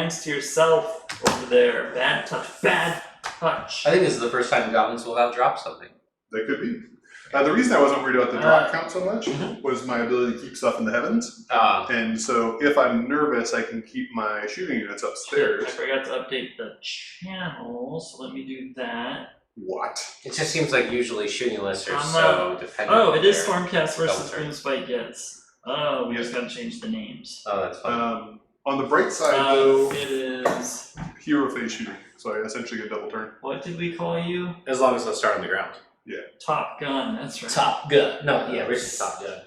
thanks to yourself over there. Bad touch. Bad touch. I think this is the first time the goblins will have dropped something. That could be. The reason I wasn't worried about the drop count so much was my ability to keep stuff in the heavens. And so if I'm nervous, I can keep my shooting units upstairs. I forgot to update the channel, so let me do that. What? It just seems like usually shooting lists are so dependent. Oh, it is their Stormcast versus filter. Gloomspite Gitz. Oh, we just gotta change the names. Oh, that's fine. On the bright side, though, it is. hero phase shooting. So I essentially get a double turn. What did we call you? As long as they'll start on the ground. Yeah. Top Gun, that's right. Top Gun. No, yeah, Richard's Top Gun.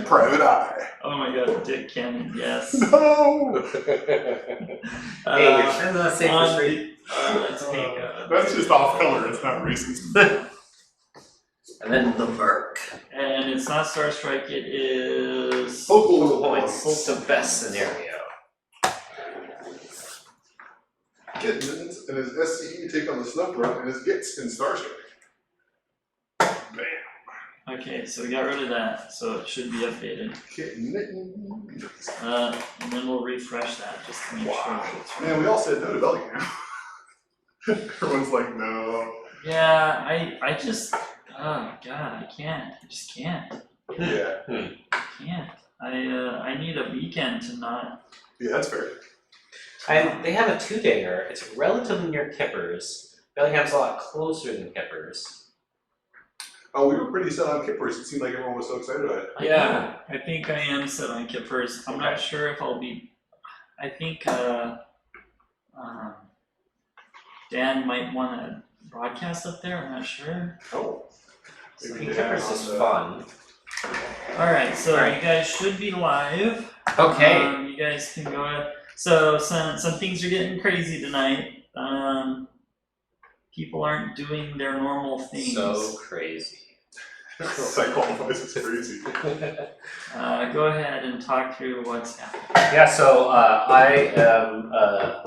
Private Eye. Oh my god, Dick Cannon, yes. No! Hey, you're not safe for street. Let's take That's just off color, it's not racist. And then the Merc. And it's not Star Strike, it is. Focal Points. points. The best scenario. Kittens and his SCE take on the Snuff Run and his Gitz in Star Strike. Bam. Okay, so we got rid of that, so it should be updated. Kitten. And then we'll refresh that just to make sure it's Man, we all said no to Bellingham. Everyone's like, no. Yeah, I just, oh god, I can't. I just can't. Yeah. I can't. I need a weekend to not. Yeah, that's fair. And they have a 2-dayer. It's relatively near Kippers. Bellingham's a lot closer than Kippers. Oh, we were pretty set on Kippers. It seemed like everyone was so excited about it. Yeah, I think I am set on Kippers. I'm not sure if I'll be. I think Dan might want to broadcast up there. I'm not sure. Oh. So Kippers is fun. Alright, so you guys should be live. Okay. You guys can go ahead. So some things are getting crazy tonight. People aren't doing their normal things. So crazy. That qualifies as crazy. Go ahead and talk through what's happening. Yeah, so I am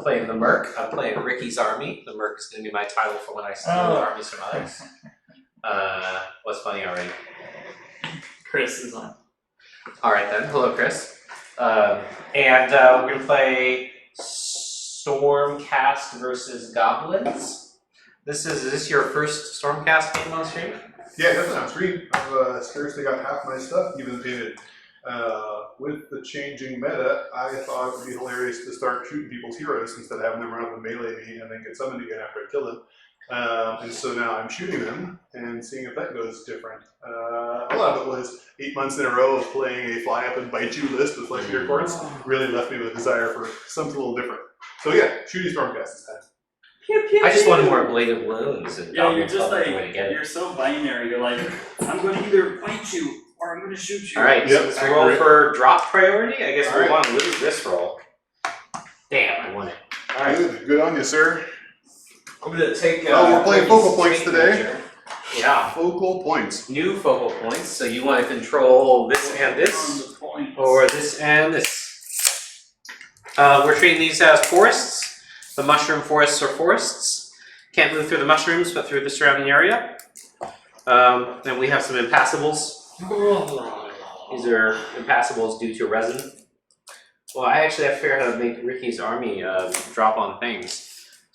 playing the Merc. I'm playing Ricky's Army. The Merc is going to be my title for when I steal armies from others. What's funny already? Chris is on. Alright then, hello Chris. And we're going to play Stormcast versus Goblins. Is this your first Stormcast game on stream? Yeah, definitely on screen. I've scarcely got half my stuff even painted. With the changing meta, I thought it would be hilarious to start shooting people's heroes instead of having them run up and melee me and then get summoned again after I kill them. And so now I'm shooting them and seeing if that goes different. A lot of it was 8 months in a row of playing a fly up and bite you list with like your courts. Really left me with a desire for something a little different. So yeah, shooting Stormcast this time. I just wanted more ablative wounds. And Yeah, you're just like, way to get it. you're so binary. You're like, I'm going to either bite you or I'm going to shoot you. Alright, Yep, so let's I roll agree. for drop priority. I guess we Alright. want to lose this roll. Damn, I won it. Alright. Good on you, sir. I'm going to take. Oh, we're playing Ricky's focal points strength today. measure. Yeah. Focal points. New focal points. So you want to control this and this, or this and this. We're treating these as forests. The mushroom forests are forests. Can't move through the mushrooms, but through the surrounding area. Then we have some impassable. These are impassable due to resin. Well, I actually have to figure out how to make Ricky's army drop on things.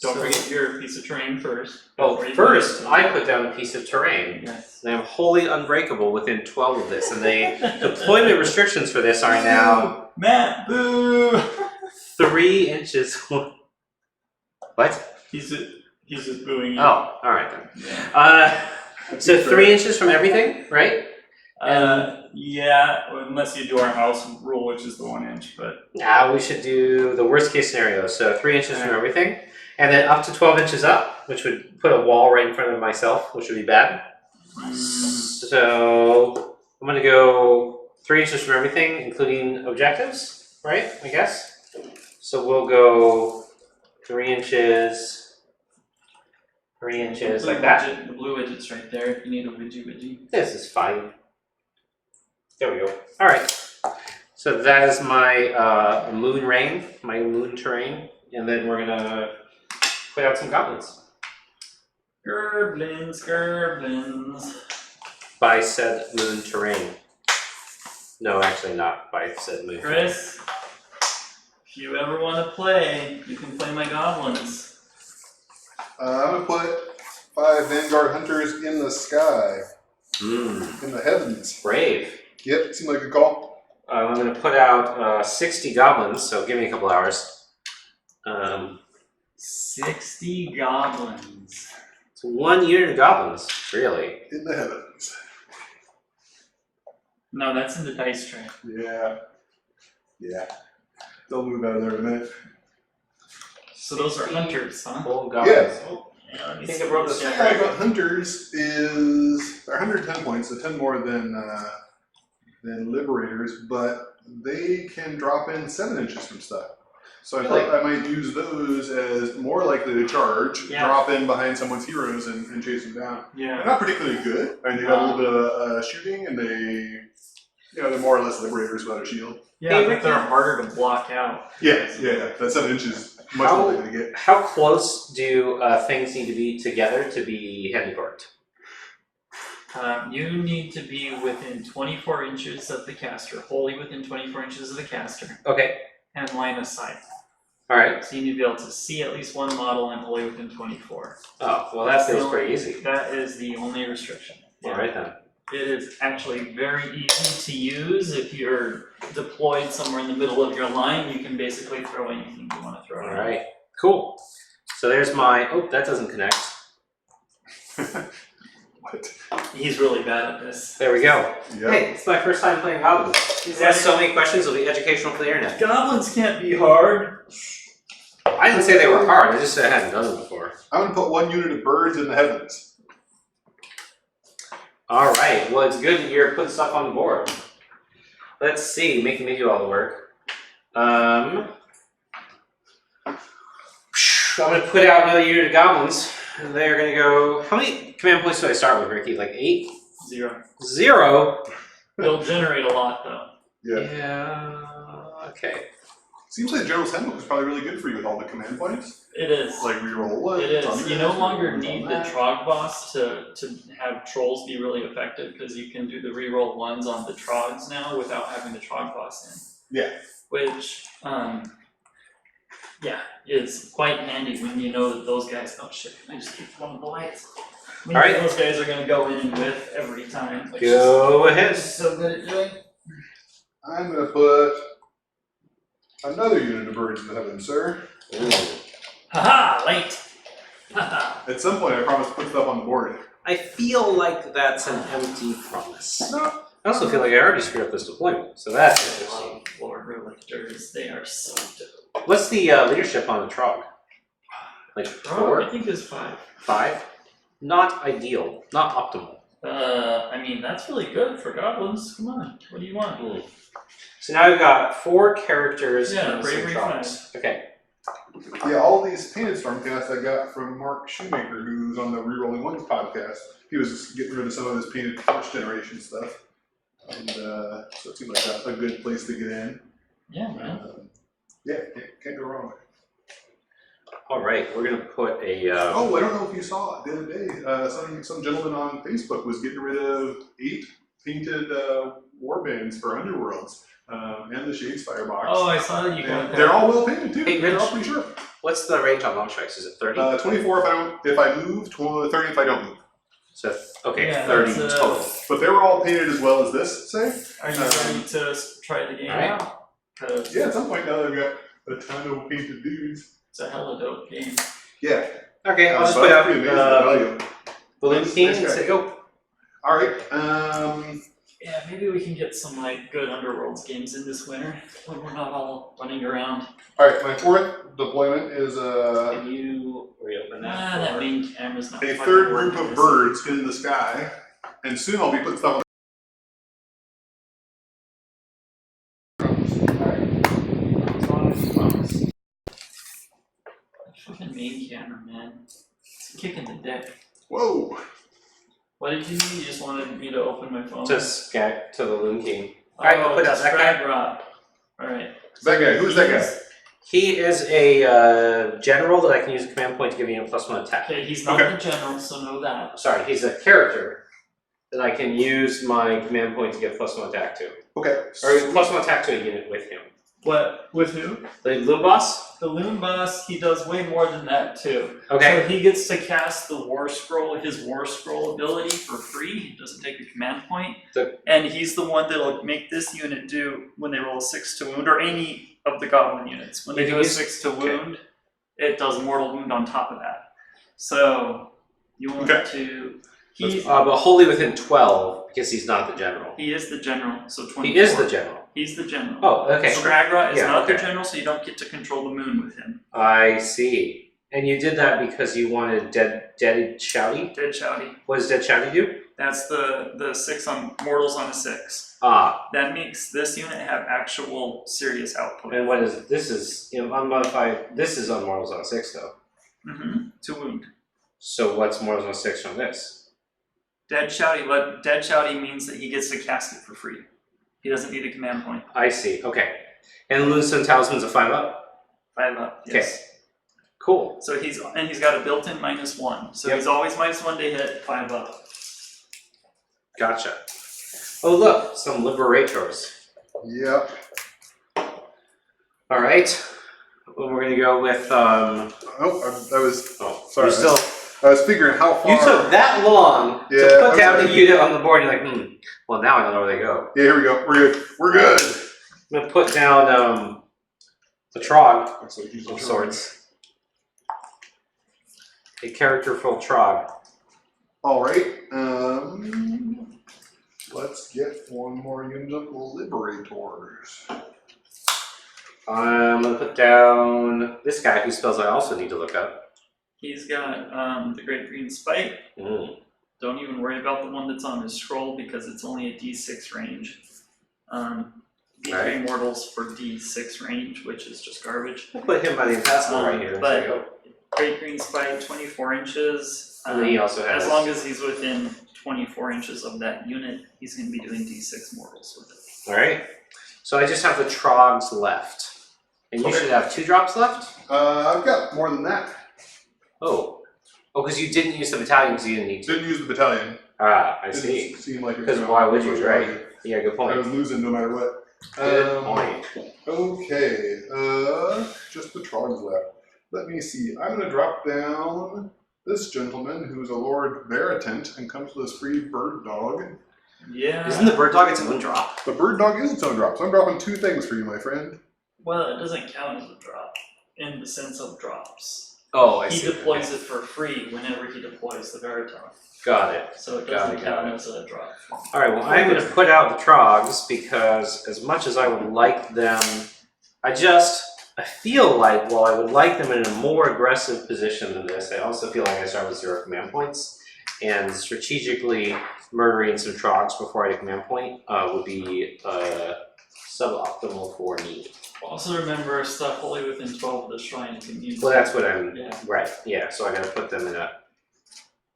Don't forget your piece of terrain first. Oh, Before you first do it. I put down a piece of terrain. Yes. And I'm wholly unbreakable within 12 of this, and the deployment restrictions for this are now Matt, boo! 3 inches. What? He's just booing you. Oh, alright then. Yeah. So 3 inches from everything, right? Yeah, unless you do our house rule, which is the 1 inch, but. Now we should do the worst case scenario. So 3 inches from everything, and then up to 12 inches up, which would put a wall right in front of myself, which would be bad. So I'm going to go 3 inches from everything, including objectives, right? I guess. So we'll go 3 inches. 3 inches like that. The blue widget's right there if you need a widget. This is fine. There we go. Alright. So that is my moon rain, my moon terrain. And then we're going to put out some goblins. Gerblins. By said moon terrain. No, actually not by setting my. Chris, if you ever want to play, you can play my goblins. I'm gonna put 5 Vanguard Hunters in the sky. In the heavens. Brave. Yep, seemed like a call. I'm going to put out 60 goblins, so give me a couple hours. 60 goblins. It's 1 unit of goblins, really. In the heavens. No, that's in the dice tray. Yeah. Yeah. They'll move out of there in a minute. So those are hunters, huh? Full goblins. Yeah. Oh, Yeah, let me I think see I brought what's this in Yeah, I there. got Hunters is they're 110 points, so 10 more than Liberators, but they can drop in 7 inches from stuff. So I thought I might use those as more likely to charge, drop in behind someone's heroes and chase them down. Yeah. They're not particularly good. I mean, they got a little bit of shooting, and they're more or less Liberators without a shield. Yeah, but they're harder to block out. Yeah. That 7 inches much more likely to get. How close do things need to be together to be handiworked? You need to be within 24 inches of the caster, wholly within 24 inches of the caster, Okay. and line of sight. All right. So you need to be able to see at least one model and wholly within 24. Oh, well, that feels pretty easy. That is the only restriction. All right then. It is actually very easy to use. If you're deployed somewhere in the middle of your line, you can basically throw anything you want to throw. All right. Cool. So there's my. Oh, that doesn't connect. What? He's really bad at this. There we go. Yep. Hey, it's my first time playing goblins. He's asked so many questions. It'll be educational for the internet. Goblins can't be hard. I didn't say they were hard. I just said I hadn't done them before. I'm gonna put 1 unit of birds in the heavens. All right. Well, it's good that you're putting stuff on the board. Let's see. Making me do all the work. I'm going to put out another unit of goblins. And they're going to go. How many command points do I start with, Ricky? Like 8? 0. 0? They'll generate a lot though. Yeah. Okay. Seems like General's Handbook is probably really good for you with all the command points. It is. Like reroll 1. It is. You no longer need the that. Trog boss to have trolls be really effective because you can do the reroll 1s on the Trogs now without having the Trog boss in. Yeah. Which, is quite handy when you know that those guys. Oh shit! I just keep one of the lights. All right. Those guys are going to go in and whiff every time. Which Go ahead. is so good at doing. I'm gonna put another unit of birds in the heavens, sir. Ooh. Haha! Late. Haha. At some point, I promise to put stuff on the board. I feel like that's an empty promise. No. I also feel like I already screwed up this deployment, so that's interesting. Lord Relictors, they are so dope. What's the leadership on the Trog? Like Oh, 4? I think it's 5. 5? Not ideal. Not optimal. I mean, that's really good for goblins. Come on, what do you want? So now I've got 4 characters Yeah, and some bravery Trogs. Okay. Yeah, all these painted Stormcast I got from Mark Shoemaker, who's on the Rerolling Ones podcast. He was getting rid of some of his painted first generation stuff. And so it seemed like a good place to get in. Yeah, man. Yeah, can't go wrong. All right, we're gonna put a. Oh, I don't know if you saw it the other day. Some gentleman on Facebook was getting rid of 8 painted warbands for Underworlds and the Shadespire box. Oh, I saw that you got that. They're all well painted too. Hey, They're Rich. all pretty sharp. What's the range on long strikes? Is it 30? 24 if I move, 30 if I don't move. So okay, Yeah, 30 that's, total. But they were all painted as well as this, say. Are you ready to try the game Alright. out? 'Cause Yeah, at some point now they've got a ton of painted dudes. it's a hella dope game. Yeah. Okay, I'll just So put that's out pretty amazing value. Balloon Nice King guy. and say go. All right. Yeah, maybe we can get some like good Underworlds games in this winter when we're not all running around. All right. My 4th deployment is Can you reopen that? That main camera's not a fucking 3rd working group of this. birds in the sky, and soon I'll be putting stuff on. Fucking main camera, man. It's kicking the deck. Whoa. What did you do? You just wanted me to open my phone? Just get to the Balloon King. Alright, I'll put out that guy. Drag Rock. Alright. That guy. Who's that guy? He is a general that I can use a command point to give you a +1 attack. Okay, he's not Okay. the general, so know that. Sorry, he's a character that I can use my command point to give +1 attack to. Okay. Or +1 attack to a unit with him. What? With who? The Loon Boss? The Loon Boss, he does way more than that too. Okay. So he gets to cast the War Scroll, his War Scroll ability for free. He doesn't take a command point. And he's the one that'll make this unit do when they roll a 6 to wound, or any of the Goblin units. When they do a 6 to wound, it does mortal wound on top of that. So you want to. But wholly within 12, because he's not the general. He is the general, so 24. He is the general. He's the general. Oh, okay. Scragra is not the general, so you don't get to control the moon with him. I see. And you did that because you wanted Dead Shouty? Dead Shouty. What does Dead Shouty do? That's the 6 on mortals on a 6. Ah. That makes this unit have actual serious output. And what is this? Is unmodified. This is on mortals on a 6 though. Mm-hmm. To wound. So what's mortals on a 6 from this? Dead Shouty means that he gets to cast it for free. He doesn't need a command point. I see. Okay. And Loonstone Talisman's a 5-up? 5-up, yes. Okay. Cool. So he's got a built-in -1. So he's always -1 to hit, 5-up. Gotcha. Oh look, some Liberators. Yep. Alright. Well, we're gonna go with sorry. I was figuring how far. You took that long to put down a unit on the board. You're like, well, now I don't know where they go. Yeah, here we go. We're good. We're good. I'm gonna put down the Trog of sorts. A characterful Trog. All right. Let's get one more unit of Liberators. I'm gonna put down this guy whose spells I also need to look up. He's got the Great Green Spite. Don't even worry about the one that's on his scroll because it's only a D6 range. D3 mortals for D6 range, which is just garbage. We'll put him by the impassable right here. But there you go. Great Green Spite, 24 inches. And he also has. As long as he's within 24 inches of that unit, he's going to be doing D6 mortals with it. Alright. So I just have the Trogs left. And you should have 2 drops left? I've got more than that. Oh, because you didn't use the battalion because you didn't need to. Didn't use the battalion. Ah, I see. Seemed like because why would you, right? Yeah, good point. I was losing no matter what. Good point. Okay, just the Trogs left. Let me see. I'm going to drop down this gentleman who's a Lord Veritant and comes with this free bird dog. Yeah. Isn't the bird dog its own drop? The bird dog is its own drop, so I'm dropping 2 things for you, my friend. Well, it doesn't count as a drop in the sense of drops. Oh, I see. He deploys it for free whenever he deploys the Veritar. Got it. So it doesn't count as a drop. Alright, well I'm going to put out the Trogs because as much as I would like them, I feel like while I would like them in a more aggressive position than this, I also feel like I start with 0 command points. And strategically murdering some Trogs before I get a command point would be suboptimal for me. Also remember, stuff wholly within 12 of the shrine can use. Well, that's what I'm. Right. Yeah. So I got to put them in a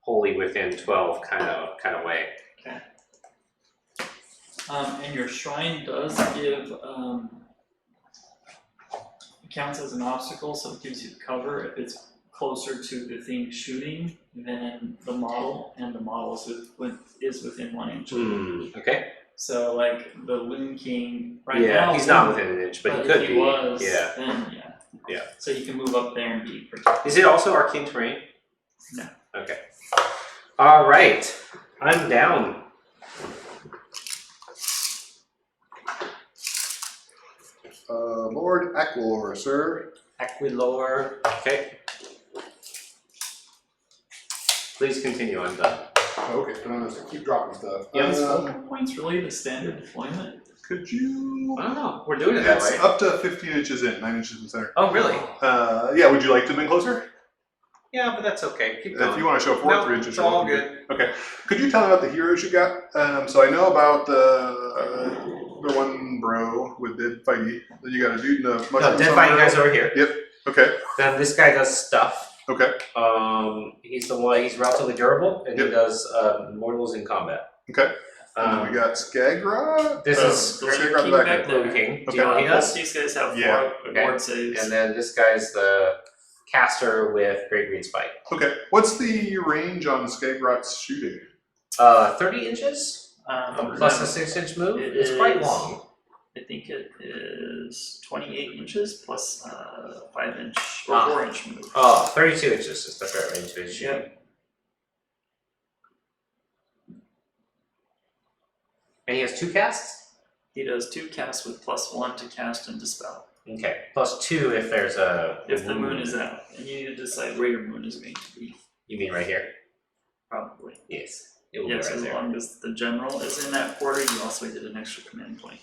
wholly within 12 kind of way. Okay. And your shrine does give counts as an obstacle, so it gives you cover if it's closer to the thing shooting than the model, and the model is within 1 inch. Okay. So, like, the Loon King, now... Yeah, he's not within an inch, but he could if be. he was, yeah. then yeah. So he can move up there and be protected. Is it also arcane terrain? No. Okay. Alright. I'm down. Lord Aquilor, sir. Aquilor. Okay. Please continue, I'm done. Okay, I'm gonna keep dropping stuff. Is 4 points really the standard deployment? Could you? I don't know. We're doing it that It's way. up to 15 inches in, 9 inches in the center. Oh, really? Yeah, would you like to have been closer? Yeah, but that's okay. Keep going. If you want to show 4 no, 3 inches. it's all good. Okay. Could you tell me about the heroes you got? So I know about the one bro with Dead Fighty. Then you got a dude in a mushroom. No, Dead Fighty guy's over here. Yep. Okay. Then this guy does stuff. Okay. He's the one. He's relatively durable, and he does mortals in combat. Okay. We got Skagra. This is Skagra the back. Loon King. Do you Okay. know what he Both does? these guys have Yeah. ward saves. And then this guy's the caster with Great Green Spite. Okay. What's the range on Skagrat's shooting? 30 inches. Plus a 6-inch move? It's quite long. I think it is 28 inches plus 5-inch or 4-inch move. Oh, 32 inches is the fair range to his shooting. Yep. And he has 2 casts? He does 2 casts with +1 to cast and dispel. Okay, +2 if there's a If the moon is out, and you need to decide where your moon is going to be. You mean right here? Probably. Yes. It will Yes, be right as there. long as the general is in that quarter, you also get an extra command point.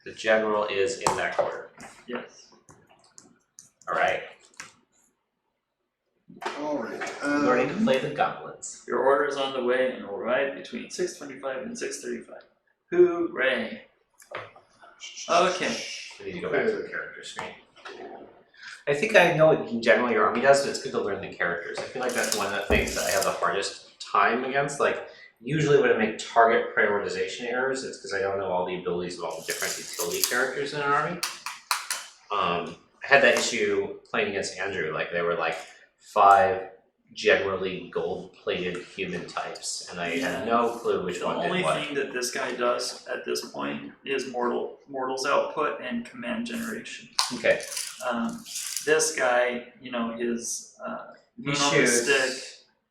The general is in that quarter. Yes. Alright. Alright. Learning to play the goblins. Your order is on the way and will arrive between 6:25 and 6:35. Hooray! Okay. We need to go back to the character screen. I think I know what generally your army does, but it's good to learn the characters. I feel like that's one of the things that I have the hardest time against. Like, usually when I make target prioritization errors, it's because I don't know all the abilities of all the different utility characters in an army. I had that issue playing against Andrew. Like, there were like 5 generally gold-plated human types, and I had no clue which one did what. The only thing that this guy does at this point is mortals output and command generation. Okay. This guy, you know, his He moon on the shoots. stick,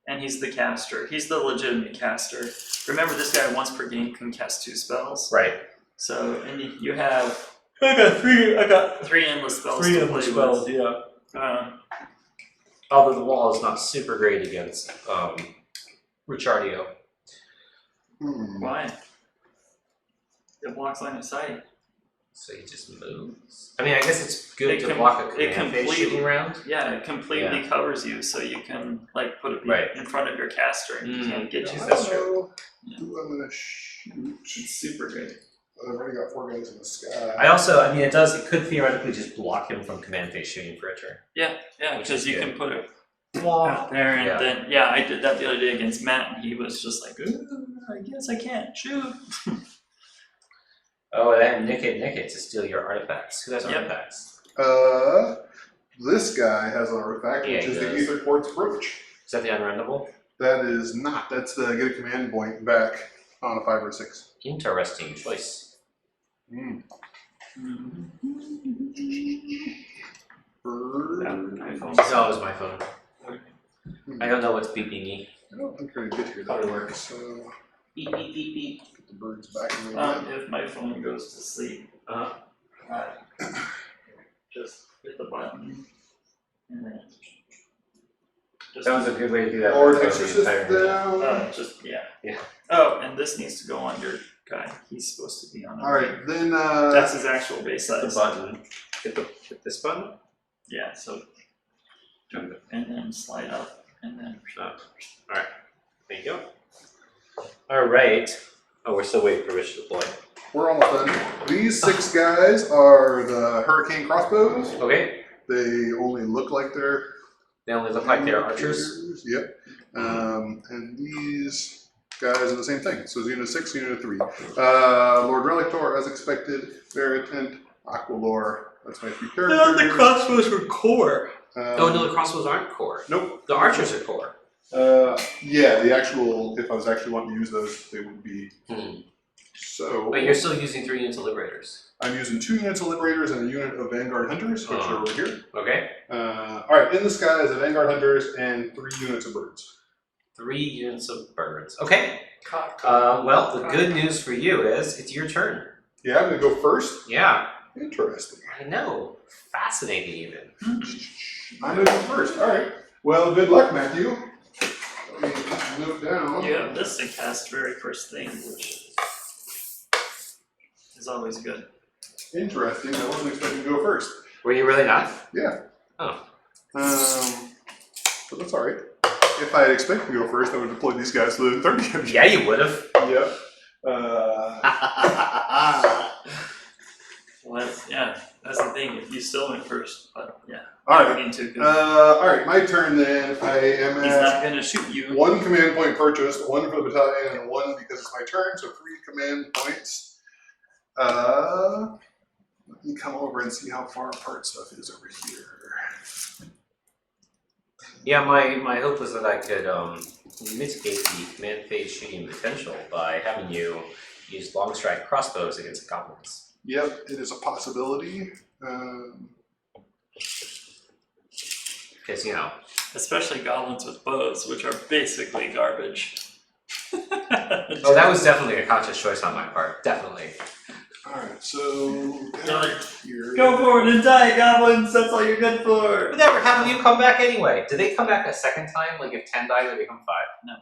and he's the caster. He's the legitimate caster. Remember, this guy once per game can cast 2 spells. Right. So, and you have. I got 3 endless spells. 3 to endless play spells, with. yeah. Although the wall is not super great against Richardio. Why? It blocks line of sight. So he just moves. I mean, I guess it's good It to com- block a it command phase completely- shooting round. Yeah, it completely covers you, so you can like put it Right. in front of your caster and he can't get you. That's true. Who I'm gonna shoot. It's super great. I've already got 4 guys in the sky. I mean, it could theoretically just block him from command phase shooting for a turn. Yeah, Which because is you good. can put it out there, and then I did that the other day against Matt, and he was just like, I guess I can't shoot. Oh, and then Nick it to steal your artifacts. Who has artifacts? This guy has an artifact, Yeah, which he is the does. Aether Quartz Brooch. Is that the unrendable? That is not. That's the get a command point back on a 5 or 6. Interesting choice. Mm. My phone. No, it was my phone. I don't know what's beeping me. I don't think we're gonna get here. Probably That work. works. So Beep, beep, beep, beep. get the birds back in the If my phone goes to sleep, just hit the button, and then just That was a good way to do that. Or for the exorcist entire- down. Yeah. Oh, and this needs to go on your guy. He's supposed to be on. Alright, then That's his actual base Hit the size. button. Hit this button. Yeah. So jump it and then slide up and then. Alright. There you go. Alright. Oh, we're still waiting for Rich to deploy. we're almost done. These 6 guys are the Hurricane crossbows. Okay. They only look like they're They only look like they're archers. Yep. And these guys are the same thing. So it's unit 6, unit 3. Lord Relictor, as expected. Veritant, Aqualore. That's my 3 characters. crossbows were core. No, the crossbows aren't core. Nope. The archers are core. Yeah, the actual, if I was actually wanting to use those, they would be. So, But you're still using 3 units of liberators. I'm using 2 units of Liberators and a unit of Vanguard Hunters, which are over here. Okay. Alright, in the sky is a Vanguard Hunters and 3 units of birds. 3 units of birds. Okay. Well, the good news for you is it's your turn. Yeah, I'm gonna go first. Yeah. Interesting. I know. Fascinating, even. I'm gonna go first. Alright. Well, good luck, Matthew. Let me note down. You have this to cast very first thing, which is always good. Interesting. I wasn't expecting to go first. Were you really not? Yeah. Oh. But that's alright. If I had expected to go first, I would have deployed these guys to the 30. Yeah, you would have. Yep. Well, that's the thing. If you still went first, but yeah. Alright. I mean to, 'cause Alright, my turn then. I am he's at not gonna shoot you. 1 command point purchased, 1 for the battalion, and 1 because it's my turn, so 3 command points. Let me come over and see how far apart stuff is over here. Yeah, my hope was that I could mitigate the command phase shooting potential by having you use long strike crossbows against goblins. Yep, it is a possibility. Because, you know. Especially goblins with bows, which are basically garbage. Oh, that was definitely a conscious choice on my part. Definitely. Alright, so here. Go for it and die, goblins! That's all you're good for! Whatever, how do you come back anyway? Do they come back a second time? Like if 10 die, they become 5? No.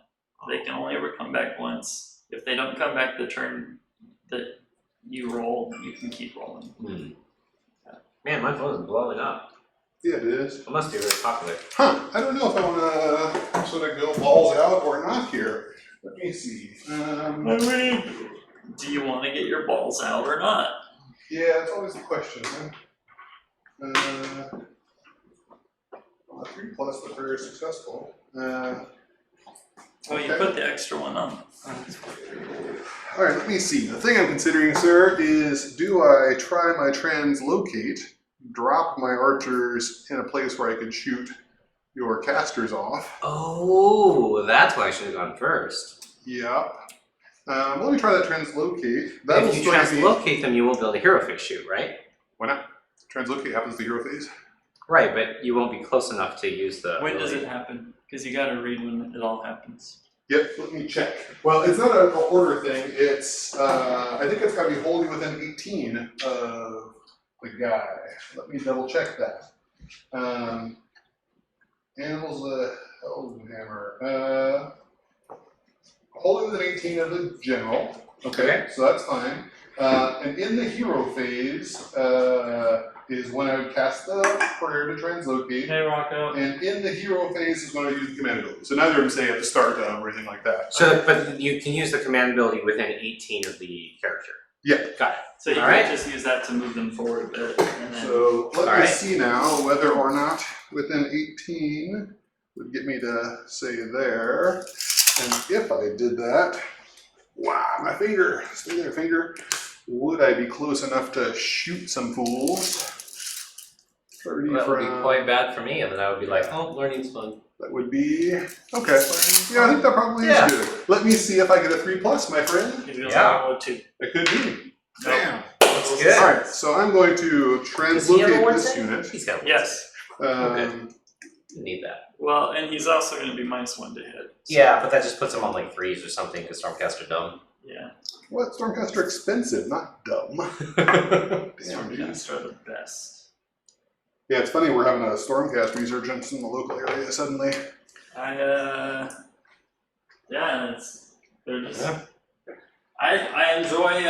They can only ever come back once. If they don't come back the turn that you roll, you can keep rolling. Man, my phone is blowing up. Yeah, it is. It must be really popular. Huh, I don't know if I want to sort of go balls out or not here. Let me see. Do you want to get your balls out or not? Yeah, it's always the question, huh? 3+ look very successful. Oh, you put the extra one on. Alright, let me see. The thing I'm considering, sir, is do I try my translocate, drop my archers in a place where I can shoot your casters off? Oh, that's why I should have gone first. Yep. Let me try that translocate. If you translocate them, you won't be able to hero phase shoot, right? Why not? Translocate happens to hero phase. Right, but you won't be close enough to use the... When does it happen? Because you gotta read when it all happens. Yep, let me check. Well, it's not an order thing. It's, I think it's gotta be wholly within 18 of the guy. Let me double check that. Animals, Hellhammer. Wholly within 18 of the general. Okay, so that's fine. And in the hero phase is when I would cast the prayer to translocate. Hey, Rocco. And in the hero phase is when I use the command ability. So neither of them say at the start or anything like that. So, but you can use the command ability within 18 of the character. Yeah. Got it. So you can just use that to move them forward a bit. And then... So let me see now whether or not within 18 would get me to say there. And if I did that, wow, my finger, stay there, finger. Would I be close enough to shoot some fools? 30 That would be from... quite bad for me, and then I would be like, oh, learning's fun. That would be, okay. Yeah, I think that probably is good. Let me see if I get a 3+, my friend. Yeah. It could be. Damn. That's good. Alright, so I'm going to translocate this unit. He's got Yes. You need that. Well, and he's also going to be -1 to hit. So. Yeah, but that just puts him on like 3s or something because Stormcast are dumb. Yeah. What? Stormcast are expensive, not dumb. Stormcast are the best. Yeah, it's funny we're having a Stormcast resurgence in the local area suddenly. Yeah, they're just. Yeah. I enjoy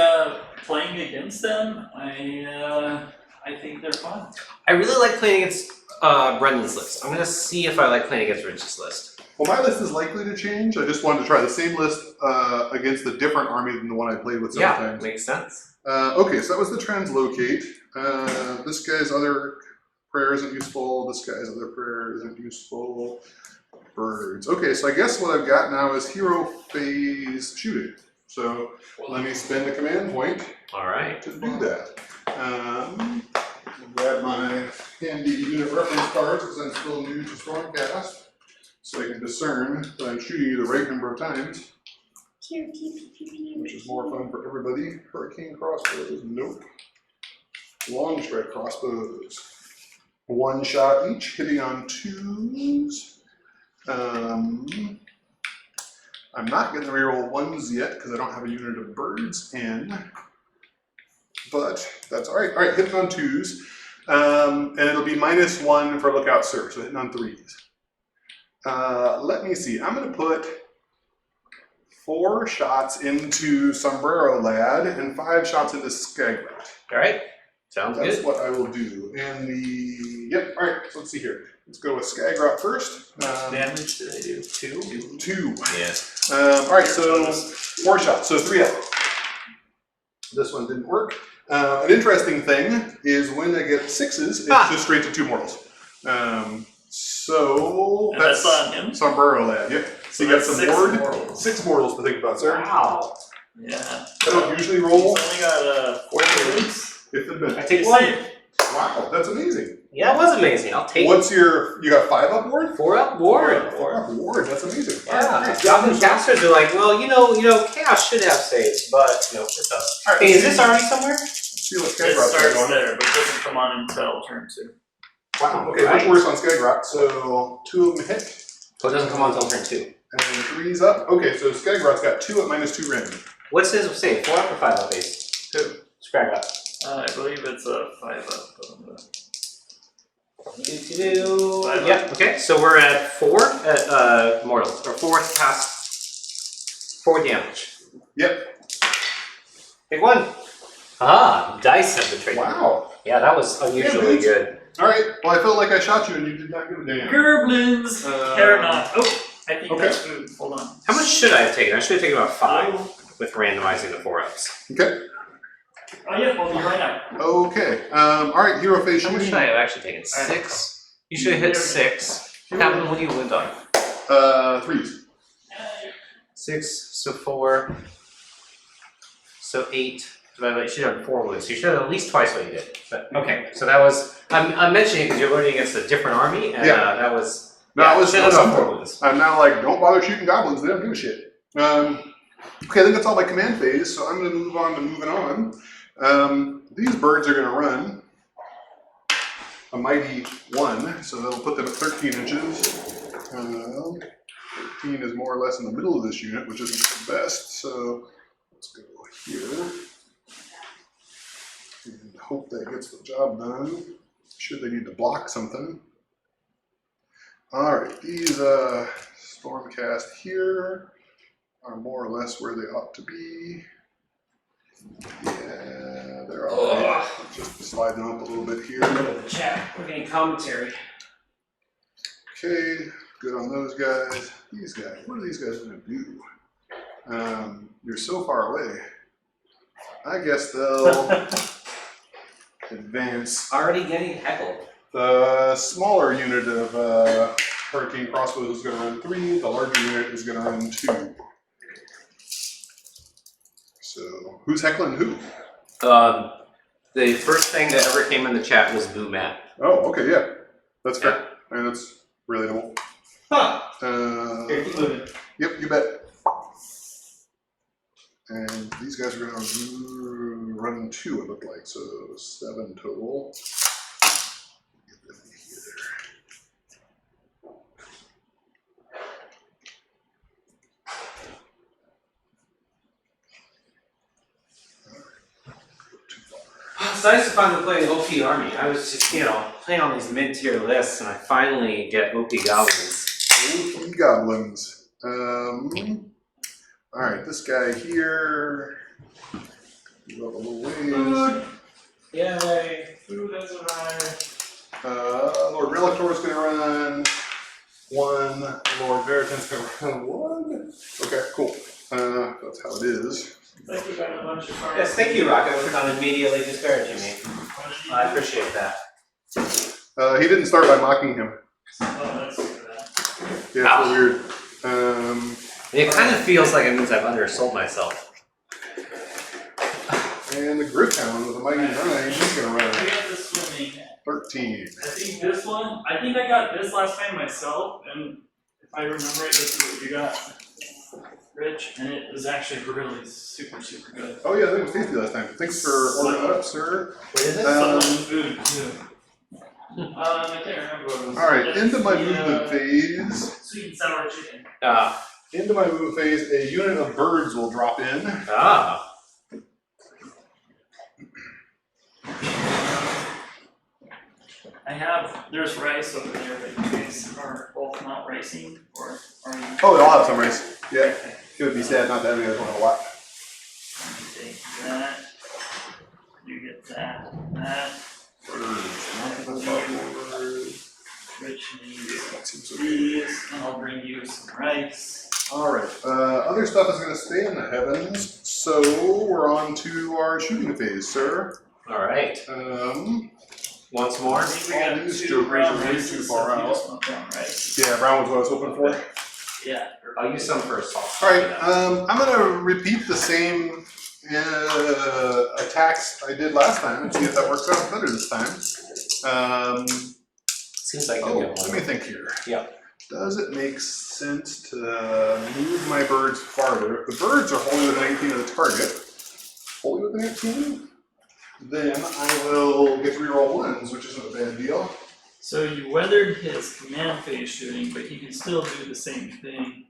playing against them. I think they're fun. I really like playing against Brendan's list. I'm gonna see if I like playing against Rich's list. Well, my list is likely to change. I just wanted to try the same list against a different army than the one I played with several times. Yeah, makes sense. Okay, so that was the translocate. This guy's other prayer isn't useful. This guy's other prayer isn't useful. Birds. Okay, so I guess what I've got now is hero phase shooting. So let me spend a command point. All right. To do that. Grab my handy unit reference cards because I'm still new to Stormcast, so I can discern that I'm shooting you the right number of times, which is more fun for everybody. Hurricane crossbows, nope. Long strike crossbows, 1 shot each, hitting on 2s. I'm not getting the reroll 1s yet because I don't have a unit of birds in, but that's all right. All right, hitting on 2s. And it'll be -1 for lookout sir, so hitting on 3s. Let me see, I'm gonna put 4 shots into Sombrero Lad and 5 shots into Skagrat. All right, sounds good. That's what I will do. And yep, all right, so let's see here. Let's go with Skagrat first. Damage did I do? 2? 2. Yeah. All right, so 4 shots, so 3 out. This one didn't work. An interesting thing is when I get 6s, it's just straight to 2 mortals. So and that's on him. Sombrero Lad. Yep. So you got some 6 mortals to think about, sir. Wow. Yeah. I don't usually roll. He's only got 4 moves. If the bit. I take 1. Wow, that's amazing. Yeah, it was amazing. I'll take What's your, you got 5 up ward? 4 up ward. 4 up ward, that's amazing. Yeah. Often casters are like, well, you know, chaos should have saves, but no, it doesn't. Alright, Hey, is this already somewhere? Let's see what It Skagrok's got starts going. there, but it doesn't come on until turn 2. Wow, okay, Right. much worse on Skagrok. So 2 of them hit, Oh, it doesn't come on until turn 2. and then 3's up. Okay, so Skagrok's got 2 at -2 random. What's his save? 4 up or 5 up base? 2. Scrag up. I believe it's a 5 up. Yep, okay, so we're at 4 at mortals, or 4 past 4 damage. Yep. Big one. Ah, dice have betrayed. Wow. Yeah, that was unusually good. Alright, well I felt like I shot you and you did not give a damn. Gerblins! Care not. Oh, I think Okay. that's food. Hold on. How much should I have taken? I should have taken about 5 with randomizing the 4 ups. Okay. Oh yeah, I'll be right out. Okay. Alright, hero phase How much shooting. should I have actually taken? 6? You should have hit 6. What happened when you lived on? 3s. 6, so 4. So 8. You should have 4 wounds. So you should have at least twice what you did. But okay, so that was. I'm mentioning it because you're loading against a different army, and that was. No, it was should have something. 4 wounds. I'm now like, don't bother shooting goblins, they don't give a shit. Okay, I think that's all my command phase, so I'm going to move on to moving on. These birds are going to run a mighty 1, so that'll put them at 13 inches. 13 is more or less in the middle of this unit, which isn't the best, so let's go here. And hope that gets the job done. Should they need to block something. Alright, these Stormcast here are more or less where they ought to be. Yeah, they're alright. Just slide them up a little bit here. The chat. We're getting commentary. Okay, good on those guys. These guys, what are these guys going to do? You're so far away. I guess they'll advance. Already getting heckled. The smaller unit of Hurricane Crossbows is going to run 3, the larger unit is going to run 2. So, who's heckling who? The first thing that ever came in the chat was Boo Matt. Oh, okay, yeah. That's fair. And that's relatable. Huh. Here, keep moving. Yep, you bet. And these guys are going to run 2, it looked like, so 7 total. Get them in here. It's nice to finally play an OP army. I was just, playing on these mid-tier lists, and I finally get OP goblins. OP goblins. Alright, this guy here. Go up a little ways. Food! Yay! Food has arrived. Lord Relitor is going to run 1. Lord Veritan's going to run 1. Okay, cool. That's how it is. Like we got a bunch of cards. Yes, thank you, Rocket, for not immediately disparaging me. I appreciate that. He didn't start by mocking him. Oh, that's that. Yeah, it's weird. It kind of feels like it means I've undersold myself. And the Gryphound with a mighty 9, he's going to I run got this swimming. 13. I think this one, I think I got this last time myself, and if I remember right, this is what you got, Rich, and it was actually really super, super good. Oh yeah, I think it was tasty last time. Thanks for ordering that up, sir. What is it? Someone's food, too. I can't remember what it was. Alright, into my The, movement phase. Sweet and sour chicken. Into my movement phase, a unit of birds will drop in. There's rice over there, but you guys are both not racing, or are you? Oh, they'll have some rice. Yeah. It would be sad not to have any other one a lot. Take that. You get that. That. Rich needs these, and I'll bring you some rice. Alright. Other stuff is going to stay in the heavens, so we're on to our shooting phase, sir. Alright. Once more. I think we got these two jokers brown are way rices, too so far if you out. just want brown rice. Yeah, brown was what I was hoping for. Yeah. I'll use some for assault. Alright, I'm going to repeat the same attacks I did last time and see if that works out better this time. Seems like Oh, you'll get let one. me think here. Yeah. Does it make sense to move my birds farther? If the birds are wholly within 18 of the target, wholly within 18, then I will get to reroll ones, which isn't a bad deal. So you weathered his command phase shooting, but he can still do the same thing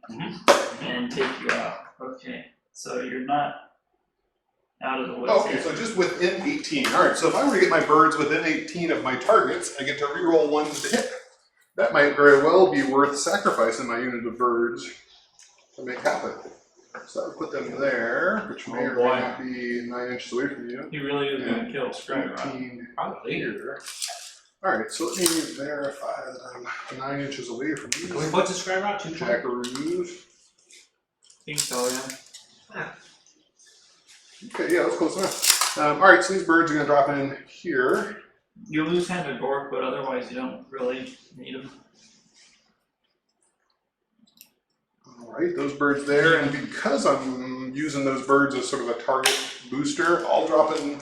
and take you out. Okay, so you're not out of the woods Okay, yet. so just within 18. All right, so if I were to get my birds within 18 of my targets, I get to reroll ones to hit. That might very well be worth sacrificing my unit of birds to make happen. So I would put them there, which may or may not be 9 inches away from you. He really is going to kill Scragger. 18 Probably. here. All right, so let me verify that I'm 9 inches away from you. Can we put this right around 2 Jackaroos. think so, yeah. Okay, yeah, that's close enough. All right, so these birds are going to drop in here. You lose hand of Gork, but otherwise you don't really need them. All right, those birds there, and because I'm using those birds as sort of a target booster, I'll drop in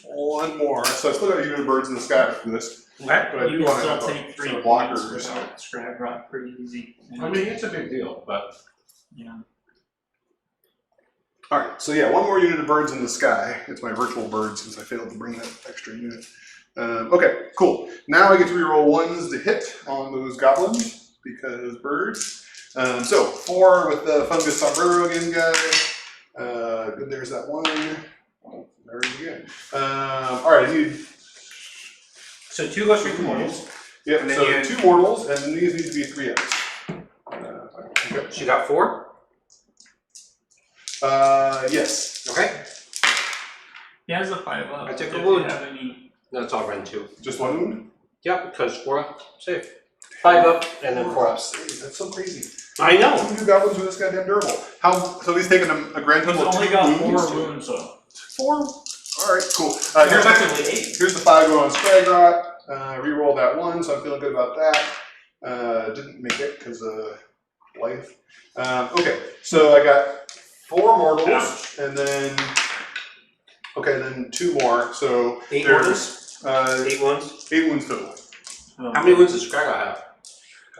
one more. So I still got a unit of birds in the sky after this, Okay. but I You do can want to still have take 3 some points blockers. without Scrag Rock pretty easy. I mean, it's a big deal, but Yeah. All right, so yeah, one more unit of birds in the sky. It's my virtual bird since I failed to bring that extra unit. Okay, cool. Now I get to reroll ones to hit on those goblins because birds. So 4 with the fungus sombrero again, guys. Good, there's that one. Oh, very good. All right, I need. so 2 goes straight to mortals. Yep, And then so you- 2 mortals, and these need to be 3s. Okay. She got 4. Yes. Okay. He has a 5-up. I took a if wound. You have any... No, it's all run 2. Just 1 wound? Yep, because 4 up, save. 5 up, and then 4 up. That's so crazy. I know. How do goblins are this goddamn durable? So he's taken a grand He's total of 2 only got wounds. 4 wounds, so. 4? Alright, cool. Here's effectively 8. Here's the 5 going on Scragrot. Reroll that 1, so I'm feeling good about that. Didn't make it because of life. Okay, so I got 4 mortals, Ouch. and then. Okay, then 2 more. So 8 there's mortals? 8 wounds? 8 wounds total. How many wounds does Scraggle have?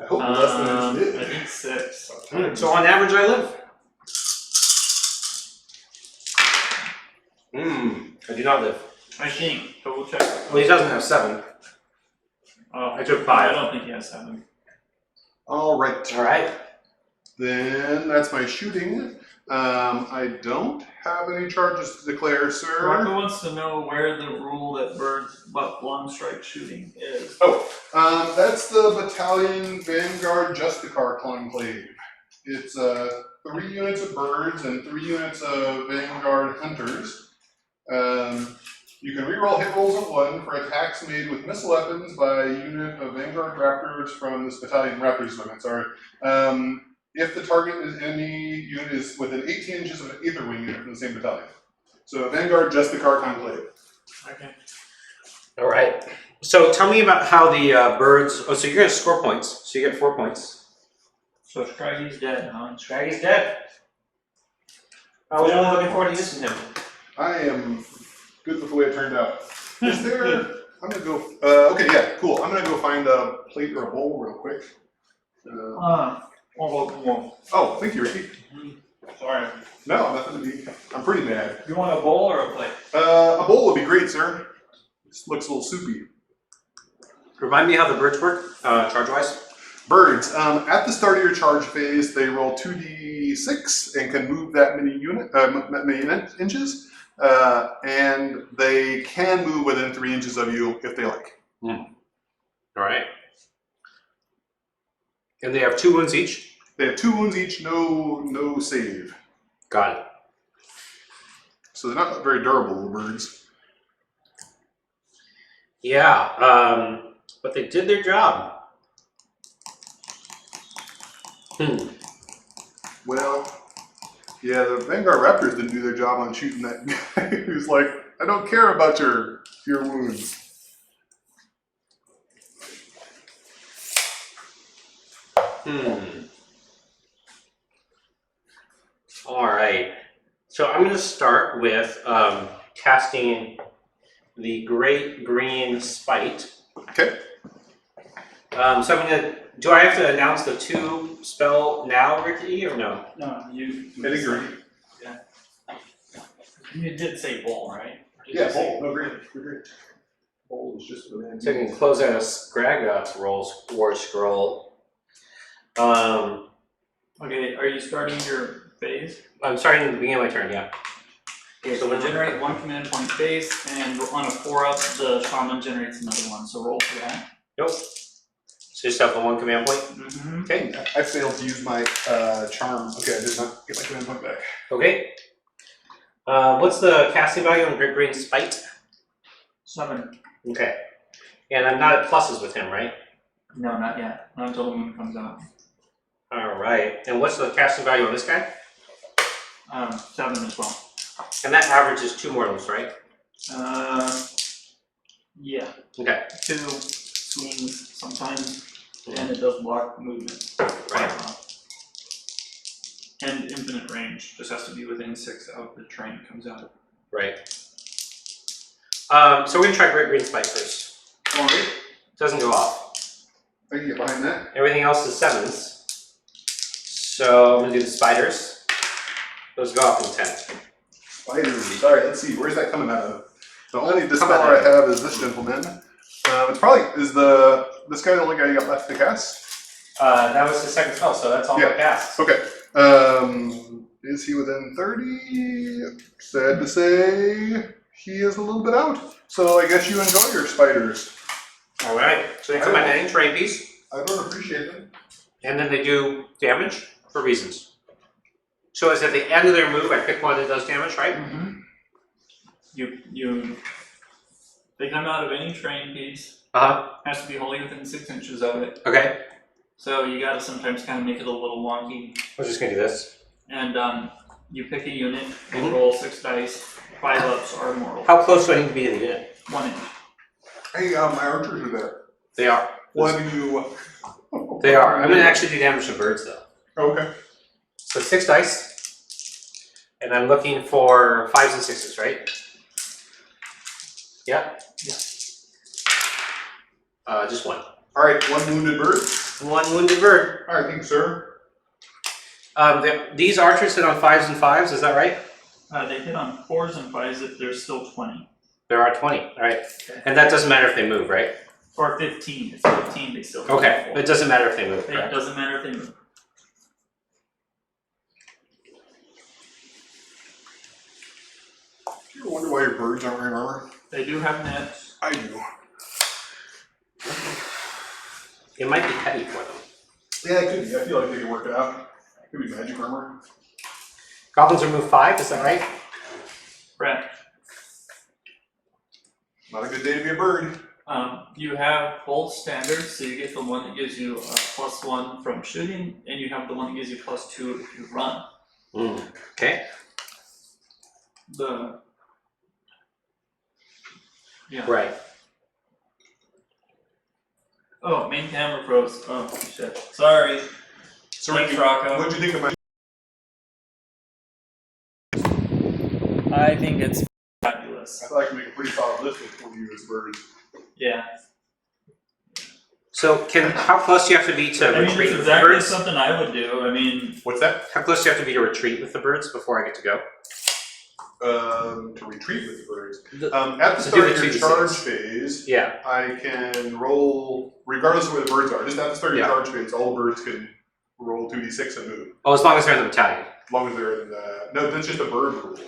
I hope less than I it did. think 6. So on average, I live. I do not live. I think. Double check. Well, he doesn't have 7. Oh, I took 5. I don't think he has 7. Alright. Alright. Then that's my shooting. I don't have any charges to declare, sir. Rocco wants to know where the rule that birds but long strike shooting is. Oh, that's the Battalion Vanguard Justicar Conclave. It's 3 units of birds and 3 units of Vanguard Hunters. You can reroll hit rolls of 1 for attacks made with missile weapons by a unit of Vanguard Raptors from this battalion. Raptors, I meant, sorry. If the target is any unit is within 18 inches of an Aether Wing unit from the same battalion. So Vanguard Justicar Conclave. Okay. Alright. So tell me about how the birds. Oh, so you're going to score points. So you get 4 points. So Scraggy's dead, huh? Scraggy's dead. I was really looking forward to using him. I am good with the way it turned out. Is there? I'm gonna go. Okay, yeah, cool. I'm gonna go find a plate or a bowl real quick. Oh, thank you, Ricky. Sorry. No, nothing to be. I'm pretty mad. You want a bowl or a plate? A bowl would be great, sir. This looks a little soupy. Remind me how the birds work, charge-wise. Birds. At the start of your charge phase, they roll 2d6 and can move that many inches. And they can move within 3 inches of you if they like. Alright. And they have 2 wounds each? They have 2 wounds each, no save. Got it. So they're not very durable, the birds. Yeah, but they did their job. Well, yeah, the Vanguard Raptors didn't do their job on shooting that guy who's like, I don't care about your wounds. Alright. So I'm going to start with casting the Great Green Spite. Okay. So I'm gonna. Do I have to announce the 2 spell now, Ricky, or no? No, you. I agree. Yeah. You did say bowl, right? Yeah, bowl. No, great. Great. Bowl is just the man. So I can close out a Scraggots War Scroll. Okay, are you starting your phase? I'm starting at the beginning of my turn, yeah. Okay, so we'll generate 1 command point base, and on a 4-up, the shaman generates another one. So roll for that. Nope. So just have the 1 command point? Mm-hmm. Okay. I failed to use my charm. Okay, I did not get my command point back. Okay. What's the casting value on Great Green Spite? 7. Okay. And I'm not at pluses with him, right? No, not yet. Not until the moon comes out. Alright. And what's the casting value on this guy? 7 as well. And that averages 2 mortals, right? Yeah. Okay. 2 swings sometimes, and it does block movement. Right. And infinite range. Just has to be within 6 of the train comes out. Right. So we're gonna try Great Green Spite first. Alright. Doesn't go off. I can get behind that. Everything else is 7s. So I'm gonna do the spiders. Those go off in 10. Spiders. Alright, let's see. Where's that coming out of? The only Come dispeller out. I have is this gentleman. It's probably, this guy the only guy you got left to cast? That was the second spell, so that's all Yeah. I cast. Okay. Is he within 30? Sad to say, he is a little bit out. So I guess you enjoy your spiders. Alright, so they come out any terrain piece, I don't appreciate them. and then they do damage for reasons. So it's at the end of their move, I pick one that does damage, right? Mm-hmm. They come out of any train piece. Uh-huh. Has to be wholly within 6 inches of it. Okay. So you gotta sometimes kind of make it a little wonky. I was just gonna do this. And you pick a unit, you roll 6 dice, 5 ups are mortal. How close do I need to be to the unit? 1 inch. Hey, my archers are there. They are. What do you... They are. I'm gonna actually do damage to birds though. Okay. So 6 dice. And I'm looking for 5s and 6s, right? Yeah? Yeah. Just 1. Alright, 1 wounded bird. 1 wounded bird. Alright, thank you, sir. These archers hit on 5s and 5s, is that right? They hit on 4s and 5s if there's still 20. There are 20, alright. And that doesn't matter if they move, right? Or 15. It's 15, they still hit Okay, on 4. it doesn't matter if they move, It correct? doesn't matter if they move. You ever wonder why your birds aren't wearing armor? They do have nets. I do. It might be heavy for them. Yeah, it could be. I feel like they can work it out. It could be magic armor. Goblins are move 5, is that right? Brett, Not a good day to be a bird. you have both standards, so you get the one that gives you a +1 from shooting, and you have the one that gives you +2 if you run. Okay. Yeah. Right. Oh, main camera froze. Oh, shit. Sorry. So Thanks, Rocco. what'd you think of my... I think it's fabulous. I thought I could make a pretty solid list with 40 US birds. Yeah. So how close do you have to be to I mean, retreat it's with the exactly birds? something I would do. I mean, What's that? How close do you have to be to retreat with the birds before I get to go? To retreat with the birds. At the So start do of the your 2d6. charge phase, Yeah. I can roll, regardless of where the birds are, just at the start of your Yeah. charge phase, all the birds can roll 2d6 and move. Oh, as long as they're in the battalion. As long as they're in the... No, that's just a bird rule.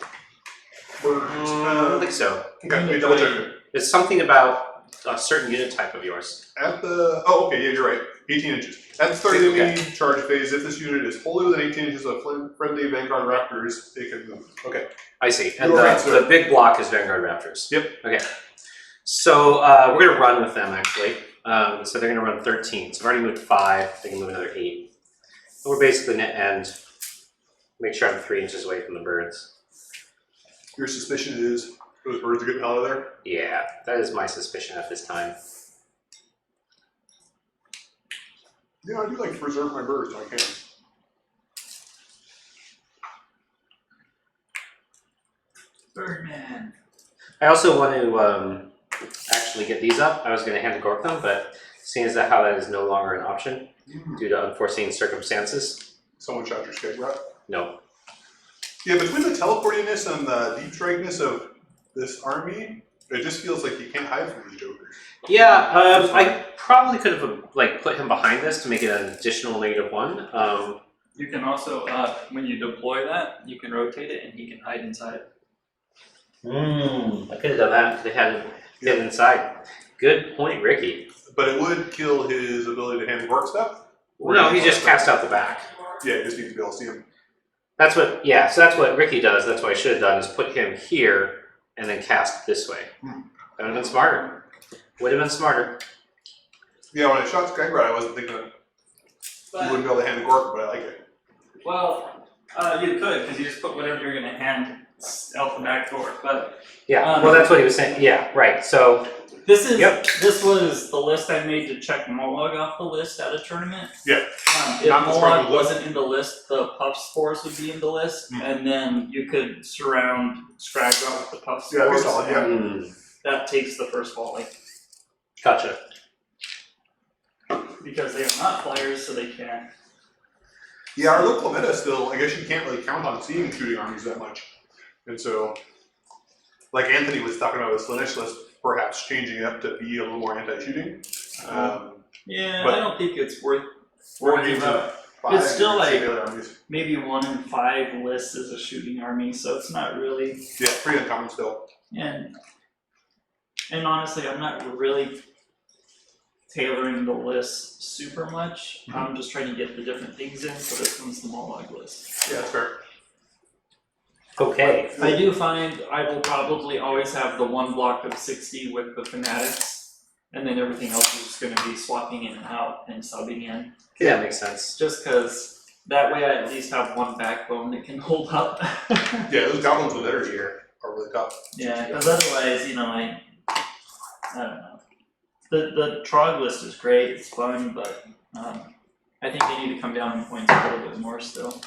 Birds. I don't think so. Okay, let me double check it. It's something about a certain unit type of yours. At the... Oh, okay, yeah, you're right. 18 inches. At the start of the enemy charge phase, if this unit is wholly within 18 inches of friendly Vanguard Raptors, it can move. Okay. I see. And You're right, sir. the big block is Vanguard Raptors. Yep. Okay. So we're going to run with them, actually. So they're going to run 13. So I've already moved 5. They can move another 8. And we're basically going to end. Make sure I'm 3 inches away from the birds. Your suspicion is those birds are getting out of there? Yeah, that is my suspicion at this time. Yeah, I do like to preserve my birds if I can. Birdman. I also want to actually get these up. I was going to hand Gork them, but seeing as how that is no longer an option due to unforeseen circumstances. Someone shot your skate rock? No. Yeah, between the teleportiness and the deep strikeness of this army, it just feels like you can't hide from these jokers. Yeah, I probably could have like put him behind this to make it an additional -1. You can also, when you deploy that, you can rotate it and he can hide inside it. I could have done that. They had him get inside. Good point, Ricky. But it would kill his ability to hand work stuff? No, he just cast out the back. Yeah, you just need to be able to see him. That's what, yeah, so that's what Ricky does. That's what I should have done, is put him here and then cast this way. That would have been smarter. Would have been smarter. Yeah, when I shot Skygrad, I wasn't thinking that you wouldn't be able to hand Gork, but I like it. Well, you could, because you just put whatever you're going to hand out the back door. But Yeah, well, that's what he was saying. Yeah, right. So this was the list I made to check Mollog off the list at a tournament. Yeah. If Mollog wasn't in the list, the puff spores would be in the list, and then you could surround Scraggot with the puff spores. Yeah, that'd be solid, and that takes the first volley. Gotcha. Because they are not flyers, so they can't. Yeah, our local meta still, I guess you can't really count on seeing shooting armies that much. And so, like Anthony was talking about with Slaanesh list, perhaps changing it up to be a little more anti-shooting. Yeah, but I don't think it's worth 4 worrying games about. of 5 It's still against like the other armies. maybe 1 in 5 lists is a shooting army, so it's not really. Yeah, pretty uncommon still. And honestly, I'm not really tailoring the list super much. I'm just trying to get the different things in, so this one's the Mollog list. Yeah, that's fair. Okay. I do find I will probably always have the 1 block of 60 with the Fanatics, and then everything else is just going to be swapping in and out and subbing in. Yeah, makes sense. Just because that way I at least have 1 backbone that can hold up. Yeah, those goblins with energy are really tough. Yeah, because otherwise, you know, I don't know. The Trog list is great, it's fun, but I think they need to come down in points a little bit more still.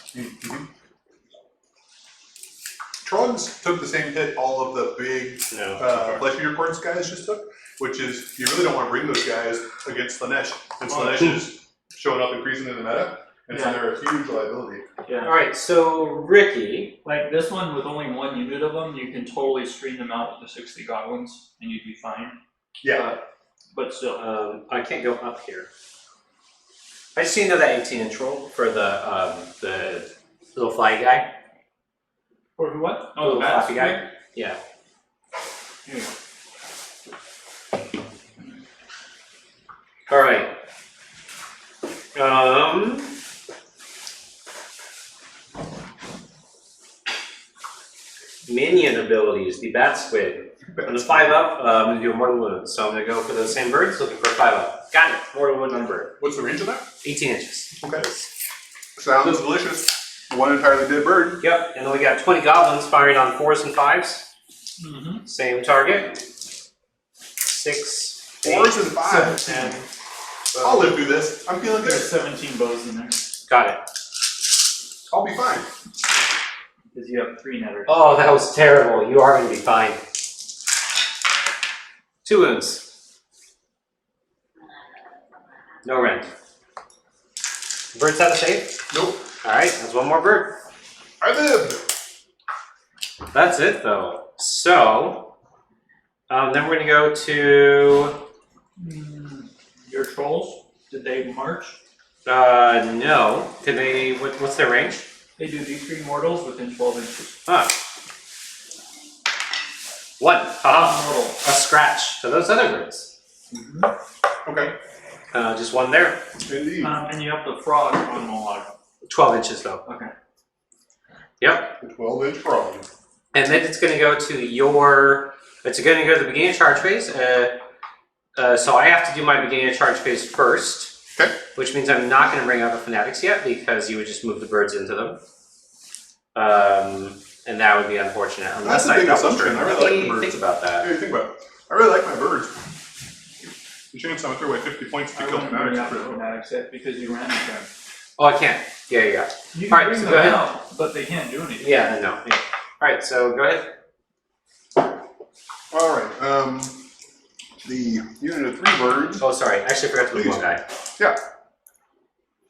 Trogs took the same hit all of the big Flesh Eater Courts guys just took, which is you really don't want to bring those guys against Slaanesh. And Slaanesh is showing up increasingly in the meta, and so they're a huge liability. Yeah. Alright, so Ricky. Like this one with only 1 unit of them, you can totally screen them out with the 60 goblins and you'd be fine. Yeah. But still. I can't go up here. I just need to know that 18-inch roll for the little fly guy. For who what? Oh, the bats fluffy guy? Yeah. Here you go. Alright. Minion abilities, the bat squid. On the 5 up, I'm going to do a mortal wound. So I'm going to go for those same birds, looking for a 5 up. Got it. Mortal wound on bird. What's the range of that? 18 inches. Okay. Sounds delicious. 1 entirely dead bird. Yep, and then we got 20 goblins firing on 4s and 5s. Same target. 6, 4s and 5s. 7, 10. I'll live through this. I'm feeling good. There's 17 bows in there. Got it. I'll be fine. Because you have 3 netters. Oh, that was terrible. You are going to be fine. 2 wounds. No rend. Bird's out of safe? Nope. Alright, that's 1 more bird. I lived. That's it though. So, then we're going to go to... Your trolls, did they march? No. Can they, what's their range? They do D3 mortals within 12 inches. Huh. 1. Haha. Mortal. A scratch to those other birds. Okay. Just 1 there. Indeed. And you have the frog on Mollog. 12 inches though. Okay. Yep. The 12-inch frog. And then it's going to go to your... It's going to go to the beginning of charge phase. So I have to do my beginning of charge phase first. Okay. Which means I'm not going to bring out the Fanatics yet because you would just move the birds into them. And that would be unfortunate. Unless That's a big double assumption. string. I really like the Think birds. about that. Yeah, you think about it. I really like my birds. The chance I'm going to throw away 50 points to I kill wouldn't bring out the fanatics. fanatics yet because you ran into them. Oh, I can't. Yeah. You All can right, bring so them go ahead. out, but they can't do anything. Yeah, no. Yeah. Alright, so go ahead. Alright, the unit of 3 birds. Oh, sorry. Actually, I forgot to move one guy. Yeah.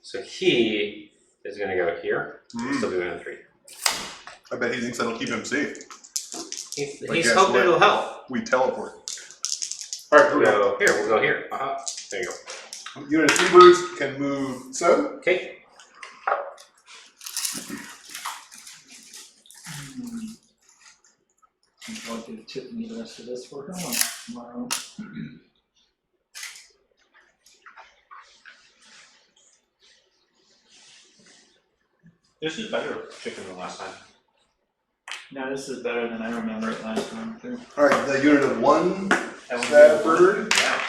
So he is going to go here. He's still doing 3. I bet he thinks that'll keep him safe. He's hoping it'll help. We teleport. Alright, here we go. Here, we'll go here. There you go. Unit of 3 birds can move so. Okay. I'll give Tiffany the rest of this for her one tomorrow. This is better chicken than last time. No, this is better than I remember it last time too. Alright, the unit of 1 stab bird Yeah.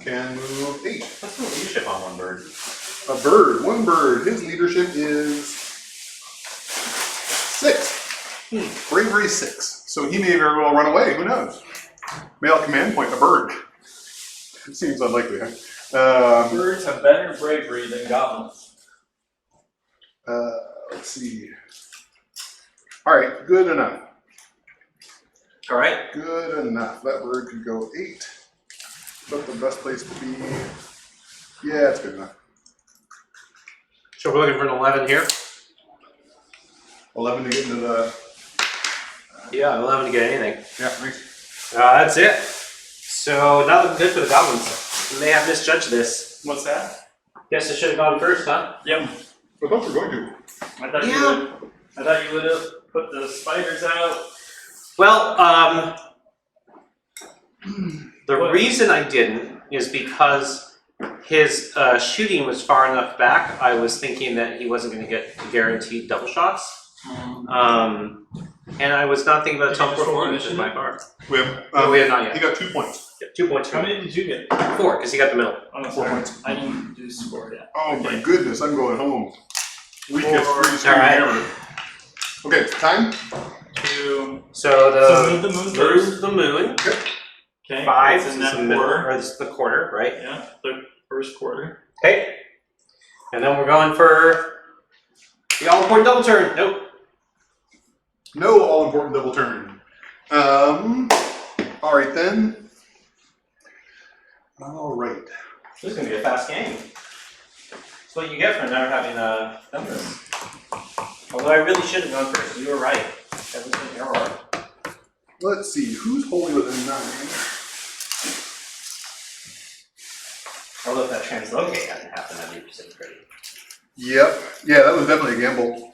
can move 8. What's the leadership on one bird? A bird, 1 bird. His leadership is 6. Bravery 6. So he may very well run away. Who knows? May I'll command point a bird. It seems unlikely, huh? Birds have better bravery than goblins. Let's see. Alright, good enough. Alright. Good enough. That bird can go 8. Is that the best place to be? Yeah, it's good enough. So we're looking for an 11 here? 11 to get into the... Yeah, 11 to get anything. Yeah, thanks. That's it. So not looking good for the goblins. They may have misjudged this. What's that? Guess I should have gone first, huh? Yep. I thought you were going to. I thought you would have put the spiders out. Well, the reason I didn't is because his shooting was far enough back. I was thinking that he wasn't going to get guaranteed double shots. And I was not thinking about teleport, which is my part. We have, No, we have not yet. He got 2 points. Yeah, 2 points. How many did you get? 4, because he got the middle. Oh, 4 sorry. points. I didn't do score yet. Oh Okay. my goodness, I'm going home. We get 3 All screen right. hammer. Okay, time? Two. So move the moon first. the moon. Okay. 5 it's is in the that middle, quarter. or this is the quarter, right? Yeah, the first quarter. Okay. And then we're going for the all-important double turn. Nope. No all-important double turn. Alright then. Alright. This is going to be a fast game. That's what you get for never having done this. Although I really should have gone first. You were right. That was an error. Let's see, who's holding with a 9? Although if that translocate hadn't happened, that'd be pretty great. Yep. Yeah, that was definitely a gamble.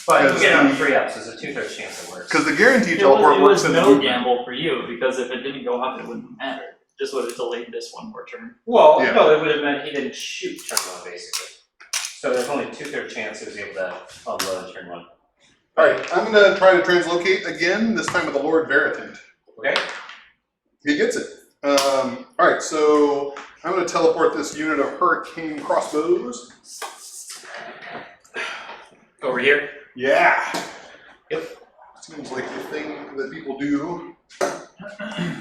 But you get on 3 ups. There's a 2/3 chance it works. Because the guaranteed It teleport was works in the no movement. gamble for you because if it didn't go up, it wouldn't matter. Just would have delayed this one more turn. Well, Yeah. no, it would have meant he didn't shoot turn 1, basically. So there's only 2/3 chance he was able to unload turn 1. Alright, I'm going to try to translocate again, this time with the Lord Veritant. Okay? He gets it. Alright, so I'm going to teleport this unit of Hurricane Crossbows. Over here? Yeah! Yep. Seems like the thing that people do.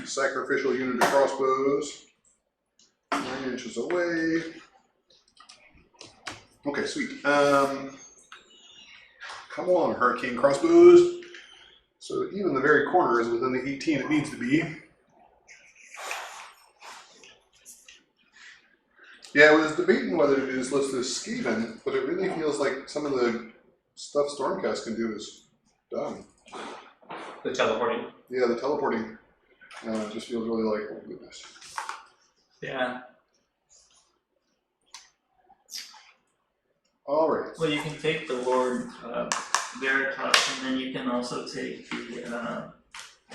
Sacrificial unit of crossbows. 9 inches away. Okay, sweet. Come on, Hurricane Crossbows. So even the very corner is within the 18 it needs to be. Yeah, I was debating whether to just list this Skaven, but it really feels like some of the stuff Stormcast can do is done. The teleporting. Yeah, the teleporting just feels really like, oh goodness. Yeah. All right. Well, you can take the Lord Veritas, and then you can also take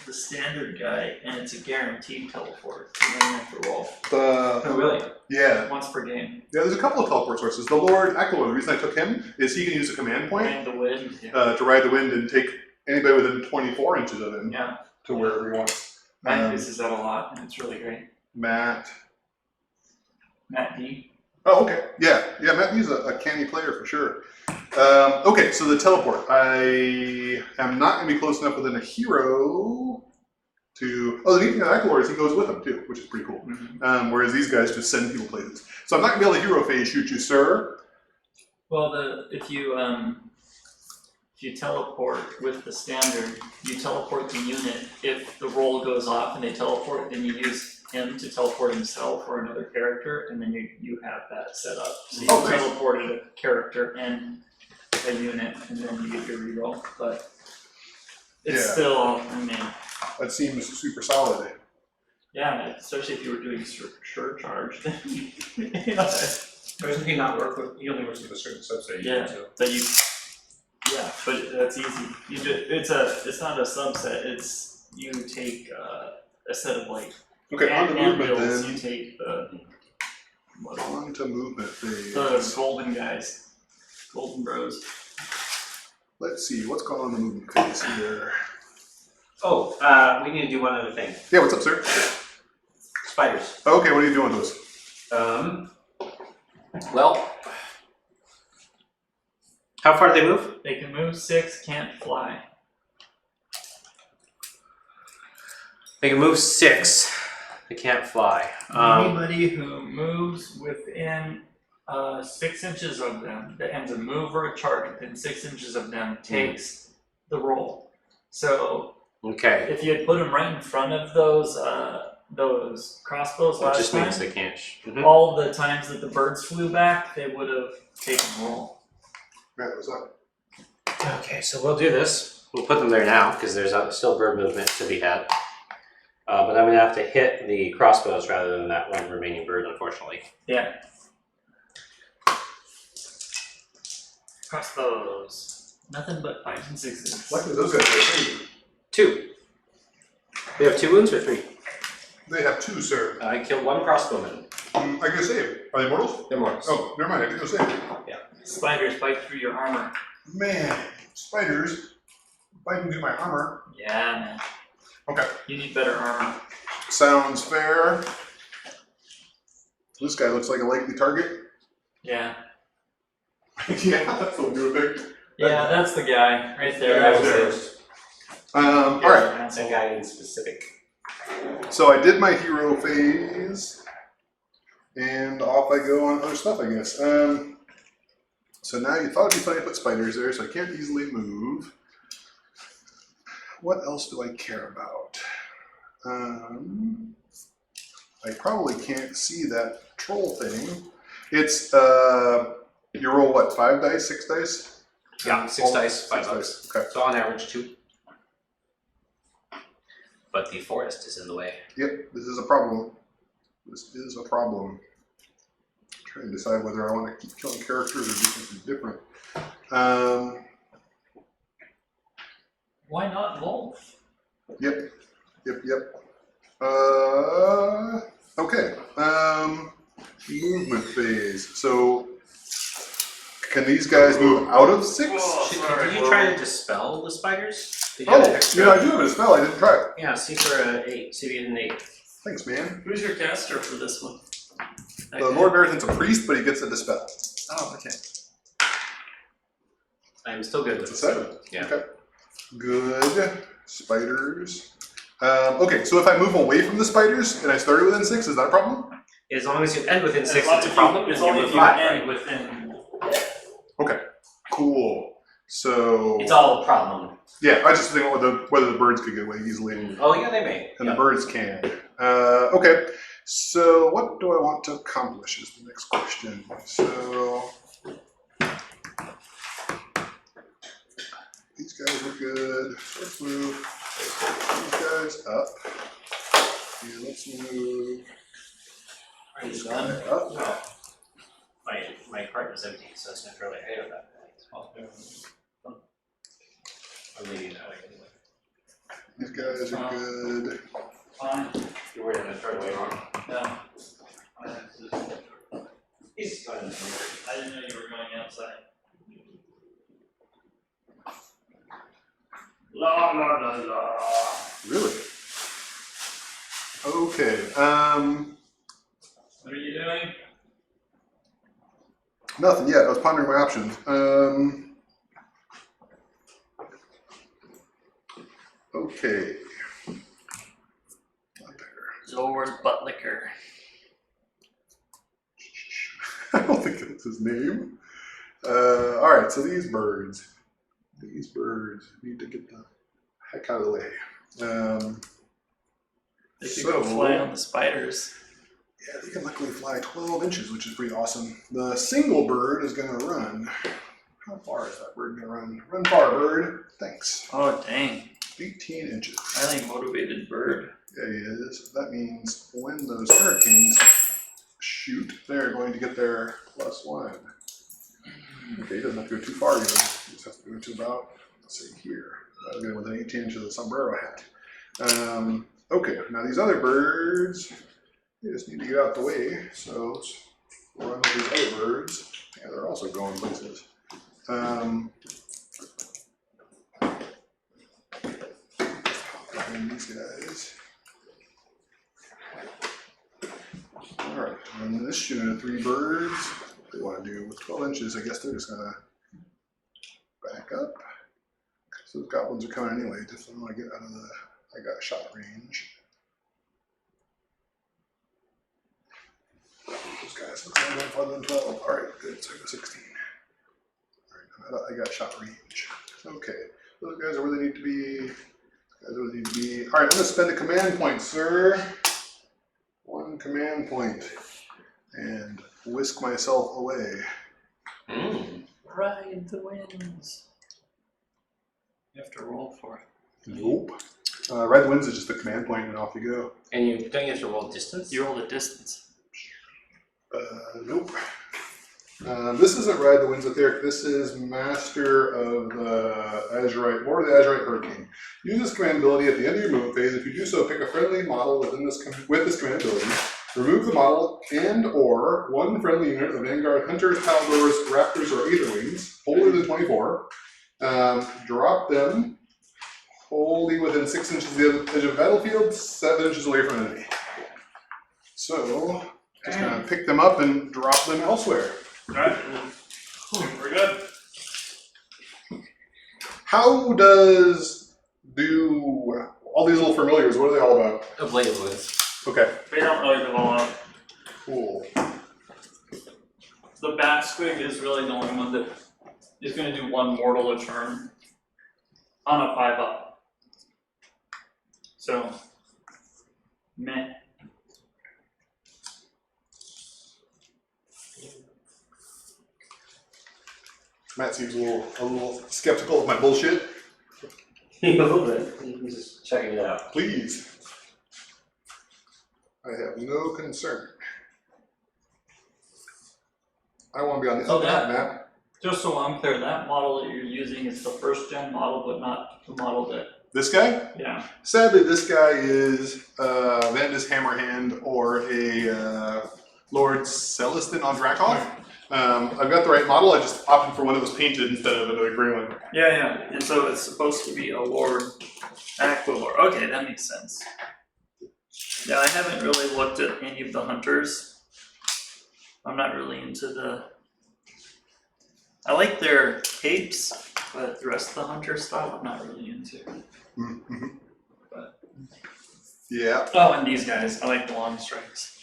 the standard guy, and it's a guaranteed teleport. So then you have to roll Oh, really? Yeah. once per game. Yeah, there's a couple of teleport sources. The Lord Eklor, the reason I took him is he can use a command point And the wind. Yeah. to ride the wind and take anybody within 24 inches of him Yeah. to wherever he wants. Matt uses that a lot, and it's really great. Matt. Matt D. Oh, okay. Yeah, Matt D's a canny player for sure. Okay, so the teleport. I am not going to be close enough within a hero to... Oh, the neat thing about Eklor is he goes with them too, which is pretty cool. Mm-hmm. Whereas these guys just send people places. So I'm not going to be able to hero phase shoot you, sir. Well, if you if you teleport with the standard, you teleport the unit. If the roll goes off and they teleport, then you use him to teleport himself or another character, and then you have that set up. So you teleported a character and a unit, and then you get your reroll. But it's still, I mean, that seems super solid. yeah, especially if you were doing surcharge. Doesn't he not work with? He only works with a certain subset. Yeah, but but that's easy. You it's not a subset. It's you take a set of like On to movement then. You take the On to movement phase. the golden guys, golden bros. Let's see, what's going on in the movement phase here? Oh, we need to do one other thing. Yeah, what's up, sir? Spiders. Okay, what are you doing with those? Well, how far do they move? They can move 6, can't fly. They can move 6. They can't fly. Anybody who moves within 6 inches of them, that ends a move or a charge within 6 inches of them, takes the roll. So Okay. if you had put them right in front of those crossbows That last just time, means they can't. all the times that the birds flew back, they would have taken roll. Yeah, what's up? Okay, so we'll do this. We'll put them there now because there's still bird movement to be had. But I'm going to have to hit the crossbows rather than that one remaining bird, unfortunately. Yeah. Crossbows. Nothing but 5s and 6s. Luckily, those guys are 3. 2. They have 2 wounds or 3? They have 2, sir. I killed 1 crossbowman. I can save. Are they mortals? They're mortals. Oh, never mind. I can go save. Spiders bite through your armor. Man, spiders biting through my armor. Yeah, man. Okay. You need better armor. Sounds fair. This guy looks like a likely target. Yeah. Yeah, that's what you would pick. Yeah, that's the guy right there. Yeah, that was All right. that guy in specific. So I did my hero phase, and off I go on other stuff, I guess. So now you thought it'd be funny to put spiders there, so I can't easily move. What else do I care about? I probably can't see that troll thing. It's you roll what? 5 dice, 6 dice? Yeah, 6 dice, 5 6 dice. Okay. So on average 2. But the forest is in the way. Yep, this is a problem. This is a problem. Trying to decide whether I want to keep killing characters or do something different. Why not both? Yep. Okay. Movement phase. So, can these guys move out of 6? Did you try to dispel the spiders? Did you Oh, have an extra? I do have a spell. I didn't try it. Yeah, see for an 8. See if you get an 8. Thanks, man. Who's your caster for this one? The Lord Marathon's a priest, but he gets a dispel. Oh, okay. I'm still good with It's a 7. Yeah. Okay. Good. Spiders. Okay, so if I move away from the spiders and I started within 6, is that a problem? As long as you end within 6, As long it's a as problem. As and long you as move you 5, end right? within. Okay. Cool. So It's all a problem. yeah, I just think whether the birds could get away easily, Oh yeah, they may. and Yeah. the birds can. Okay. So what do I want to accomplish is the next question. So these guys are good. Let's move these guys up. And let's move Are you this done? guy up. No. My cart was empty, so it's not really ahead of that. I'm leaving that way anyway. These guys are good. Fine. You were gonna throw it away wrong. No. He's done. I didn't know you were going outside. La la la la. Really? Okay. What are you doing? Nothing yet. I was pondering my options. Okay. Not there. Zor's butt liquor. I don't think that's his name. All right. So these birds. These birds need to get the heck out of the way. They could go fly on the spiders. Yeah, they can luckily fly 12 inches, which is pretty awesome. The single bird is going to run. How far is that bird going to run? Run far, bird. Thanks. Oh, dang. 18 inches. Highly motivated bird. Yeah, he is. That means when those hurricanes shoot, they're going to get their +1. Okay, he doesn't have to go too far either. He just has to go to about, let's see here. That'll get within 18 inches of the sombrero hat. Okay, now these other birds, they just need to get out the way. So let's run with these other birds. Yeah, they're also going places. Behind these guys. Alright, and this unit of 3 birds, what they want to do with 12 inches, I guess they're just gonna back up. So the goblins are coming anyway, just don't want to get out of the, I got shot range. Those guys look like they're farther than 12. Alright, good, so I go 16. Alright, I got shot range. Okay, those guys are where they need to be. Alright, I'm gonna spend a command point, sir. 1 command point. And whisk myself away. Ride the winds. You have to roll for it. Nope. Ride the winds is just a command point and off you go. And you don't have to roll distance? You roll the distance. Nope. This isn't Ride the Winds with Eric. This is Master of the Azurite, or the Azurite Hurricane. Use this command ability at the end of your movement phase. If you do so, pick a friendly model within this with this command ability. Remove the model and/or 1 friendly unit of Vanguard Hunters, Paladors, Raptors, or Aetherwings, older than 24. Drop them wholly within 6 inches of the edge of the battlefield, 7 inches away from an enemy. So, just gonna pick them up and drop them elsewhere. Alright. We're good. How does all these little familiars, what are they all about? A blade of winds. Okay, They don't really develop. cool. The bat squig is really the only one that is going to do 1 mortal a turn on a 5-up. So, meh. Matt seems a little skeptical of my bullshit. A little bit. I'm just checking it out. Please. I have no concern. I want to be on the Oh, other that- map. Just so I'm clear, that model that you're using is the 1st gen model, but not the model that, This guy? yeah. Sadly, this guy is Vandus Hammerhand or a Lord Celestin on Drakov. I've got the right model, I just opted for one that was painted instead of another grey one. Yeah, and so it's supposed to be a Lord Aquilord. Okay, that makes sense. Yeah, I haven't really looked at any of the hunters. I'm not really into the... I like their capes, but the rest of the hunter style I'm not really into. Mm-hmm. But... Yeah. Oh, and these guys, I like the long strikes.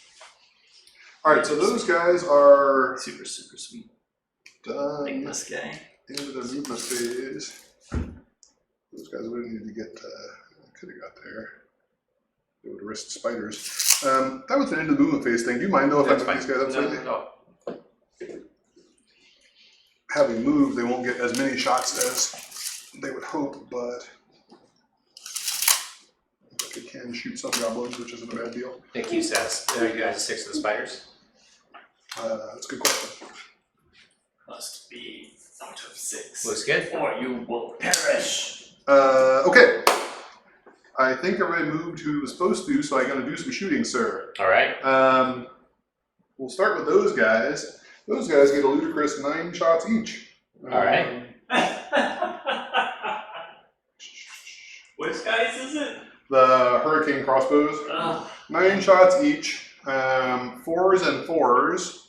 Alright, so those guys are Super sweet. I like done this guy. into the movement phase. Those guys would have needed to get, could have got there. They would have risked spiders. That was an end of the movement phase thing. Do you mind though if I put these guys up slightly? No. Having moved, they won't get as many shots as they would hope, but they can shoot some goblins, which isn't a bad deal. It keeps us. You guys 6 of the spiders. That's a good question. Must be out of 6. Looks good. Or you will perish. Okay. I think everybody moved who was supposed to, so I'm going to do some shooting, sir. All right. We'll start with those guys. Those guys get a ludicrous 9 shots each. All right. Which guys is it? The Hurricane crossbows. 9 shots each. 4s and 4s.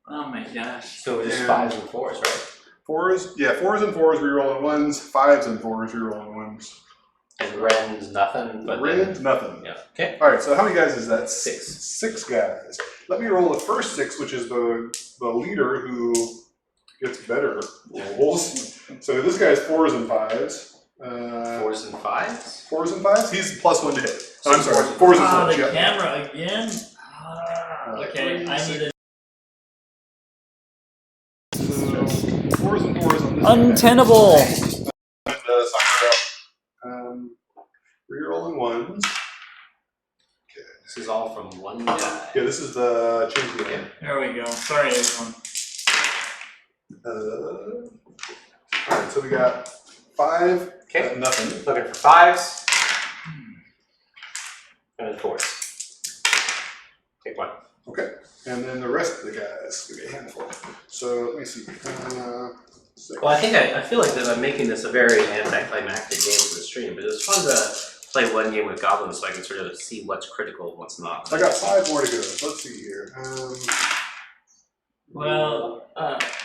Oh my gosh. So it's And- 5s and 4s, right? 4s, yeah, 4s and 4s rerolling 1s. 5s and 4s rerolling 1s. And Ren's nothing, but Rend, nothing. yeah. Okay. All right, so how many guys is that? 6. 6 guys. Let me roll the first 6, which is the leader who gets better rolls. So this guy's 4s and 5s. 4s and 5s? 4s and 5s? He's +1 to hit. I'm sorry, 4s and 4s. The Yeah. camera again? Okay, I need a... 4s and 4s on this Untenable! guy. And rerolling 1s. This is all from one guy. Yeah, this is the change the game. There we go. Sorry, everyone. Alright, so we got 5. Okay. Nothing. Looking for 5s. And 4s. Take 1. Okay. And then the rest of the guys, give me a handful. So let me see. 6. Well, I feel like that I'm making this a very anticlimactic game for the stream, but it's fun to play one game with goblins so I can sort of see what's critical and what's not. I got 5 more to go. Let's see here. Well,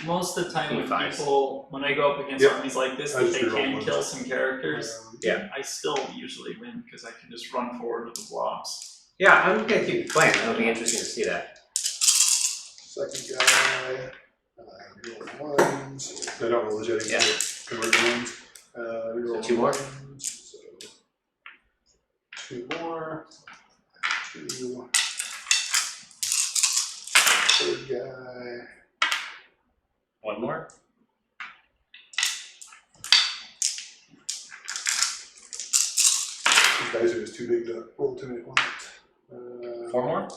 most of the time when I go up against armies like this, I that just they reroll can ones. kill some characters, Yeah. I still usually win because I can just run forward with the blocks. Yeah, I'm gonna keep playing. That'll be interesting to see that. Second guy. Reroll 1s. They don't roll the jetting. Yeah. Convert 1s. Reroll 2 more. 1s. So 2 more. 2. Third guy. 1 more. These guys are just too big to roll too many points. 4 more.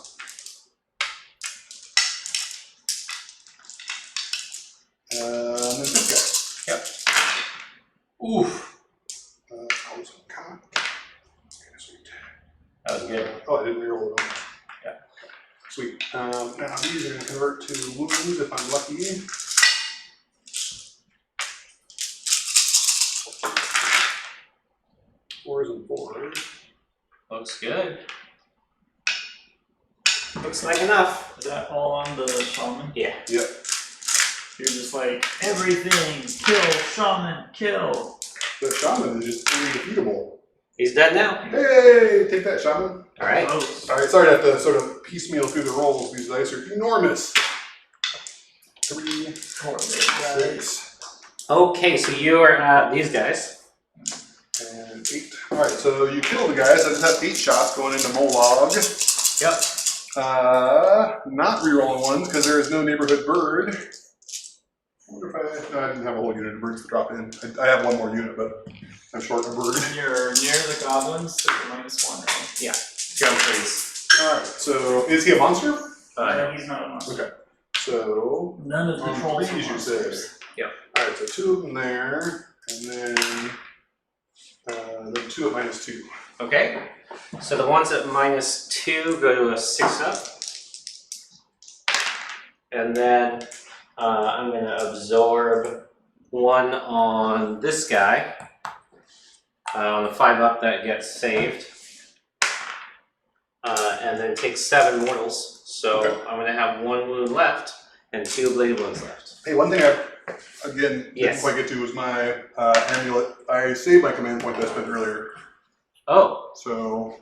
And then this Yep. Oof. Call this one cock. Okay, sweet. That was good. Oh, I didn't reroll them. Yeah. Sweet. Now these are going to convert to wounds if I'm lucky. Fours and 4s. Looks good. Looks like enough. Is that all on the shaman? Yeah. Yep. You're just like, everything, kill, shaman, kill. The shaman is just undefeatable. He's dead now. Hey, take that, shaman. All right. Gross. All right, sorry to have to sort of piecemeal through the rolls. These dice are enormous. 3, Poor little guys. 6, Okay, so you are these guys. and 8. All right, so you kill the guys. I just have 8 shots going into Molog. Yep. Not rerolling 1s because there is no neighborhood bird. I wonder if no, I didn't have a whole unit of birds to drop in. I have 1 more unit, but I'm short of a bird. You're near the goblins, so you're -1, right? Yeah. Jump freeze. Alright, so is he a monster? No, he's not a monster. Okay. So None of the on trolls are 3s you say. monsters. Yep. Alright, so 2 of them there, and then 2 at -2. Okay. So the ones at -2 go to a 6-up. And then I'm going to absorb 1 on this guy. On the 5-up that gets saved. And then take 7 mortals. So Okay. I'm going to have 1 wound left and 2 blade wounds left. Hey, one thing I didn't Yes. quite get to was my amulet. I saved my command point that I spent earlier. Oh, So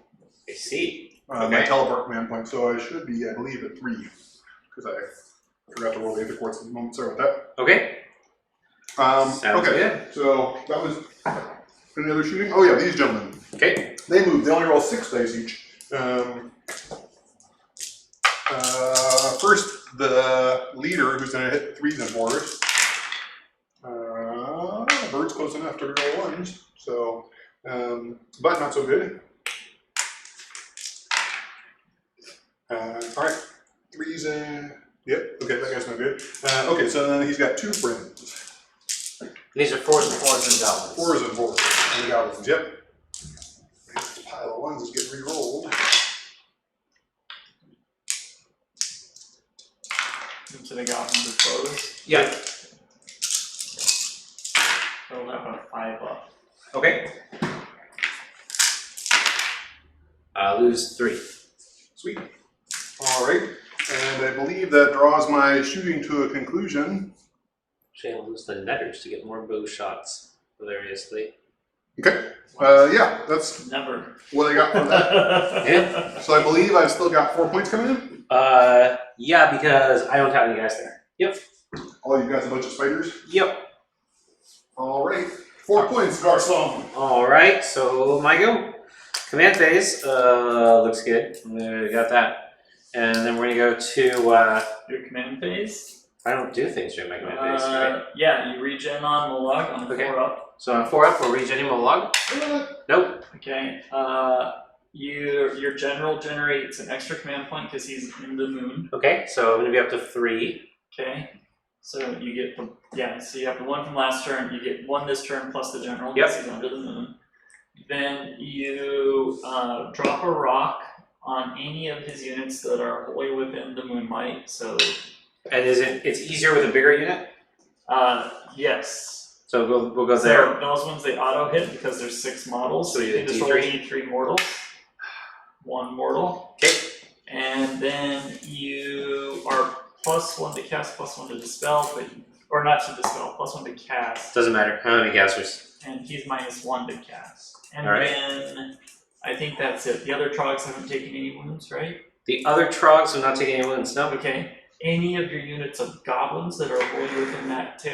I see. my Okay. teleport command point. So I should be, I believe, at 3. Because I forgot to roll the Aether Quartz at the moment. Sorry about that. Okay. Sounds okay, good. so that was any other shooting? Oh yeah, these gentlemen. Okay. They move. They only roll 6 dice each. First, the leader, who's going to hit 3s and 4s. Bird's close enough to roll 1s, so but not so good. All right, 3s and yep. Okay, that guy's no good. Okay, so then he's got 2 friends. These are 4s and 4s and goblins. 4s and 4s. And the goblins, yep. This pile of 1s is getting re-rolled. Into the goblins are closed. Yeah. So we'll have a 5-up. Okay. Lose 3. Sweet. All right, and I believe that draws my shooting to a conclusion. Actually, I'll lose the netters to get more bow shots hilariously. Okay. Yeah, that's Never. what I got from that. Yeah. So I believe I've still got 4 points coming in. Yeah, because I don't have any guys there. Yep. All you guys a bunch of spiders? Yep. Alright. 4 points, Garcon. Alright, so my go. Command phase, looks good. We got that. And then we're gonna go to, Your command phase. I don't do things during my command phase, right? Yeah, you regen on Molag on Okay. 4 up. So on 4 up, we'll reach any log. Nope. Okay. Your general generates an extra command point because he's in the moon. Okay, so I'm gonna be up to 3. Okay. So you get so you have the 1 from last turn. You get 1 this turn plus the general Yep. because he's under the moon. Then you drop a rock on any of his units that are wholly within the moonlight. So. And it's easier with a bigger unit? Yes. So we'll go So there. those ones they auto hit because there's 6 models. So So you you can get just roll D3? D3 mortals. 1 mortal. Okay. And then you are +1 to cast, +1 to dispel, or not to dispel, +1 to cast. Doesn't matter. How many casters? And he's -1 to cast. And All right. then I think that's it. The other trogs haven't taken any wounds, right? The other trogs are not taking any wounds, no? Okay. Any of your units of goblins that are wholly within that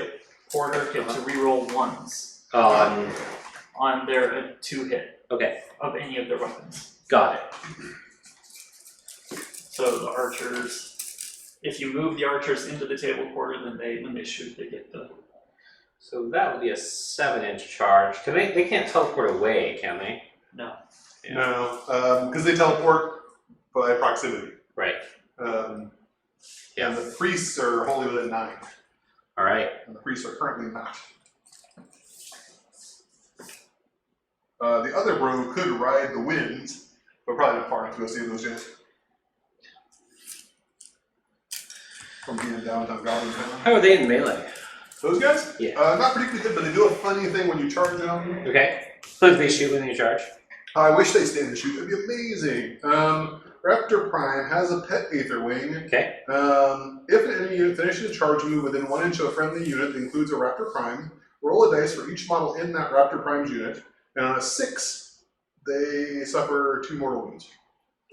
quarter get to reroll 1s on their 2 hit Okay, of any of their weapons. got it. So the archers, if you move the archers into the table quarter, then when they shoot, they get the. So that would be a 7-inch charge. Can they can't teleport away, can they? No. Yeah. No, because they teleport by proximity. Right. And the priests are wholly within 9. Alright. And the priests are currently not. The other bro could ride the winds, but probably not far enough to go save those units. From being downtown Goblin Town. How are they in melee? Those guys? Yeah. Not particularly good, but they do a funny thing when you charge them. Okay. Look, they shoot when you charge. I wish they stayed in the shoot. That'd be amazing. Raptor Prime has a pet Aether Wing. Okay. If an enemy unit finishes a charge move within 1 inch of a friendly unit that includes a Raptor Prime, roll a dice for each model in that Raptor Prime's unit, and on a 6, they suffer 2 mortal wounds.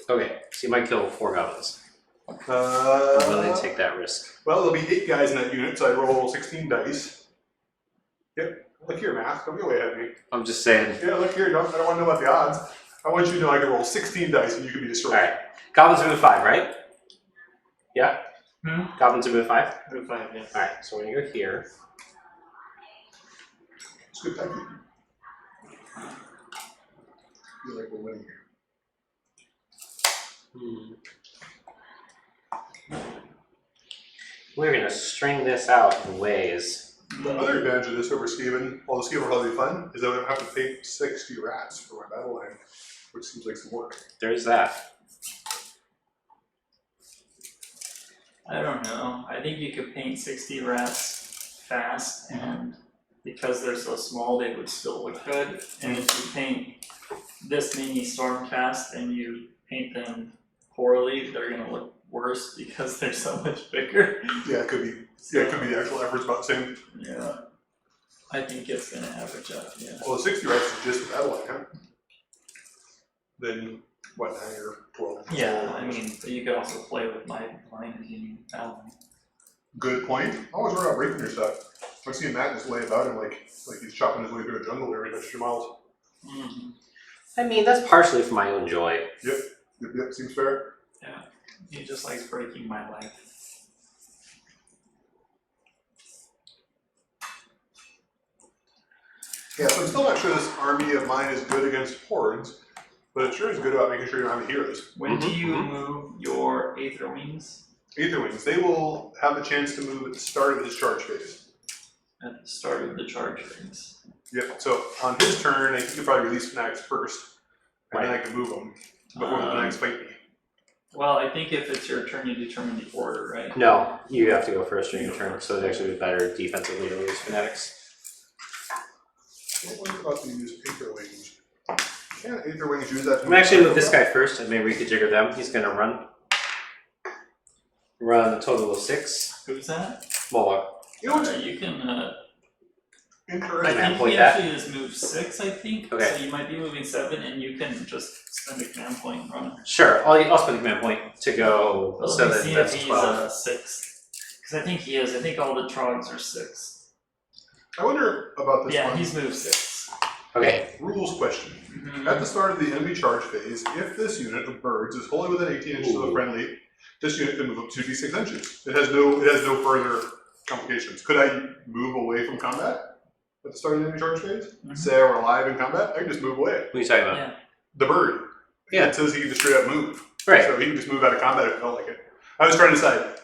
Okay. So you might kill 4 goblins. I'm willing to take that risk. Well, there'll be 8 guys in that unit, so I roll 16 dice. Yep. Look here, math. Don't be way ahead of me. I'm just saying. Yeah, look here. I don't want to know about the odds. I want you to know I can roll 16 dice and you can be destroyed. Alright. Goblins move 5, right? Yeah? Hmm? Goblins move 5? Move 5, yes. Alright, so we're gonna go here. It's good technique. I feel like we're winning here. We're gonna string this out in ways. The other advantage of this over Skaven, although Skaven will probably be fun, is that I don't have to paint 60 rats for my battle line, which seems like some work. There's that. I don't know. I think you could paint 60 rats fast, and because they're so small, they would still look good. And if you paint this many Stormcast and you paint them poorly, they're gonna look worse because they're so much bigger. Yeah, it could be. Yeah, it could be the actual effort's about the same. Yeah. I think it's gonna average out, yeah. Well, the 60 rats is just the battle line, huh? Then, what, 9 or 12? Yeah, I mean, but you could also play with my line if you need that one. Good point. I always worry about breaking your stuff. I've seen Matt just lay about him like he's chopping his way through a jungle every 2 miles. Mm-hmm. I mean, that's partially for my own joy. Yep, seems fair. Yeah, he just likes breaking my life. Yeah, so I'm still not sure this army of mine is good against hordes, but it sure is good about making sure you don't have any heroes. When do you move your Aether Wings? Aether Wings, they will have the chance to move at the start of his charge phase. At the start of the charge phase. Yep, so on his turn, I think you probably release Fanatics first, and then I can move them before the Fanatics fight me. Well, I think if it's your turn, you determine the order, right? No, you have to go first during your turn, so it'd actually be better defensively to lose Fanatics. Don't worry about these Aether Wings. Can Aether Wings use that? I'm gonna actually move this guy first, and maybe we could jigger them. He's gonna run. Run a total of 6. Who's that? Moloch. You know what's You can. I interesting? Command think point he that. actually has moved 6, I think. Okay. So you might be moving 7, and you can just spend a command point and run. Sure, I'll spend a command point to go, Well, so let me that see that's if he's 12. 6. Because Because I think he is. I think all the trogs are 6. I wonder about this Yeah, one. he's moved 6. Okay. Rules question. At the start of the enemy charge phase, if this unit of birds is wholly within 18 inches of a friendly, this unit can move up 2d6 inches. It has no further complications. Could I move away from combat at the start of the enemy charge phase? Say I were alive in combat, I can just move away. What are you talking about? Yeah. The bird. Yeah. It says he can just straight up move. Right. So he can just move out of combat if it felt like it. I was trying to decide.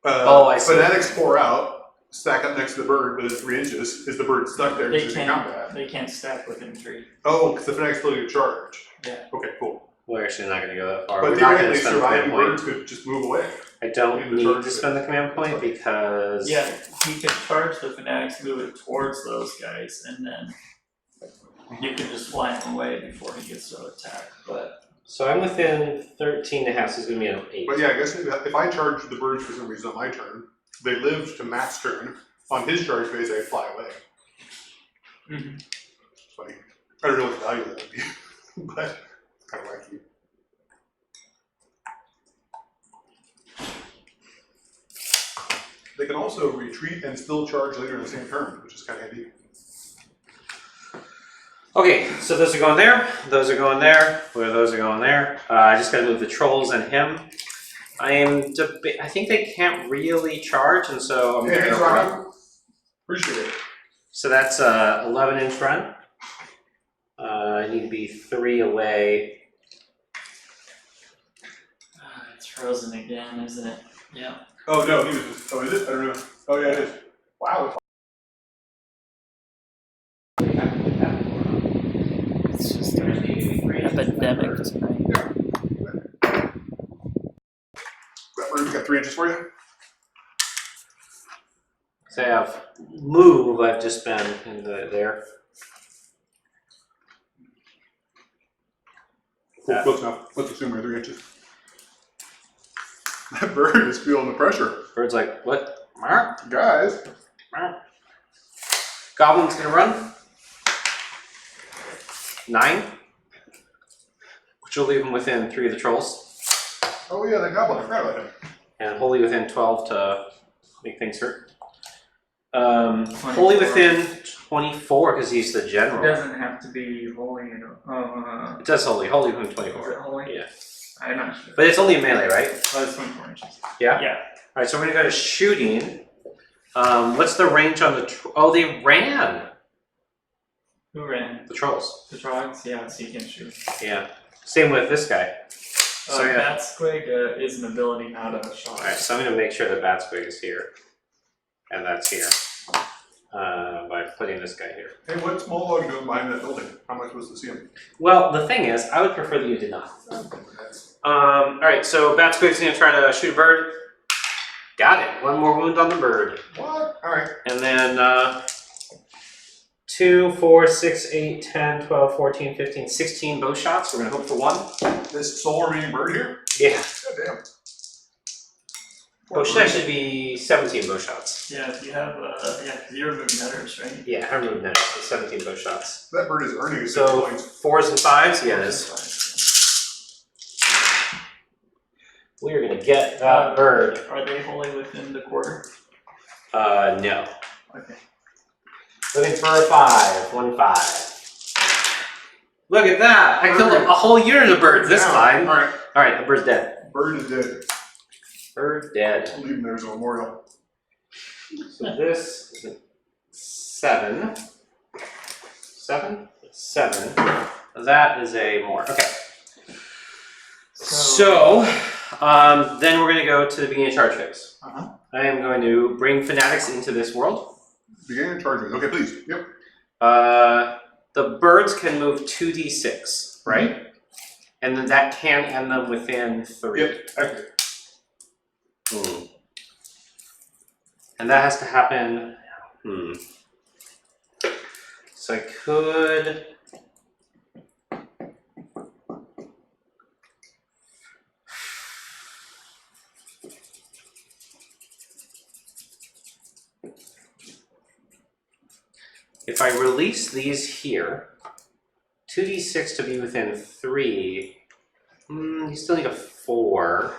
I see. Fanatics pour out, stack up next to the bird within 3 inches. Is the bird stuck there because he's in combat? They can't stack within 3. Oh, because the Fanatics still do charge. Yeah. Okay, cool. We're actually not going to go that far. But We're not going to theoretically, spend the surviving command birds point. could just move away. I don't in the need charge to phase. spend the command point because... Yeah, he can charge the fanatics, move it towards those guys, and then you can just fly him away before he gets to attack. But So I'm within 13 and a half, so it's going to be an 8. But yeah, I guess if I charge the birds for some reason on my turn, they live to Matt's turn. On his charge phase, I fly away. It's funny. I don't know what the value of that would be, but it's kind of wacky. They can also retreat and still charge later in the same turn, which is kind of handy. Okay, so those are going there, those are going there, those are going there. I just got to move the trolls and him. I think they can't really charge, and so I'm going to run. Appreciate it. So that's 11 in front. I need to be 3 away. it's frozen again, isn't it? Yeah. Oh no, he was just, oh is it? I don't know. Oh yeah, it is. Wow. It's just epidemic tonight. We got 3 inches for you. So I have move, I've just been in there. Cool, close enough. Let's assume we're 3 inches. That bird is feeling the pressure. Bird's like, what? Guys. Goblin's gonna run. 9. Which will leave him within 3 of the trolls. Oh yeah, that goblin. I forgot about him. And wholly within 12 to make things hurt. Wholly within 24 because he's the It general. doesn't have to be holy, you know. It does wholly within Is it 24. holy? Yeah. I'm not sure. But it's only a melee, right? Oh, it's 24 inches. Yeah? Yeah. Alright, so we're gonna go to shooting. What's the range on the oh, they ran! Who ran? The trolls. The trogs? Yeah, so you can shoot. Yeah. Same with this guy. So yeah. Bat Squig is an ability, not a shot. Alright, so I'm gonna make sure that Batsquig is here. And that's here. By putting this guy here. Hey, what's Mollog doing behind that building? How am I supposed to see him? Well, the thing is, I would prefer that you did not. Alright, so Batsquig's gonna try to shoot a bird. Got it. 1 more wound on the bird. What? Alright. And then 2, 4, 6, 8, 10, 12, 14, 15, 16 bow shots. We're gonna hope for 1. This sole remaining bird here? Yeah. God damn. Oh, should actually be 17 bow shots. Yeah, if you have, you're moving netters, right? Yeah, I removed that. So 17 bow shots. That bird is earning his So points. 4s and 5s? Yeah, it is. We're gonna get that bird. Are they wholly within the quarter? No. Okay. Looking for a 5. 1 5. Look at that! I killed a whole unit of birds this time. Alright. Alright, the bird's dead. Bird is dead. Bird dead. I'll leave him there as a memorial. So this is a 7. 7? 7. That is a more. Okay. So then we're going to go to the beginning of charge phase. I am going to bring fanatics into this world. Beginning charging. Okay, please. Yep. The birds can move 2d6, right? And then that can end them within 3. Yep. Okay. And that has to happen. So I could. If I release these here, 2d6 to be within 3, you still need a 4.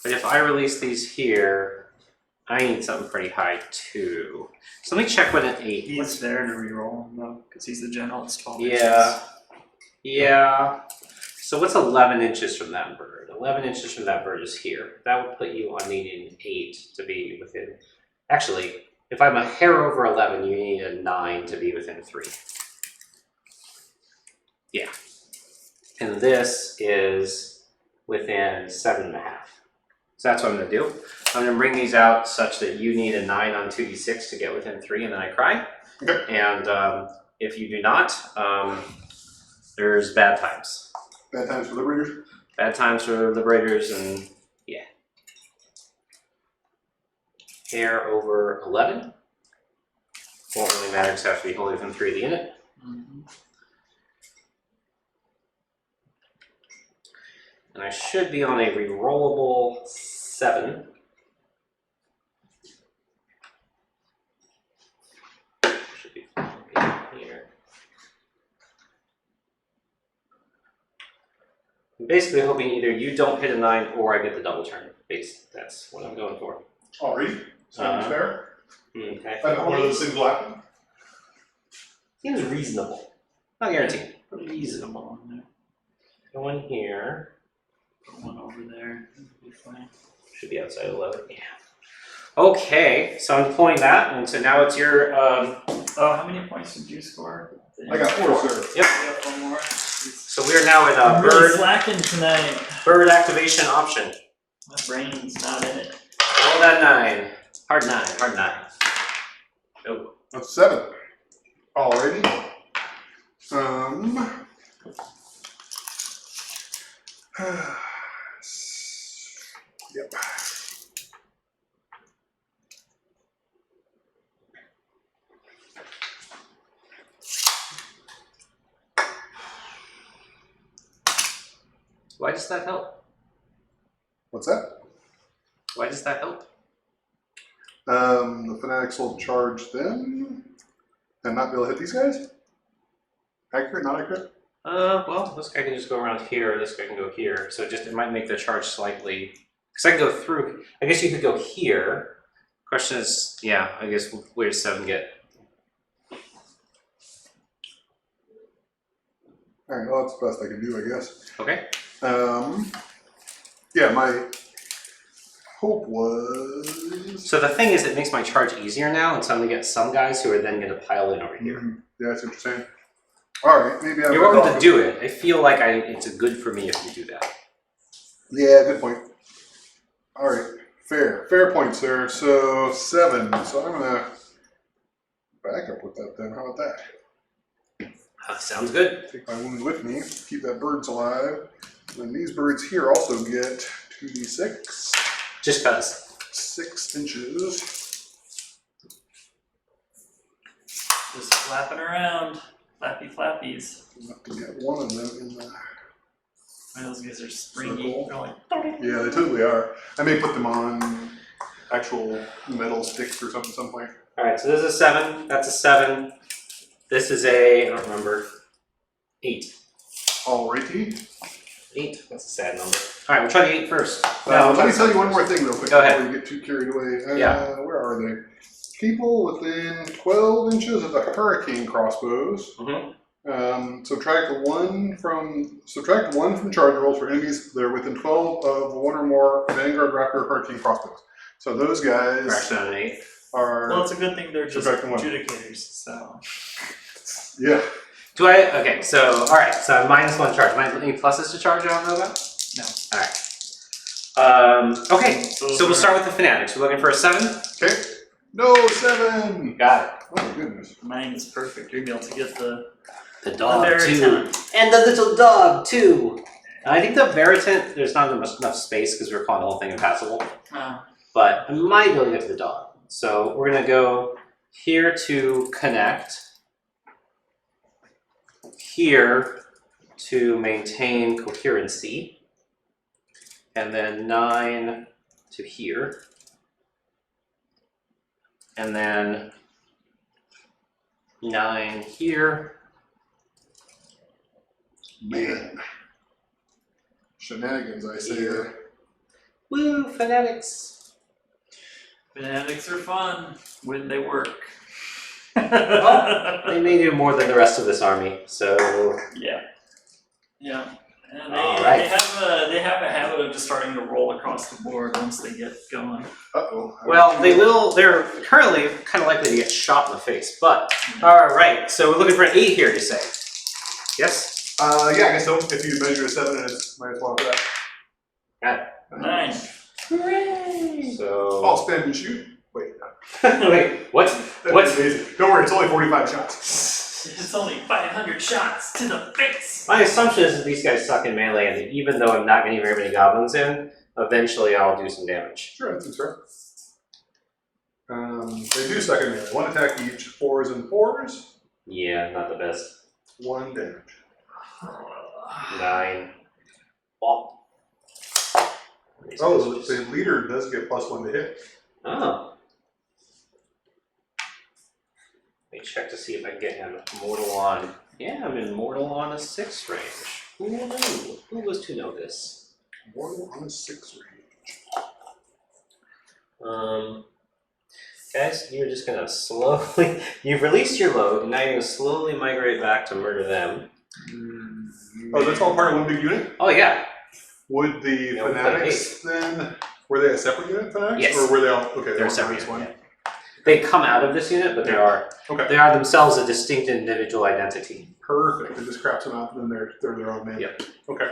But if I release these here, I need something pretty high too. So let me check what an 8. He's there to reroll him though, because he's the general. It's 12 Yeah. inches. Yeah. So what's 11 inches from that bird? 11 inches from that bird is here. That would put you on needing 8 to be within. Actually, if I'm a hair over 11, you need a 9 to be within 3. Yeah. And this is within 7.5. So that's what I'm going to do. I'm going to bring these out such that you need a 9 on 2d6 to get within 3, and then I cry. Okay. And if you do not, there's bad times. Bad times for liberators. Bad times for liberators, and yeah. Hair over 11. Won't really matter because it has to be wholly within 3 of the unit. And I should be on a rerollable 7. Should be here. I'm basically hoping either you don't hit a 9 or I get the double turn. That's what I'm going for. Alrighty. Sounds fair. Okay. I know one of those things will happen. Seems reasonable. Not guaranteed. Reasonable in there. Go in here. Put one over there. That'd be fine. Should be outside 11. Yeah. Okay, so I'm deploying that, and so now it's your. Oh, how many points did you score? I got 4, sir. Yep. You got one more. So we are now at I'm really bird slacking tonight. bird activation option. My brain's not in it. Roll that 9. Hard 9. Hard 9. Oh. That's 7. Alrighty. Yep. Why does that help? What's that? Why does that help? The fanatics will charge them and not be able to hit these guys? Accurate, not accurate? Well, this guy can just go around here, this guy can go here, so it might make the charge slightly, because I can go through, I guess you could go here. Question is, yeah, I guess where does 7 get? Alright, well that's the best I can do, I guess. Okay. Yeah, my hope was... So the thing is, it makes my charge easier now, and so I'm going to get some guys who are then going to pile in over here. Yeah, that's interesting. Alright, maybe I'm... You're welcome to do it. I feel like it's good for me if you do that. Yeah, good point. Alright, fair point, sir. So 7. So I'm gonna back up with that then. How about that? Sounds good. Take my wound with me, keep that birds alive. And these birds here also get 2d6. Just cause. 6 inches. Just flapping around. Flappy flappies. Enough to get one of them in the Those guys are springy. circle. They're like, Yeah, they totally are. I may put them on actual metal sticks or something at some point. Alright, so this is a 7. That's a 7. This is a, I don't remember, 8. Alrighty. 8? That's a sad number. Alright, we'll try the 8 first. Let me tell you one more thing real quick Go before ahead. we get too carried away. Yeah. Where are they? People within 12 inches of the hurricane crossbows. Subtract 1 from charge rolls for enemies that are within 12 of 1 or more Vanguard Raptor hurricane crossbows. So those guys Fraction on an 8. are well, it's a good thing they're just Subtracting one. adjudicators, so. yeah. Do I? Okay, so, alright, so I'm -1 charge. Any pluses to charge I don't know about? No. Alright. Okay, so we'll start with the fanatics. We're looking for a 7? Okay. No 7. Got it. Oh my goodness. Mine is perfect. You're gonna be able to get the dog Veritant. And the little dog too. I think the Veritant, there's not enough space because we're calling the whole thing impassable. But I might be able to get to the dog. So we're gonna go here to connect. Here to maintain coherency. And then 9 to here. And then 9 here. Man. Shenanigans, I say. Woo, fanatics. Fanatics are fun when they work. Well, they may do more than the rest of this army, so... Yeah. Yeah. And Alright. they have a habit of just starting to roll across the board once they get going. Uh-oh. Well, they're currently kind of likely to get shot in the face, but... Alright, so we're looking for an 8 here, you say? Yes? Yeah, I guess so. If you measure a 7 and it's -1 for that. Got it. 9. Hooray! So... I'll spin and shoot. Wait, no. Wait, what? That's amazing. Don't worry, it's only 45 shots. It's only 500 shots to the face! My assumption is that these guys suck in melee, and even though I'm not getting very many goblins in, eventually I'll do some damage. Sure, that's fair. They do suck at melee. 1 attack each, 4s and 4s. Yeah, not the best. 1 damage. 9. Oh. Oh, the leader does get +1 to hit. Oh. Let me check to see if I can get him mortal on. Yeah, I'm in mortal on a 6 range. Who knew? Who was to know this? Mortal on a 6 range. Guys, you're just gonna slowly. You've released your load, and now you're gonna slowly migrate back to murder them. Oh, that's all part of one big unit? Oh yeah. Would the Yeah, we fanatics then, were they a separate unit, fanatics? Yes. Or were they all, okay, They're all separate. this one. Yeah. They come out of this unit, but Okay. they are themselves a distinct individual identity. Perfect. It just craps them out and then they're their own man. Yep. Okay.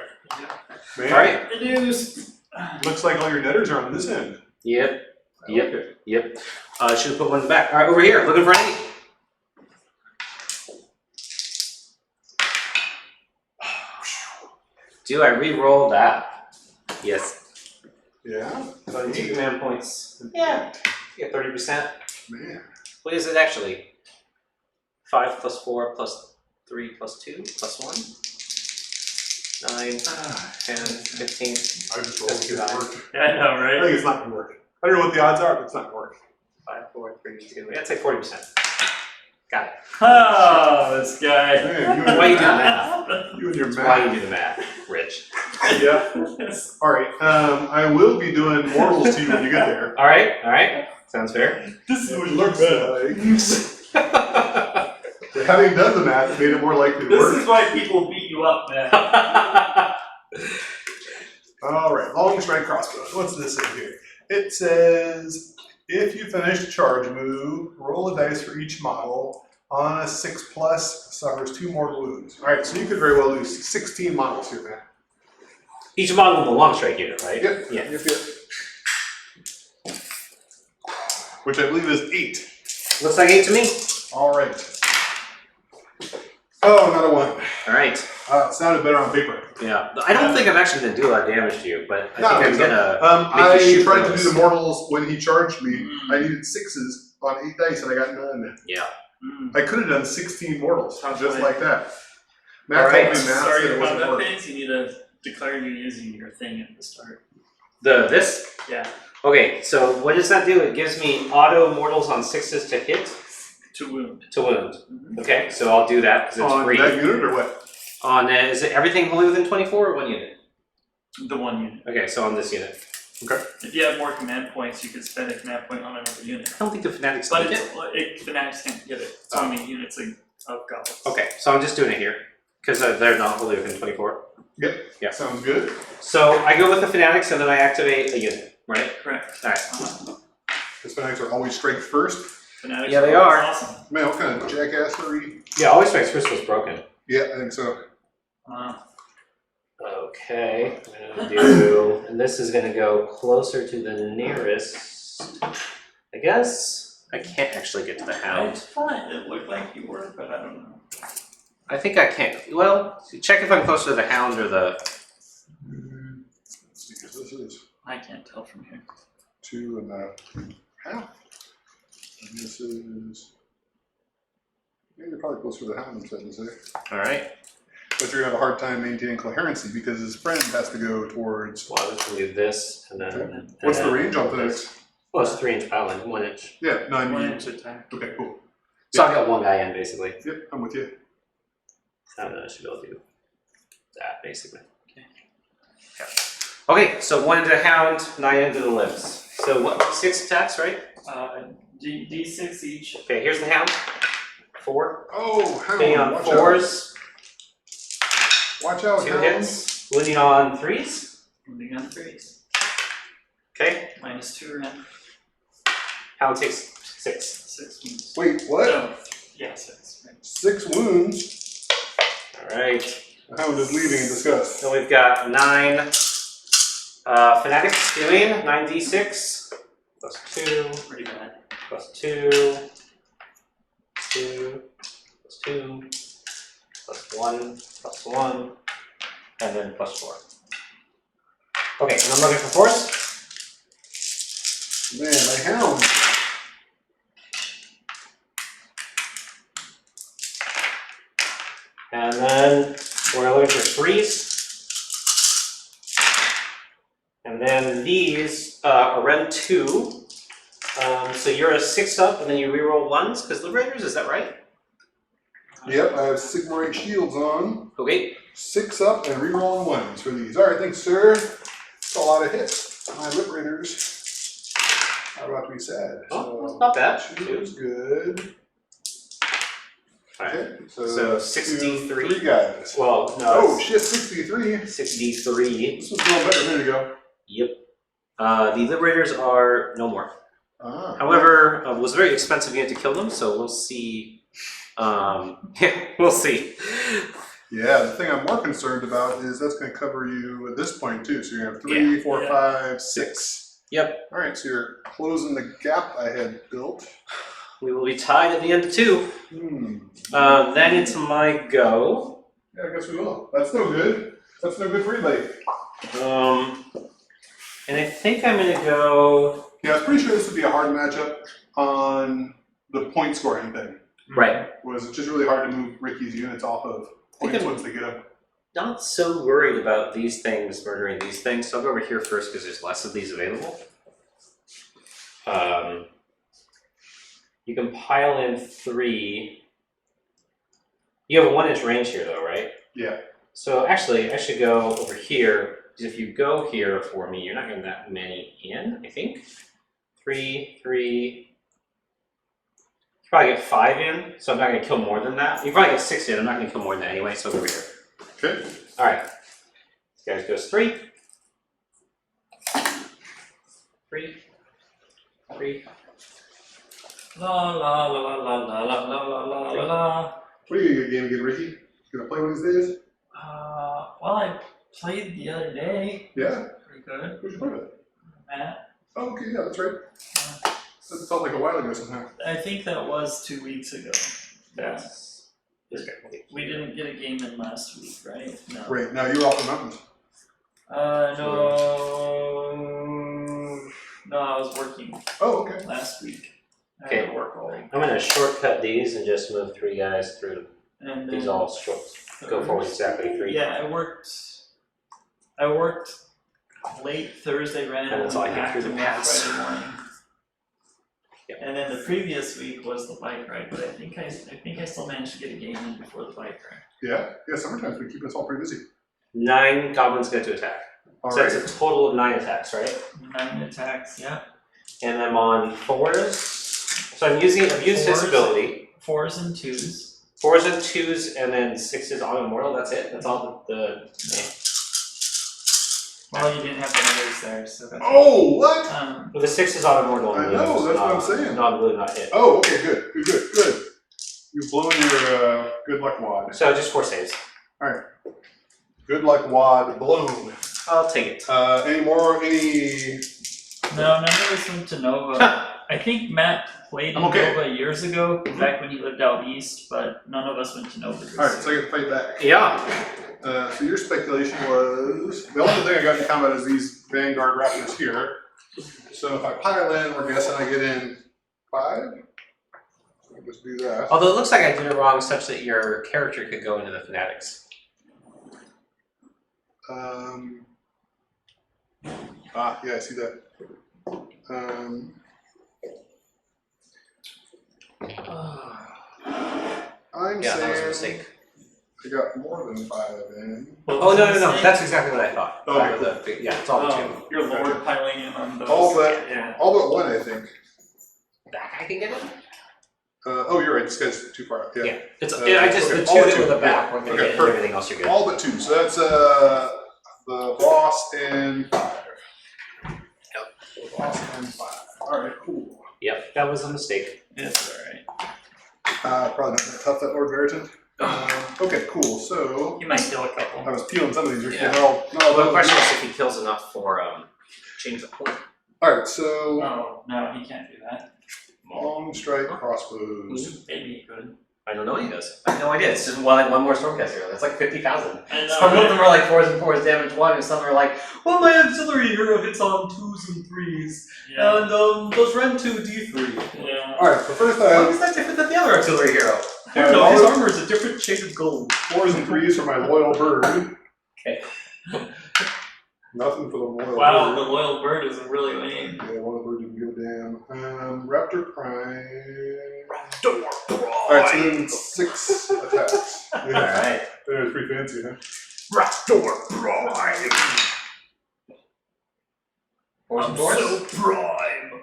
Man, All right. The news! looks like all your netters are on this end. Yep. I Yep. like it. Yep. Should have put one in the back. All right, over here, looking for any. Do I re-roll that? Yes. Yeah? So 2 command points. Yeah. You get 30%. Man. What is it actually? 5 plus 4 plus 3 plus 2 plus 1? 9, 10, 15. I just rolled That's it. fine. Work. Yeah, I know, I right? think it's not going to work. I don't know what the odds are, but it's not going to work. 5, 4, 3, 2. Yeah, I'd say 40%. Got it. Oh, this guy. Man, you Why and you your doing math. that? You and your That's why you math. do the math, Rich. Yeah. All right. I will be doing mortals to you when you get there. All right. Sounds fair. This It looks like. Having done the math, it made it more likely to This work. is why people beat you up, man. All right, long strike crossbows. What's this say here? It says, if you finish a charge move, roll a dice for each model. On a 6+, suffers 2 mortal wounds. All right, so you could very well lose 16 models here, man. Each model in the long strike unit, right? Yep. Yeah. Yep. Which I believe is 8. Looks like 8 to me. All right. Oh, not a 1. All right. It sounded better on paper. Yeah. I don't think I'm actually going to do a lot of damage to you, but I No, think I'm so. going to. I Make you shoot tried to those. do the mortals when he charged me. I needed 6s on 8 dice, and I got none. Yeah. I could have done 16 mortals, Sounds just right. like that. All Matt right. told me Matt Start said your it wasn't combat working. phase, you need to declare you're using your thing at the start. This? Yeah. Okay, so what does that do? It gives me auto mortals on 6s to hit, To wound. to wound. Okay, so I'll do that because it's On free. that unit or what? On is it everything below than 24 or 1 unit? The 1 unit. Okay, so on this unit. If you have more command points, you could spend a command point on another unit. I don't think the fanatics But need it's, it. fanatics can't get it. It's Oh. only units of goblins. Okay, so I'm just doing it here because they're not below within 24. Yep. Yeah. Sounds good. So I go with the fanatics and then I activate a unit, right? Correct. All right. Because fanatics are always strength first. Fanatics Yeah, they always are. Awesome. Man, what kind of jackassery? Yeah, always strikes first was broken. Yeah, I think so. Okay, I'm gonna do, and this is gonna go closer to the nearest. I guess I can't actually get to the It's hound. fine. It looked like you were, but I don't know. I think I can't. Well, check if I'm closer to the hound or the. Let's see, this is I can't tell from here. 2.5. And this is. Yeah, you're probably closer to the hound, I'm trying to say. All right. But you're gonna have a hard time maintaining coherency because his friend has to go towards. Well, I'm just gonna do this and then. Okay. What's the range on fanatics? Well, it's 3-inch paladin, 1 inch. Yeah, 9 1 meters. inch attack. Okay, cool. So I got one guy in basically. Yep, I'm with you. I don't know. I should be able to do that basically. Okay. Okay, so 1 into the hound, 9 into the limbs. So what? 6 attacks, right? D6 each. Okay, here's the hound. 4. Oh, Hitting hound. on Watch 4s. Watch out, 2 hound. hits. Wounding on 3s. Moving on 3s. Okay. -2 ran. Hound takes 6. 6 wounds. Wait, what? No. Yeah, 6. Right. 6 wounds. Alright. The hound is leaving in disgust. So we've got 9 fanatics doing 9d6 plus 2 Pretty bad. plus 2 2 plus 2 plus 1 plus 1 and then plus 4. Okay, and I'm looking for force. Man, my hound. And then we're looking for 3s. And then these are run 2. So you're a 6 up and then you reroll 1s because Liberators, is that right? Yep, I have Sigmar shields on. Okay. 6 up and rerolling 1s for these. Alright, thanks, sir. That's a lot of hits. My Liberators are about to be sad. Oh, that's not bad. Shield's good. Alright. Okay, So 63. 3 guys. Well, no. Oh shit, 63. 63. This was going better a minute ago. Yep. The Liberators are no more. Ah. However, it was a very expensive unit to kill them, so we'll see. We'll see. Yeah, the thing I'm more concerned about is that's going to cover you at this point too. So you're going to have 3, 4, 5, 6. Yep. All right, so you're closing the gap I had built. We will be tied at the end of 2. Then into my go. Yeah, I guess we will. That's no good. That's no good for anybody. And I think I'm going to go. Yeah, I was pretty sure this would be a hard matchup on the point scoring thing. Right. Was it just really hard to move Ricky's units off of points I'm- once they get them? Not so worried about these things murdering these things, so I'll go over here first because there's less of these available. You can pile in 3. You have a 1-inch range here though, right? Yeah. So actually, I should go over here. If you go here for me, you're not getting that many in, I think. 3, 3. You probably get 5 in, so I'm not going to kill more than that. You probably get 6 in, I'm not going to kill more than that anyway, so I'll go over here. Okay. Alright. This guy goes 3. 3. 3. La la la la la la la la la la la. What are you going to game again, Ricky? You going to play one of these days? Well, I played the other day. Yeah. Pretty good. Who'd you play with? Matt. Oh, okay, yeah, that's right. That felt like a while ago somehow. I think that was 2 weeks ago. Yeah. Okay. We didn't get a game in last week, right? No. Right, now you're off the mountains. No, I was working Oh, okay. last week. I Okay. had to work all week. I'm going to shortcut these and just move 3 guys through. And These then all short. Go forward exactly 3. Yeah, I worked late Thursday, ran And that's all I get back through to the work pass. Friday morning. Yep. And then the previous week was the bike ride, but I think I still managed to get a game in before the bike ride. Yeah, summertime's been keeping us all pretty busy. 9 goblins get to attack. All So right. that's a total of 9 attacks, right? 9 attacks, yeah. And I'm on 4s. So I've used this 4s. ability. 4s and 2s. 4s and 2s, and then 6s on immortal. That's it. That's all the Well, you didn't have the others there, so that's Oh, what? Well, the 6s on immortal. I know, that's what I'm saying. Not really not hit. Oh, okay, good. You've blown your good luck wad. So just 4 saves. Good luck wad blown. I'll take it. Any more? Any? No, none of us went to Nova. I think Matt played in I'm okay. Nova years ago, back when he lived out east, but none of us went to Nova this All right, year. so I get to fight back. Yeah. So your speculation was the only thing I got in combat is these Vanguard Raptors here. So if I pile in, we're guessing I get in 5. So I'll just do that. Although it looks like I did it wrong such that your character could go into the fanatics. Yeah, I see that. I'm Yeah, saying that was a mistake. I got more than 5 in. Oh, no. That's exactly what I thought. Okay. Yeah, it's all the 2. Your Lord piling in on those. All but Yeah. all but 1, I think. that guy can get it? Oh, you're right. This guy's too far up. Yeah. It's okay, I just the all two but that two. with the back. Yeah. We're gonna Okay, get it, perfect. everything else you're good. All but 2. So that's the boss and 5. Yep. The boss and 5. All right, cool. Yep, that was a mistake. It's alright. Probably not that tough, that Lord Veritan. Okay, cool. So He might kill a couple. I was peeling some of these. Yeah. No, The question is if he kills enough for change the point. all right, so Oh, no, he can't do that. long strike crossbows. Maybe he could. I don't know what he does. I have no idea. It's just one more Stormcast hero. That's like 50,000. I know. Some of them are like 4s and 4s damage 1, and some are like, well, my auxiliary hero hits on 2s and 3s, Yeah. and those run 2 d3. Yeah. All right, so first I How have is that different than the other auxiliary hero? Yeah, no, his all- armor is a different shade of gold. 4s and 3s for my loyal bird. Okay. Nothing for the loyal Wow, bird. the loyal bird is really lame. Yeah, loyal bird didn't give a damn. Raptor Prime. Door Alright, so then 6 attacks. Yeah. Alright. That was pretty fancy, huh? Raptor Prime. 4s and 4s? prime.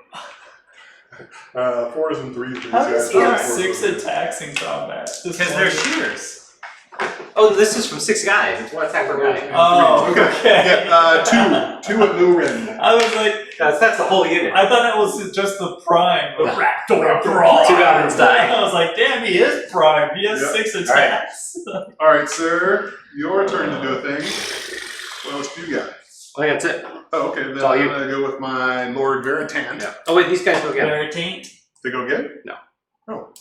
4s and 3s for these How guys. does he have Fours 6 and- attacks in combat? Because they're shooters. Oh, this is from 6 guys. It's 1 attack per guy. Oh, Okay. okay. Yeah, 2 at no rend. I was like, That's the whole unit. I thought that was just the prime. The No. Raptor Two prime. goblins die. I was like, damn, he is prime. He has Yep. 6 attacks. Alright, sir, your turn to do a thing. What else do you got? I think that's it. Oh, okay, then all I'm you. gonna go with my Lord Veritan. Yeah. Oh, wait, these guys go again. Veritain. They go again? No. Oh.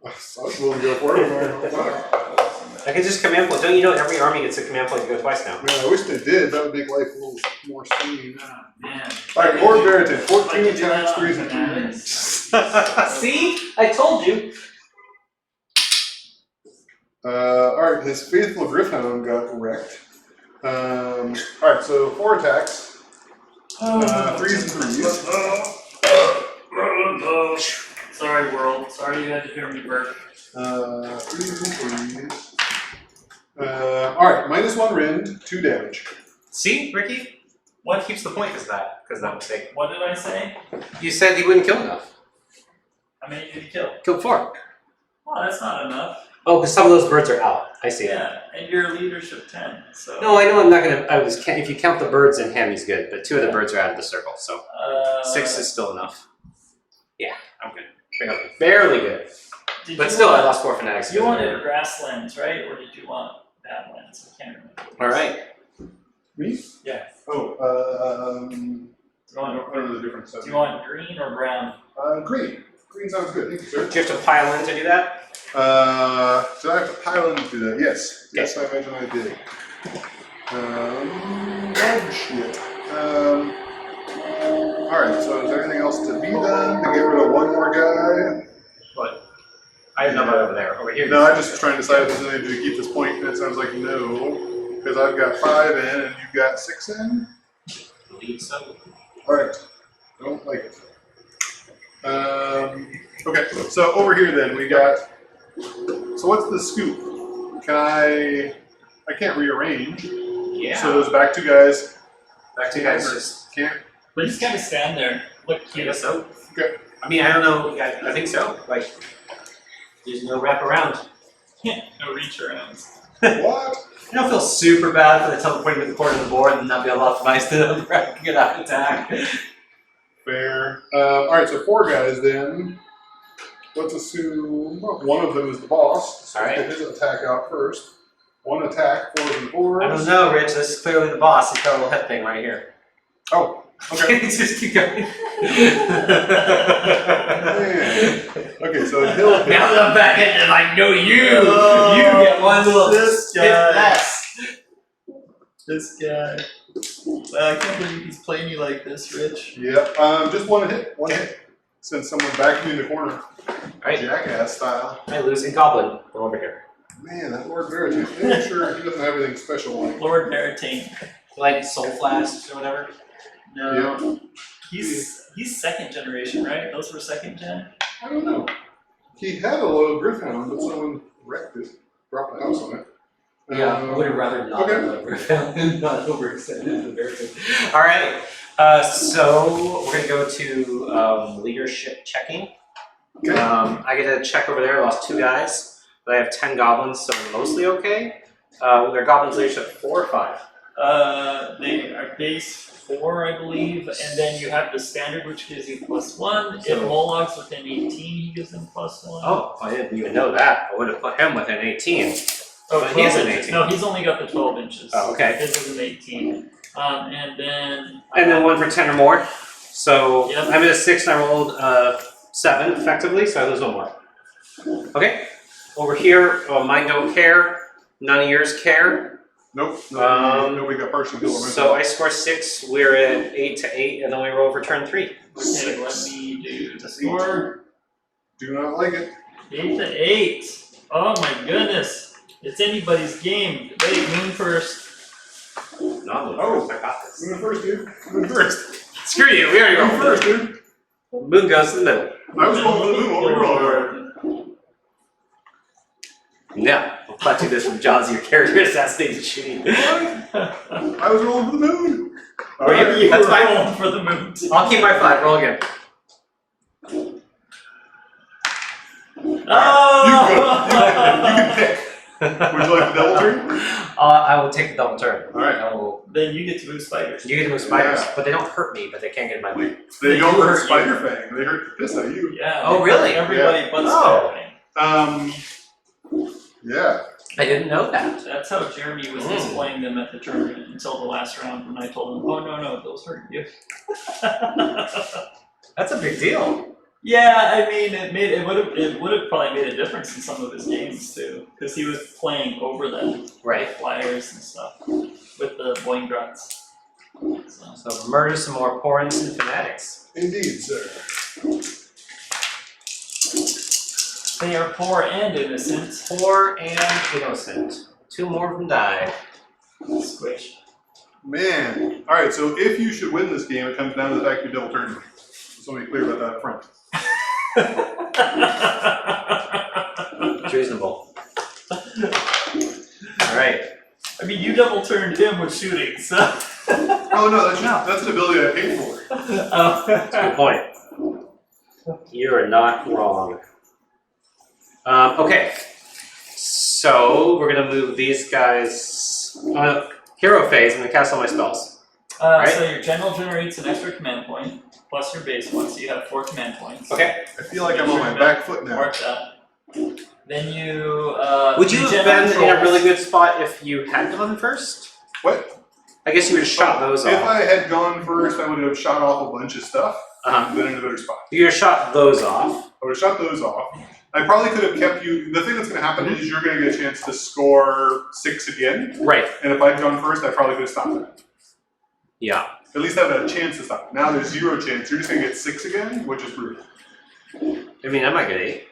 I was willing to go for it. I can just command point. Don't you know every army gets a command point to go twice now? Man, I wish they did. That would make life a little more sane. Oh, man. Alright, Lord Veritan, 14 Why'd you do that attacks, on 3s and 2s. See? I told you. Alright, his faithful Griffhound got wrecked. Alright, so 4 attacks. 3s and 3s. Sorry, world. Sorry you had to hear me burp. 3s and 3s. Alright, -1 rend, 2 damage. See, Ricky? What keeps the point because of that mistake? What did I say? You said he wouldn't kill enough. How many did he kill? Killed 4. Oh, that's not enough. Oh, because some of those birds are out. I see. Yeah, and you're leadership 10, so. No, I know I'm not gonna. If you count the birds and him, he's good. But 2 of the birds are out of the circle, so 6 is still enough. Yeah, I'm good. Barely good. But still, I lost 4 fanatics. You wanted grasslands, right? Or did you want badlands? I can't remember. All right. Me? Yeah. Oh, I don't know the difference. Do you want green or brown? Green. Green sounds good. Thank you, sir. Do you have to pile in to do that? Did I have to pile in to do that? Yes. Yes, I imagine I did. Oh shit. Alright, so is there anything else to be done to get rid of 1 more guy? What? I have nobody over there. Over here. No, I just was trying to decide if there's anything to keep this point, and it sounds like no. Because I've got 5 in and you've got 6 in? I believe so. Alright. Don't like it. Okay, so over here then we got. So what's the scoop? I can't rearrange. Yeah. So those back 2 guys Back to you guys. Just can't. We just gotta stand there. Look I cute. guess so. Okay. I mean, I don't know. I think so. Like, there's no wrap around. No reach arounds. What? I don't feel super bad for the teleporting to the corner of the board and not be able to optimize to get out and attack. Fair. Alright, so 4 guys then. Let's assume 1 of them is the boss. So Alright. get his attack out first. 1 attack, 4s and 4s. I don't know, Rich. This is clearly the boss. He's got a little head thing right here. Oh, okay. Just keep going. Man. Okay, so he'll hit. Now that I'm back in and I know you, Oh, you get 1 little this hit guy. less. This guy. I can't believe he's playing you like this, Rich. Yep. Just 1 hit. 1 hit. Since someone backed me in the corner. Right. Jackass style. I lose in Goblin. Come over here. Man, that Lord Veritas. I'm sure he doesn't have anything special like. Lord Veritain. Like Soul Flask or whatever. No. Yeah. He's 2nd generation, right? Those were 2nd gen? I don't know. He had a low Griffhound, but someone wrecked it. Dropped the house on it. Yeah, I would have rather not okay. overextended the Veritas. Alright. So we're gonna go to leadership checking. Okay. I get a check over there. I lost 2 guys, but I have 10 goblins, so I'm mostly okay. Their goblins leadership 4 or 5. They are base 4, I believe, and then you have the standard, which gives you +1. So- If Moloch's within 18, he gives them +1. Oh, I didn't even know that. I would have put him within 18. Oh, but 12 he's an inches. 18. No, he's only got the 12 inches. Oh, okay. His is an 18. And then. And then 1 for 10 or more. So Yep. I'm at a 6 and I rolled 7 effectively, so I lose 1 more. Okay. Over here, mine don't care. None of yours care. Nope. Nobody got partially killed. So I score 6. We're at 8 to 8, and then we roll for turn 3. Okay, let me do the score. Do not like it. 8 to 8. Oh my goodness. It's anybody's game. Wait, Moon first. Not Moon Oh. first. I got this. Moon first, dude. Moon first. Screw you. We already Moon rolled first, first. dude. Moon goes to the middle. I was going for the moon. What were you rolling? Yeah. We'll cut to this from Jaws. Your character assassinates shooting. I was rolling for the moon. All Were you- right. You That's were fine. rolling for the moon. I'll keep my 5. Roll again. Oh! You can pick. Would you like the double turn? I will take the double turn. All right. I will. Then you get to move spiders. You get to move spiders, Yeah. but they don't hurt me, but they can't get in my way. They don't do hurt hurt Spider Fang. They hurt the piss out of you. Yeah. Oh, really? Everybody but Oh. Spider-Man. Yeah. I didn't know that. That's how Jeremy was displaying them at the tournament until the last round when I told him, oh no, those hurt you. That's a big deal. Yeah, I mean, it would have probably made a difference in some of his games too, because he was playing over them, Right. flyers and stuff, with the boing druts. So murder some more poor innocent fanatics. Indeed, sir. They are poor and innocent. Poor and innocent. 2 more of them died. Squish. Man. All right. So if you should win this game, it comes down to the fact you double turn me. So let me be clear about that up front. It's reasonable. Alright. I mean, you double turned him with shooting, so. Oh no, that's an ability I paid for. Oh. That's a good point. You are not wrong. Okay. So we're gonna move these guys hero phase. I'm gonna cast all my spells. Right. So your general generates an extra command point, plus your base one, so you have 4 command points. Okay. I feel like I'm on my back foot now. Mark that. Then you. Would you have regen been in a trolls. really good spot if you had gone first? What? I guess you would have shot those If off. I had gone first, I would have shot off a bunch of stuff and been in a better spot. You would have shot those off. I would have shot those off. I probably could have kept you. The thing that's going to happen is you're going to get a chance to score 6 again. Right. And if I'd gone first, I probably could have stopped that. Yeah. At least I had a chance to stop it. Now there's 0 chance. You're just going to get 6 again, which is brutal. I mean, I might get 8.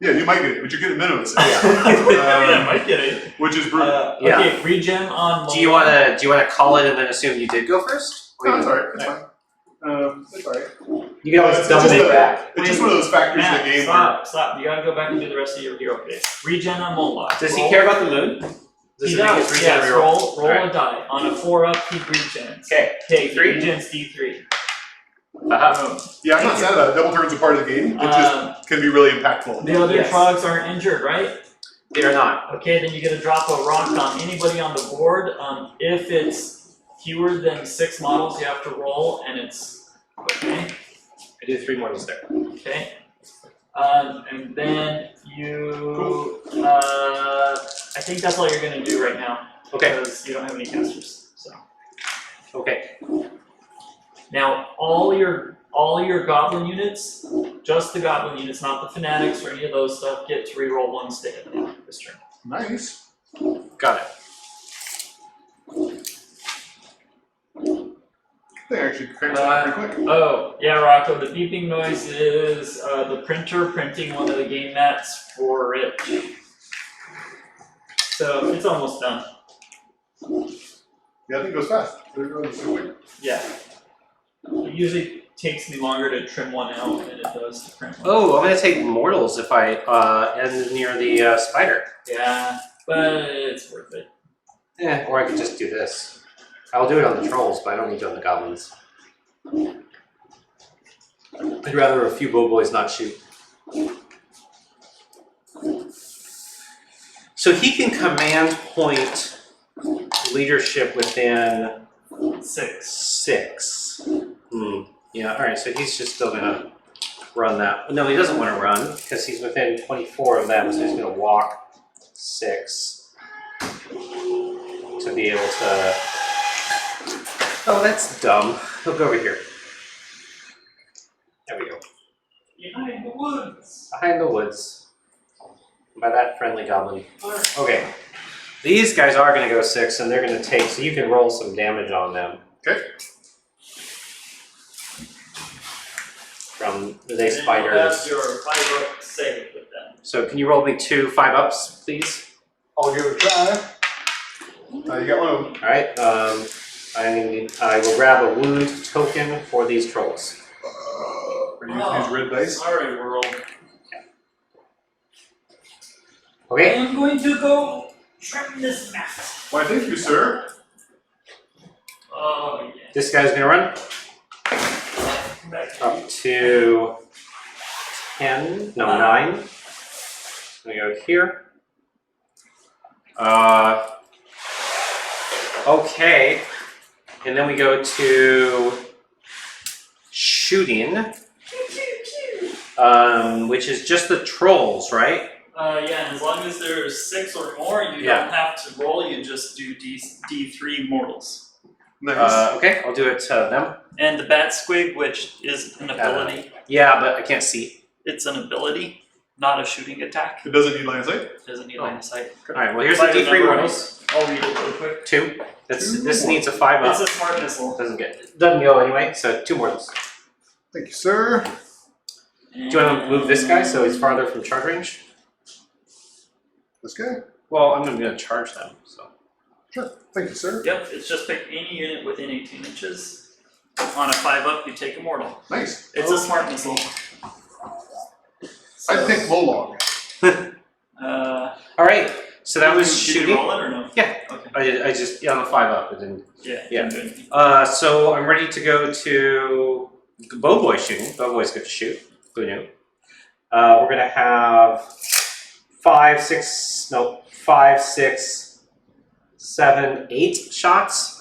Yeah, you might get it, but you're getting a minimum 6. Yeah, might get it. Which is brutal. Yeah. Okay, regen on. Do you wanna call it and then assume you did go first? Or No, you- it's alright. It's fine. It's alright. You can always It's double just it a- back. It's just one of those factors in Matt, the game stop. You gotta go back and do the rest of your hero phase. Regen on Moloch. Does he care about the moon? Does He it make his does, regen yes. reroll? Roll Alright. a die. On a 4-up, he regens. Okay. Okay, D3? regens D3. Uh-huh. Boom. Yeah, I'm not sad about it. Double turns are part of the game. It just can be really impactful. The other Yes. frogs aren't injured, right? They are not. Okay, then you get to drop a rock on anybody on the board. If it's fewer than 6 models, you have to roll, and it's okay. I do 3 models there. Okay. And then you. I think that's all you're gonna do right now. Okay. Because you don't have any casters. So Okay. now all your goblin units, just the goblin units, not the fanatics or any of those stuff, get to reroll 1 to hit them this turn. Nice. Got it. They actually cranks out pretty quick. Oh, yeah, Rocco, the beeping noise is the printer printing one of the game mats for it. So it's almost done. Yeah, I think it goes fast. They're going so quick. Yeah. It usually takes me longer to trim one out than it does to print one. Oh, I'm gonna take mortals if I end near the spider. Yeah, but it's worth it. Yeah, or I could just do this. I'll do it on the trolls, but I don't need to on the goblins. I'd rather a few boys not shoot. So he can command point leadership within 6. Yeah, alright, so he's just still gonna run that. No, he doesn't want to run because he's within 24 of them, so he's gonna walk 6 to be able to. Oh, that's dumb. He'll go over here. There we go. Behind the woods. Behind the woods. By that friendly goblin. Okay. These guys are going to go 6, and they're going to take, so you can roll some damage on them. Okay. From the And you'll spiders. have your 5-up save with them. So can you roll me 2 5-ups, please? I'll give it a try. You got one of them. Alright, I will grab a wound token for these trolls. Are you using these red dice? Sorry, world. I Okay? am going to go trim this mat. Why, thank you, sir. Oh, yeah. This guy's going to run Back to up to 10, no, 9. I'm going to go here. Okay. And then we go to shooting, which is just the trolls, right? Yeah, and as long as there's 6 or more, you don't have to roll, you just do D3 mortals. Nice. Okay, I'll do it to them. And the bat squig, which is an ability, Yeah, but I can't see. it's an ability, not a shooting attack. It doesn't need line of sight? It doesn't need line of sight. Alright, well here's If the I D3 remember mortals. right, I'll read it real quick. 2. This Two needs a 5 It's up. a smart missile. Doesn't go anyway, so 2 mortals. Thank you, sir. Do you want to move this guy so he's farther from charge range? This guy? Well, I'm going to charge them, so. Sure. Thank you, sir. Yep, it's just pick any unit within 18 inches. On a 5-up, you take a mortal. Nice. It's a smart missile. I picked Lolong. Alright, so that was Did shooting. you roll it or no? Yeah. Okay. I just, on a 5 up, it didn't. Yeah. Yeah. Good. So I'm ready to go to Bowboy shooting. Bowboy's good to shoot. Who knew? We're gonna have 5, 6, 7, 8 shots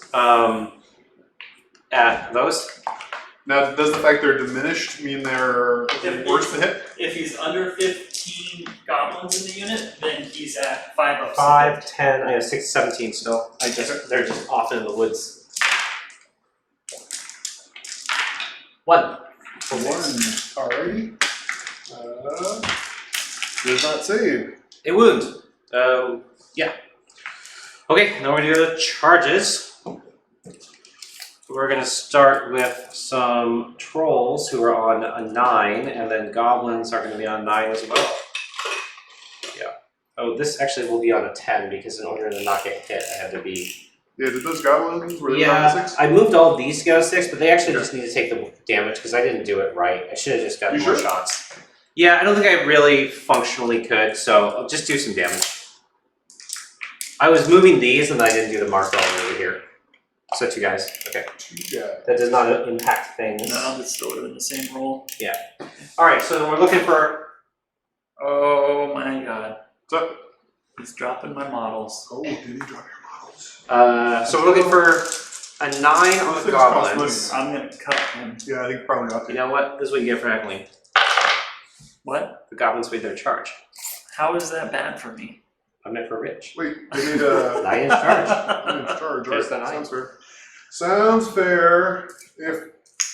at those. Now, does the fact they're diminished mean they're worse to hit? If he's under 15 goblins in the unit, then he's at 5 up. 5, 10, I have 6, 17 still. They're just off in the woods. 1. For 1. Alrighty. Does not save. A wound. Yeah. Okay, now we're gonna go to charges. We're gonna start with some trolls who are on a 9, and then goblins are gonna be on 9 as well. Yeah. Oh, this actually will be on a 10 because in order to not get hit, I had to be. Yeah, did those goblins, were they Yeah, down to 6? I moved all of these to go to 6, but they actually just need to take the damage because I didn't do it right. I should have just gotten more shots. Yeah, I don't think I really functionally could, so I'll just do some damage. I was moving these and I didn't do the mark all over here. So 2 guys. Okay. 2 guys. That does not impact things. No, it's still within the same roll. Alright, so we're looking for. Oh my god. What's up? He's dropping my models. Oh, did he drop your models? So we're looking for a 9 on the goblins. I'm gonna cut him. Yeah, I think probably not. You know what? This is what you get for heckling. What? The goblins made their charge. How is that bad for me? I'm meant for rich. Wait, they need a 9-inch charge. 9-inch charge. There's the Alright, 9. sounds fair. Sounds fair. If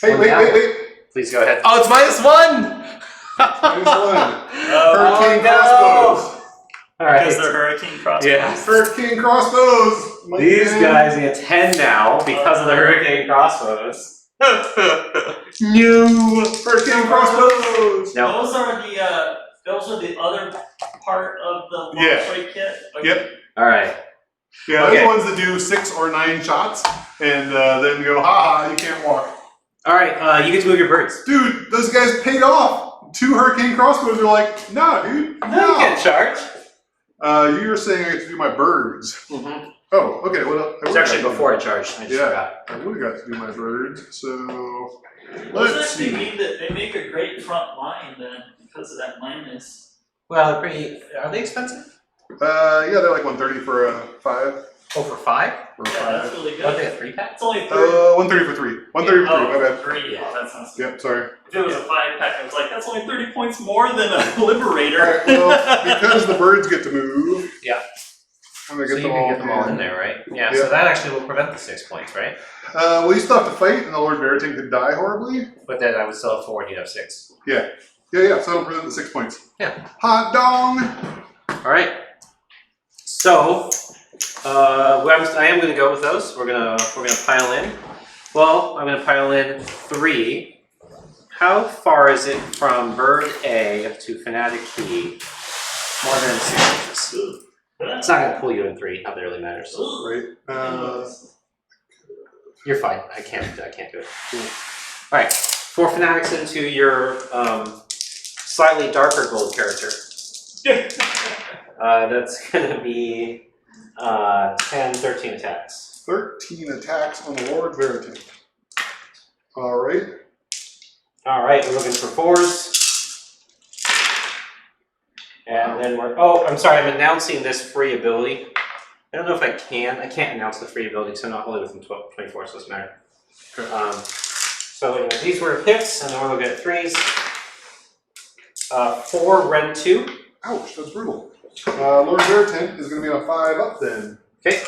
hey, One wait, down. wait. Please go ahead. Oh, it's -1! -1. Oh, Hurricane no. crossbows. Alright. because they're hurricane crossbows. Yeah. Hurricane crossbows. My These man. guys get 10 now because of the hurricane crossbows. New hurricane crossbows. No. Those are the other part of the long Yeah. straight kit. Okay. Yep. Alright. Yeah, Okay. they're the ones that do 6 or 9 shots and then go, haha, you can't walk. Alright, you get to move your birds. Dude, those guys paid off. 2 hurricane crossbows are like, nah, dude. No, you can't charge. You're saying I get to do my birds. Mm-hmm. Oh, okay. Well, It was actually before I charged. I just forgot. I would have got to do my birds. So Does let's that actually see. mean that they make a great front line then because of that minus? Well, are they expensive? Yeah, they're like 130 for a 5. Oh, for 5? For a Yeah, that's 5. really good. What, they have 3 packs? It's only 3. 130 for 3. 130 for 3. My bad. 3. Yeah, that sounds good. Yep. Sorry. If it was a 5-pack, I was like, that's only 30 points more than a Liberator. All right. Well, because the birds get to move. Yeah. I'm gonna So get you them can all get them all in there, right? Yeah, Yeah. so that actually will prevent the 6 points, right? Well, you still have to fight, and the Lord Veritan could die horribly. But then I would still have 4 and you'd have 6. Yeah. So it'll prevent the 6 points. Yeah. Hot dong. Alright. So I am gonna go with those. We're gonna pile in. Well, I'm gonna pile in 3. How far is it from bird A to fanatic B? More than 6 inches. It's not gonna pull you in 3, not that it really matters. Right. You're fine. I can't do it. Alright. 4 fanatics into your slightly darker gold character. That's gonna be 10, 13 attacks. 13 attacks on the Lord Veritan. All right. Alright, we're looking for 4s. And then I'm sorry, I'm announcing this free ability. I don't know if I can't announce the free ability because I'm not holding within 24, so it doesn't matter. Okay. So anyway, these were hits, and then we're looking at 3s. 4, red 2. Ouch, that's brutal. Lord Veritan is going to be on 5 up then. Okay.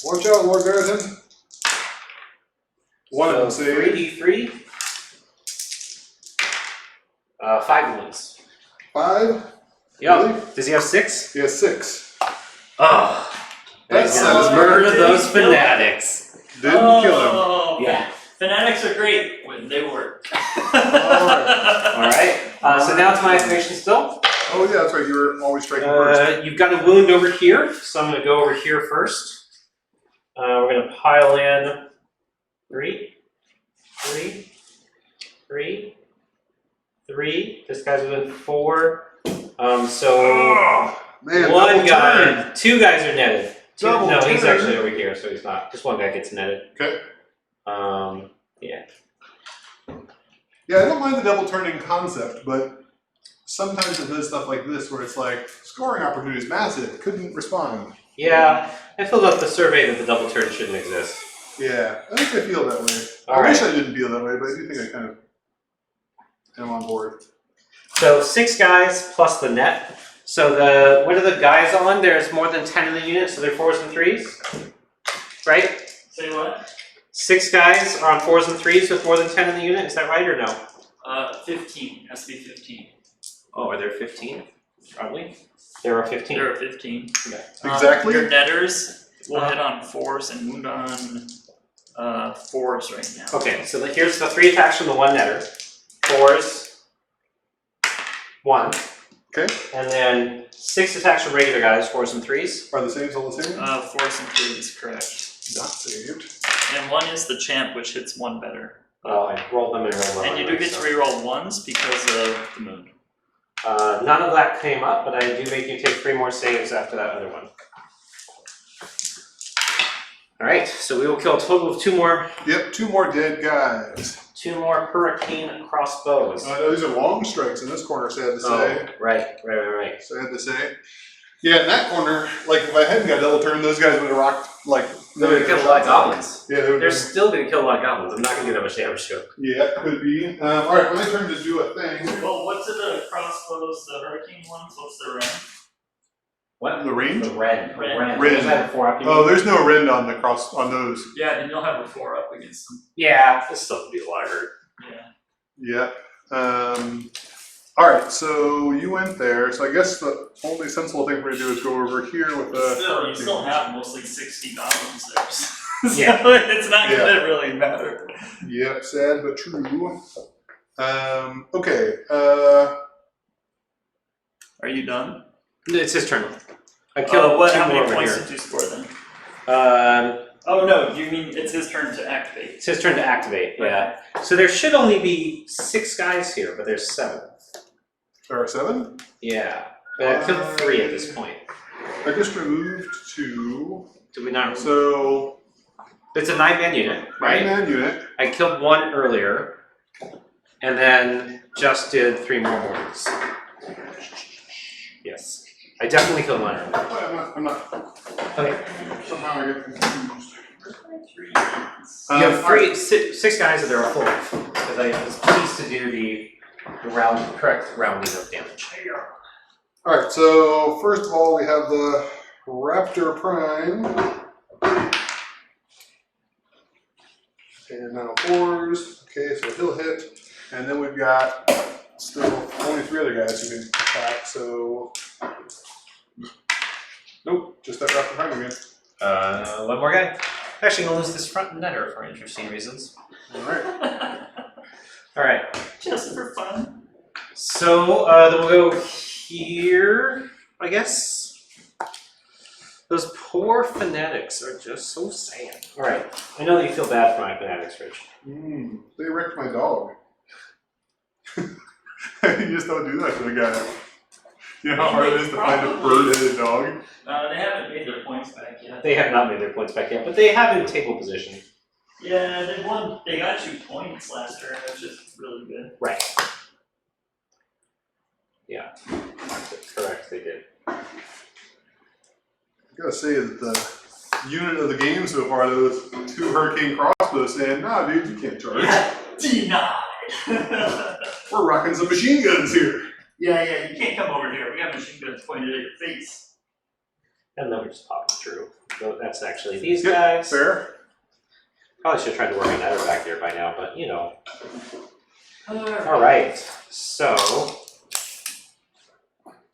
Watch out, Lord Veritan. One of them So saved. 3d3. 5 wounds. 5? Yeah. Really? Does he have 6? He has 6. Oh. That's Let's murder those fanatics. Didn't kill him. Oh, Yeah. Fanatics are great when they work. Alright. So now it's my activation still. Oh yeah, that's right. You were always striking first. You've got a wound over here, so I'm going to go over here first. We're going to pile in 3, 3, 3, 3. This guy's within 4. So Man, one double guy, turn. 2 guys are netted. Double No, he's turn. actually over here, so he's not. Just one guy gets netted. Okay. Yeah. Yeah, I don't mind the double turning concept, but sometimes it does stuff like this where it's like, scoring opportunity is massive, couldn't respond. Yeah, I filled out the survey that the double turn shouldn't exist. Yeah, I think I feel that way. All I wish right. I didn't feel that way, but I do think I kind of am on board. So 6 guys plus the net. So what are the guys on? There's more than 10 in the unit, so they're 4s and 3s, right? Say what? 6 guys are on 4s and 3s with more than 10 in the unit. Is that right or no? 15. Has to be 15. Oh, are there 15? Probably. There are 15. There are 15. Okay. Exactly. Your netters will hit on 4s and wound on 4s right now. Okay, so here's the 3 attacks from the 1 netter. 4s, 1. Okay. And then 6 attacks from regular guys, 4s and 3s. Are the saves all the same? 4s and 3s, correct. Not saved. And 1 is the champ, which hits 1 better. Well, I rolled them and rolled them. And you do get to reroll 1s because of the moon. None of that came up, but I do make you take 3 more saves after that other one. Alright, so we will kill a total of 2 more. Yep, 2 more dead guys. 2 more hurricane crossbows. These are long strikes in this corner, sad to say. Oh, right. Sad to say. Yeah, in that corner, like if I hadn't got double turned, those guys would have rocked like. They're going to kill a lot of goblins. Yeah, they would They're have. still going to kill a lot of goblins. I'm not going to do that much damage to them. Yeah, could be. Alright, my turn to do a thing. Well, what's in the crossbows, the hurricane ones? What's the rank? What? The range? The red. Red. Red. Is that a 4 up? You Oh, mean? there's no rend on the cross on those. Yeah, and you'll have a 4 up against them. Yeah, this stuff would be a lot hurt. Yeah. Yeah. Alright, so you went there, so I guess the only sensible thing for me to do is go over here with the. Still, you still have mostly 60 goblins there. So Yeah. it's not gonna really matter. Yep, sad but true. Okay. Are you done? It's his turn. I killed what? 2 How more many over points here. did you score then? Um, Oh no, you mean it's his turn to activate? it's his turn to activate, yeah. So there should only be 6 guys here, but there's 7. There are 7? Yeah. But I killed 3 at this point. I just removed 2. Did we not? So It's a 9-man unit, right? 9-man unit. I killed 1 earlier, and then just did 3 more mortars. Yes, I definitely killed 1 earlier. Oh, I'm not. Okay. Somehow I get confused. You have 6 guys that are full because I was pleased to do the correct rounding of damage. Alright, so first of all we have the Raptor Prime. And now 4s. Okay, so he'll hit. And then we've got still only 3 other guys who can attack, so. Nope, just that Raptor Prime again. 1 more guy. Actually, I'll lose this front netter for interesting reasons. Alright. Alright, Just for fun. so then we'll go here, I guess. Those poor fanatics are just so sad. Alright, I know that you feel bad for my fanatics, Rich. They wrecked my dog. You just don't do that to a guy. You know how hard it is to find a bird-headed dog? They haven't made their points back yet. They have not made their points back yet, but they have in table position. Yeah, they won. They got 2 points last turn, which is really good. Right. Yeah, correct, they did. I gotta say that the unit of the game so far, those 2 Hurricane crossbows saying, nah dude, you can't charge. Denied! We're rocking some machine guns here. Yeah, you can't come over here. We have machine guns pointed at your face. And then we're just popping through. So that's actually these guys. Fair. Probably should have tried to work on that back there by now, but you know. Alright, so.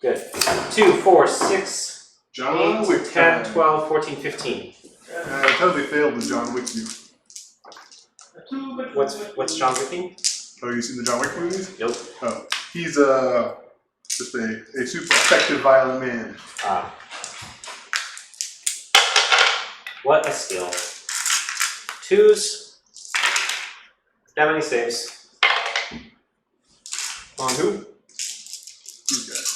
Good. 2, 4, 6, John 8, Wick 10, time. 12, 14, 15. I totally failed the John Wick view. What's John Wick? Oh, you seen the John Wick movies? Nope. Oh, he's just a super effective violent man. Ah. What a skill. 2s. How many saves? On who? These guys.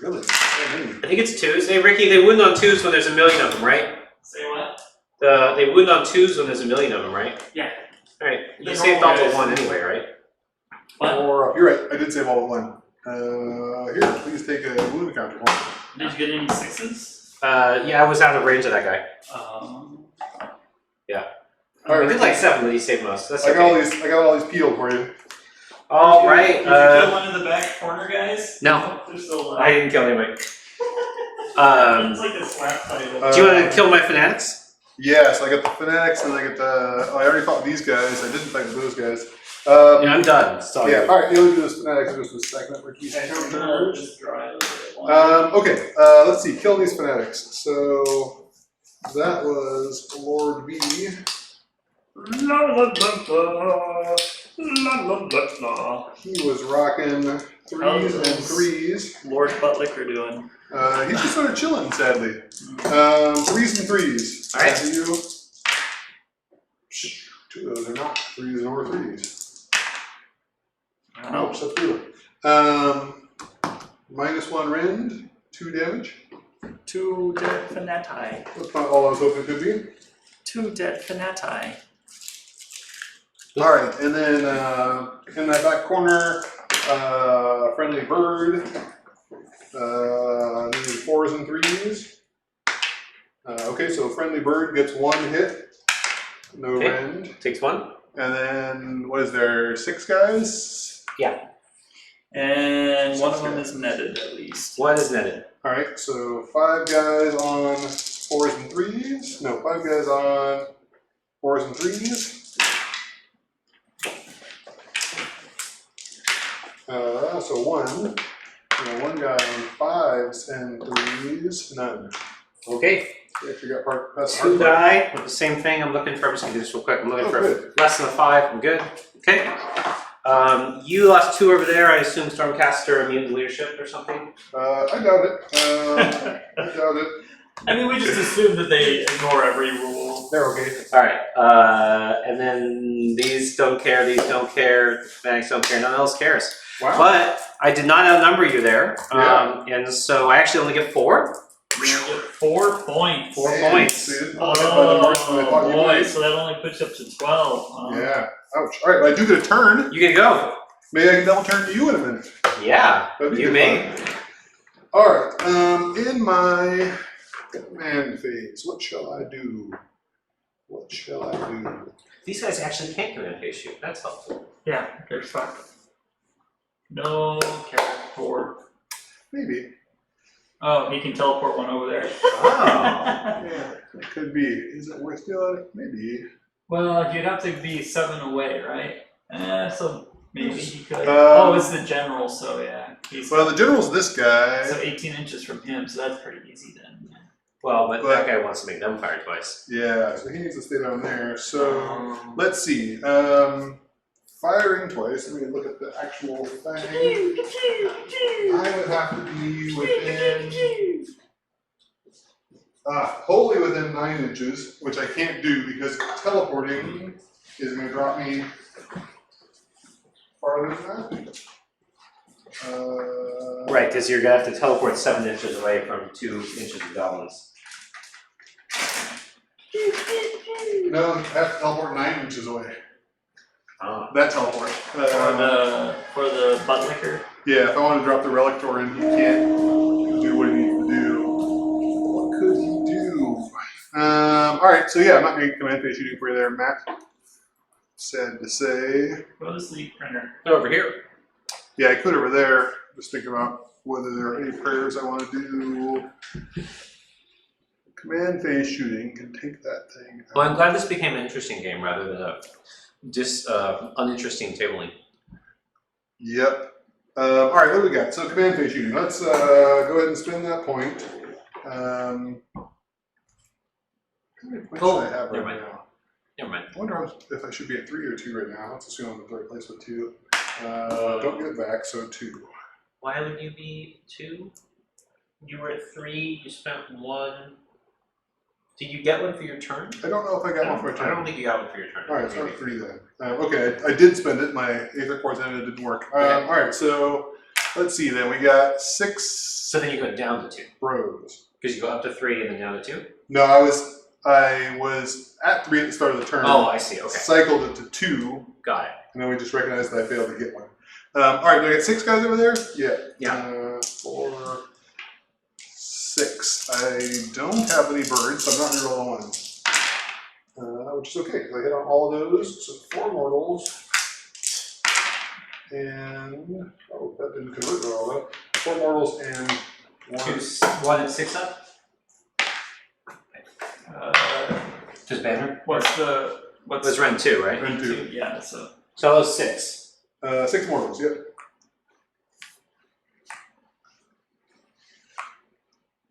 Really? I think it's 2s. Hey Ricky, they wound on 2s when there's a million of them, right? Say what? They wound on 2s when there's a million of them, right? Yeah. Alright, you The saved normal all but guys. 1 anyway, right? What? Or, you're right, I did save all but 1. Here, please take a wound counter for me. Did you get any 6s? Yeah, I was out of range of that guy. Yeah. All right, I did like 7, but he saved most. That's I okay. got all these peeled for you. All right. Did you kill one of the back corner guys? No, They're still alive. I didn't kill anybody. It's like a slap title. Do you want to kill my fanatics? Yes, I got the Fanatics and I got the. Oh, I already fought these guys. I didn't fight those guys. Yeah, I'm done. Sorry. Yeah, alright, you'll do this Fanatics in just a second. We're keeping counters. Just draw it at once. Okay, let's see. Kill these Fanatics. So that was Lord B. La la la la. La la la la. He was rocking 3s and 3s. Lord Buttlicker doing. He's just sort of chilling, sadly. 3s and 3s. Alright. Back to you. 2 of those are not 3s nor 3s. Ouch, that's brutal. -1 rend, 2 damage. 2 dead fanati. That's not all I was hoping it could be. 2 dead fanati. Alright, and then in that back corner, friendly bird. Needed 4s and 3s. Okay, so friendly bird gets 1 hit. No Okay. rend. Takes 1. And then, what is there, 6 guys? Yeah. And one of them is netted at least. 1 is netted. Alright, so 5 guys on 4s and 3s. No, 5 guys on 4s and 3s. So 1. One guy on 5s and 3s. None. Okay. You actually got part. That's the 2 hard part. die with the same thing. I'm looking for. I'm just gonna do this real quick. I'm looking Oh, for good. less than a 5. I'm good. Okay. You lost 2 over there. I assume Stormcaster immune to leadership or something. I doubt it. I doubt it. I mean, we just assume that they ignore every rule. They're okay. All right. And then these don't care. These don't care. Fanatics don't care. None else cares. Wow. But I did not outnumber you there. Yeah. And so I actually only get 4. You're gonna get 4 points. 4 Man, points. see, it's not hit by the mark that I thought you boy, would. so that only puts you up to 12. Huh? Yeah. Ouch. All right, but I do get a turn. You get to go. Maybe I can double turn to you in a minute. Yeah, That'd be you good may. fun. All right. In my command phase, what shall I do? What shall I do? These guys actually can't command phase shoot. That's helpful. Yeah, good fuck. No character. Maybe. Oh, he can teleport one over there. Oh. Yeah, it could be. Is it worth doing? Maybe. Well, you'd have to be 7 away, right? So maybe he could. It's the general, so yeah. Well, the general's this guy. So 18 inches from him, so that's pretty easy then. Well, but that guy wants to make them fire twice. Yeah, so he needs to stay down there. So let's see. Firing twice. Let me look at the actual thing. I would have to be within, wholly within 9 inches, which I can't do because teleporting is going to drop me farther than that. Right, because you're going to have to teleport 7 inches away from 2 inches of goblins. No, I have to teleport 9 inches away. Oh. That teleport. For the butt licker. Yeah, if I want to drop the Relictor in, he can't do what he needs to do. What could he do? Alright, so yeah, I'm not going to command phase shooting for you there, Matt. Sad to say. Go to sleep, printer. They're over here. Yeah, I could over there. Just thinking about whether there are any prayers I want to do. Command phase shooting can take that thing out. Well, I'm glad this became an interesting game rather than a uninteresting tabling. Yep. Alright, what do we got? So command phase shooting. Let's go ahead and spin that point. How many points do I have right now? Never mind. I wonder if I should be at 3 or 2 right now. Let's assume I'm in third place with 2. Don't get it back, so 2. Why would you be 2? You were at 3, you spent 1. Did you get one for your turn? I don't know if I got one for a turn. I don't think you got one for your turn. Alright, so I'm at 3 then. Okay, I did spend it. My Aether Quartz ended, it didn't work. Alright, so let's see then. We got 6. So then you go down to 2. Rows. Because you go up to 3 and then down to 2? No, I was at 3 at the start of the turn. Oh, I see, okay. Cycled it to 2. Got it. And then we just recognized that I failed to get one. Alright, do I get 6 guys over there? Yeah. Yeah. 4, 6. I don't have any birds, so I'm not going to roll a 1. Which is okay, because I hit on all of those. So 4 mortals. And, oh, that didn't convert very well though. 4 mortals and 1 and 6 up? Just banner? What's Ren 2, right? Ren 2. Yeah, so. So that was 6. 6 mortals, yep.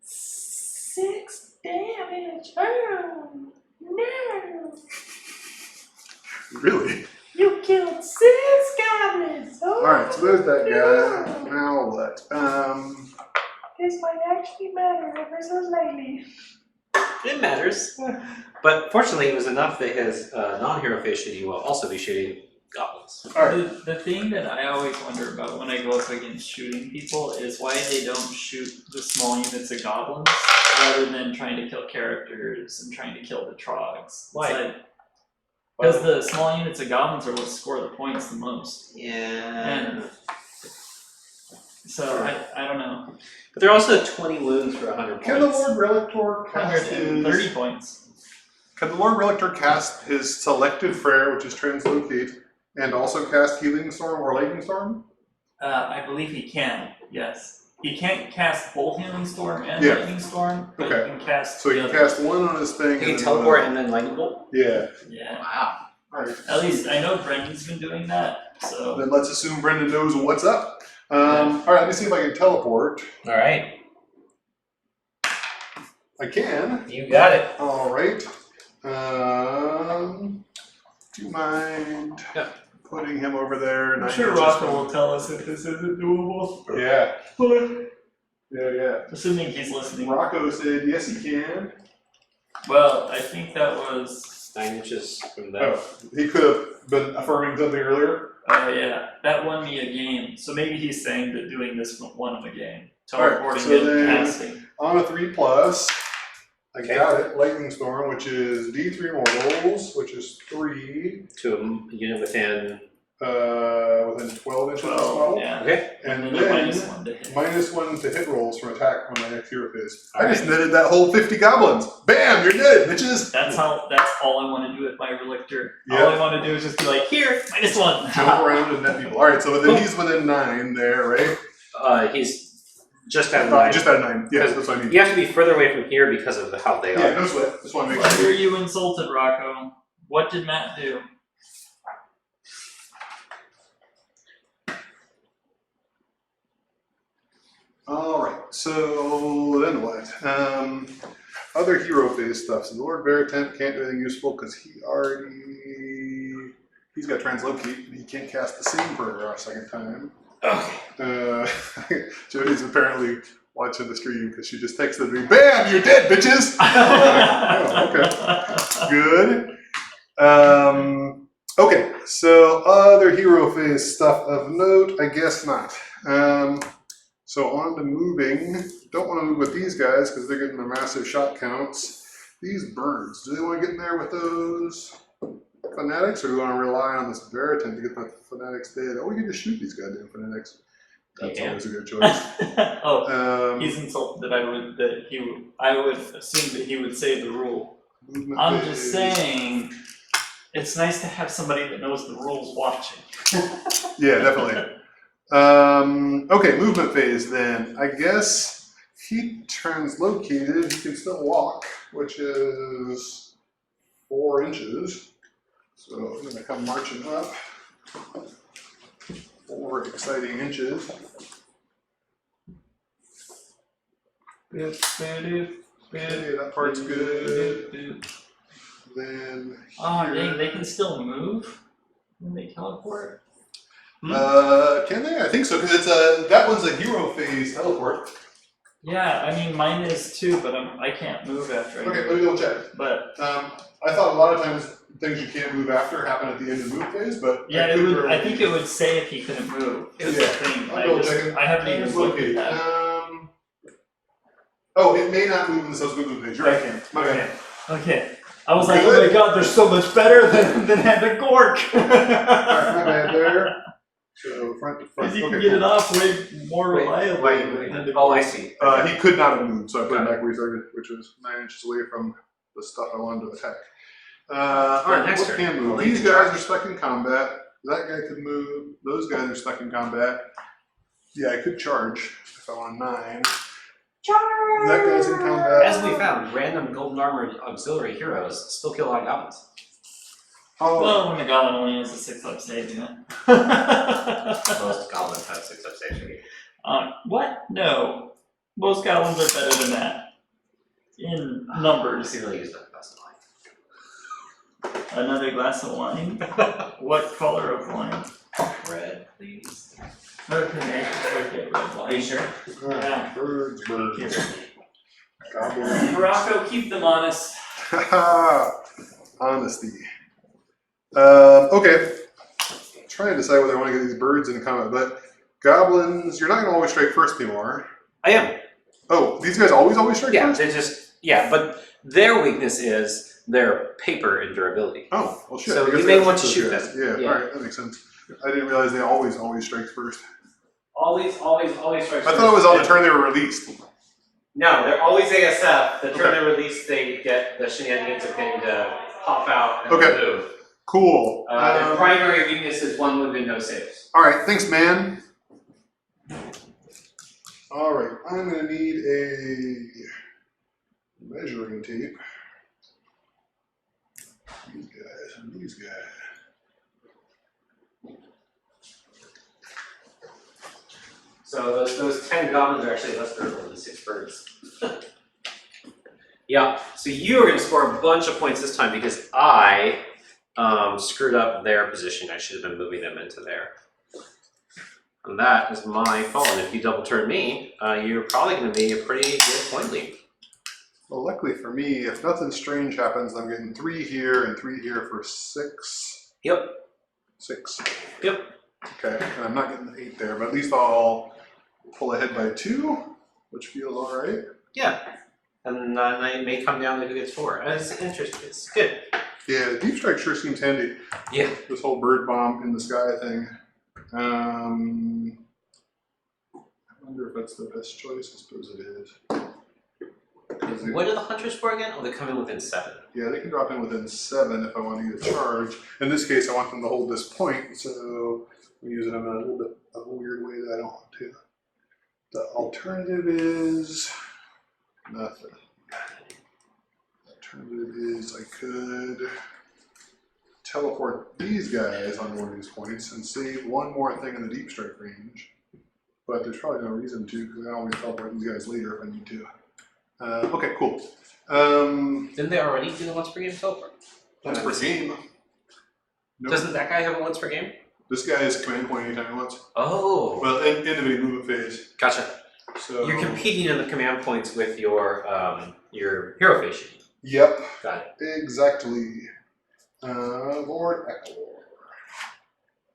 6 damage. Oh, no. Really? You killed 6 goblins. Oh, Alright, so there's that guy. Now what? This might actually matter ever so slightly. It matters. But fortunately, it was enough that his non-hero phase shooting will also be shooting goblins. Alright. The thing that I always wonder about when I go up against shooting people is why they don't shoot the small units of goblins rather than trying to kill characters and trying to kill the trogs. Why? Because the small units of goblins are what score the points the most. Yeah. And so I don't know. But they're also 20 wounds for 100 points. Can the Lord Relictor cast 130 points. Can the Lord Relictor cast his selected prayer, which is Translocate, and also cast Healing Storm or Lightning Storm? I believe he can, yes. He can't cast both Healing Storm and Yeah. Lightning Storm, but Okay. he can cast So he the can other. cast one on his thing. He can and then teleport one. and then lightning bolt? Yeah. Yeah. Wow. Alright. At least I know Brendan's been doing that, so. Then let's assume Brendan knows what's up. Alright, let me see if I can teleport. Alright. I can. You got it. Alright. Do you mind putting him over there? I'm sure Rocco will tell us if this isn't doable. Yeah. Yeah. Assuming he's listening. Rocco said yes, he can. Well, I think that was. 9 inches from that. Oh, he could have been affirming something earlier. Oh yeah, that won me a game. So maybe he's saying that doing this won him a game. teleporting so and then- casting. On a 3+, I Okay. got it. Lightning Storm, which is D3 mortals, which is 3 To a unit within. within 12 inches of this 12, model. yeah. Okay. And then a then -1 to hit. -1 to hit rolls from attack on my next hero phase. I Alright. just netted that whole 50 goblins. Bam, you're dead, bitches. That's all I want to do with my relictor. Yeah. All I want to do is just be like, here, -1. Jump around and net people. All right, so then he's within 9 there, right? He's just at 9. Just at 9. Yeah, that's what I mean. You have to be further away from here because of how they Yeah, are. no sweat. Just want to make Why sure. are you insulted, Rocco? What did Matt do? Alright, so then what? Other hero phase stuff. So the Lord Veritant can't do anything useful because he's got Translocate and he can't cast the same for a second time. Jody's apparently watching the stream because she just texted me, BAM! You're dead, bitches! Oh, okay. Good. Okay, so other hero phase stuff of note, I guess not. So on to moving. Don't want to move with these guys because they're getting their massive shot counts. These birds, do they want to get in there with those fanatics, or do we want to rely on this Veritant to get the fanatics dead? Oh, we can just shoot these goddamn fanatics. That's Yeah. always a good choice. He's insulted that I would assume that he would say the rule. Movement I'm phase. just saying, it's nice to have somebody that knows the rules watching. Yeah, definitely. Okay, movement phase then. I guess he translocated, he can still walk, which is 4 inches. So I'm gonna come marching up. 4 exciting inches. Okay, that part's good. Then Oh, here. dang, they can still move when they teleport? Can they? I think so, because it's that one's a hero phase teleport. Yeah, I mean, mine is too, but I can't move after I Okay, do let me go check. But I thought a lot of times things you can't move after happen at the end of move phase, but yeah, could very I think it would say if he couldn't move. Is the Yeah, thing. I'll double check it. I haven't even looked at Translocate. that. Oh, it may not move in the subsequent movement phase. You're Okay, right. My bad. Okay. I was like, Good. oh my god, they're so much better than having Gork. Alright, my bad there. So front to front. Because you Okay, can get cool. it off way more reliably. Wait. Oh, I see. He could not have moved, so I put him back where he started, which was 9 inches away from the stuff I wanted to attack. Alright, next what turn. can move? Well, These they can guys charge. are stuck in combat. That guy could move. Those guys are stuck in combat. Yeah, I could charge if I want 9. Charge! That guy's in combat. As we found, random golden armored auxiliary heroes still kill a lot of goblins. Oh, Well, when the goblin only has a 6-up save, yeah. Most goblins have 6 up save. What? No. Most goblins are better than that. In numbers. He really used that best line. Another glass of wine? What color of wine? Red, please. Okay, red wine. Are you sure? Yeah. birds, birds. Here. Goblins. Rocco, keep them honest. Honesty. Okay. I'm trying to decide whether I want to get these birds in combat, but goblins, you're not going to always strike first anymore. I am. Oh, these guys always strike Yeah, first? they just, but their weakness is their paper and durability. Oh, well shit. So I guess you may I want to those shoot guys. them. Yeah, Yeah. alright, that makes sense. I didn't realize they always strike first. Always strike I thought it was on the turn they were released. No, they're always ASF. The turn Okay. they're released, they get the shenanigans of getting to pop out and Okay. move. Cool. Their primary weakness is 1 wound and no saves. Alright, thanks, man. Alright, I'm going to need a measuring tape. These guys and these guys. So those 10 goblins are actually less durable than 6 birds. Yeah, so you are going to score a bunch of points this time because I screwed up their position. I should have been moving them into there. And that is my fault. And if you double turn me, you're probably going to be a pretty good point lead. Well, luckily for me, if nothing strange happens, I'm getting 3 here and 3 here for 6. Yep. 6. Yep. Okay, and I'm not getting the 8 there, but at least I'll pull ahead by 2. which feels alright. Yeah. And I may come down to who gets 4. It's interesting. It's good. Yeah, the deep strike sure seems handy. Yeah. This whole bird bomb in the sky thing. I wonder if that's the best choice. I suppose it is. What are the hunters for again? Oh, they come in within 7. Yeah, they can drop in within 7 if I want to get a charge. In this case, I want them to hold this point, so I'm using them in a little bit of a weird way that I don't want to. The alternative is nothing. The alternative is I could teleport these guys on one of these points and save one more thing in the deep strike range. But there's probably no reason to, because I always teleport these guys later if I need to. Okay, cool. Didn't they already do the once per game teleport? Once per game. Nope. Doesn't that guy have a once per game? This guy is command point anytime he wants. Oh. Well, end of any movement phase. Gotcha. So You're competing in the command points with your hero phase sheet. Yep. Got it. Exactly. Lord Echo.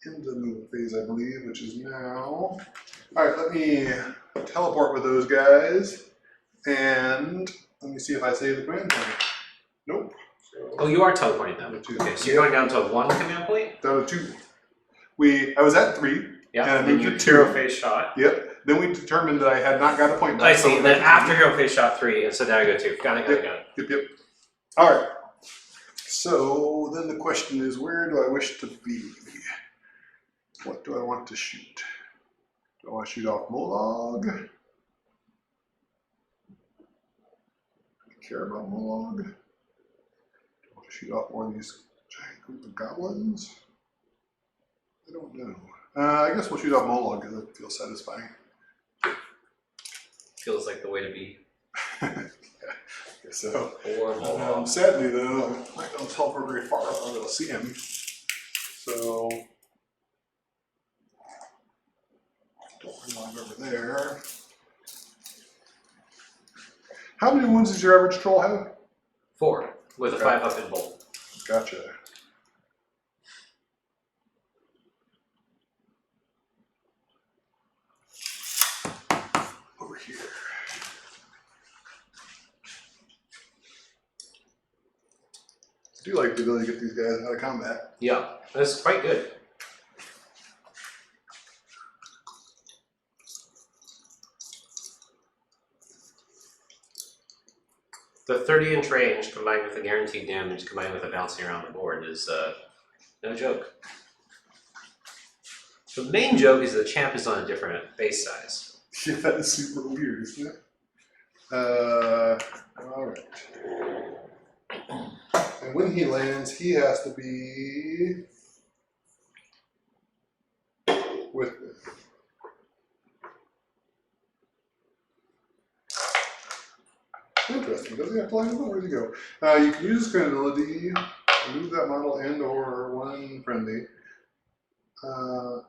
In the movement phase, I believe, which is now. Alright, let me teleport with those guys. And let me see if I save the command point. Nope. So, Oh, you are teleporting them. Okay, so you're going down to 1 command point? down to 2. I was at 3. Yeah, and then moved you to hero 2. phase shot. Yep. Then we determined that I had not got a point back. I see, so then after hero phase shot 3, and so now I go 2. Got it. Yep. Alright. So then the question is, where do I wish to be? What do I want to shoot? Do I want to shoot off Molag? Do I care about Molag? Do I want to shoot off one of these giant group of goblins? I don't know. I guess we'll shoot off Molag because it feels satisfying. Feels like the way to be. Yeah, I guess so. Or Sadly though, I don't teleport very far. I'm able to see him. So don't run over there. How many wounds does your average troll have? 4, with a 5 up in bolt. Gotcha. Over here. I do like the ability to get these guys out of combat. Yeah, that's quite good. The 30-inch range combined with the guaranteed damage combined with the bouncing around the board is no joke. The main joke is the champ is on a different base size. Yeah, that is super weird, isn't it? Alright. And when he lands, he has to be with it. Interesting. Does he have to land with it? Where'd he go? You can use this kind of ability, remove that model and or one friendly,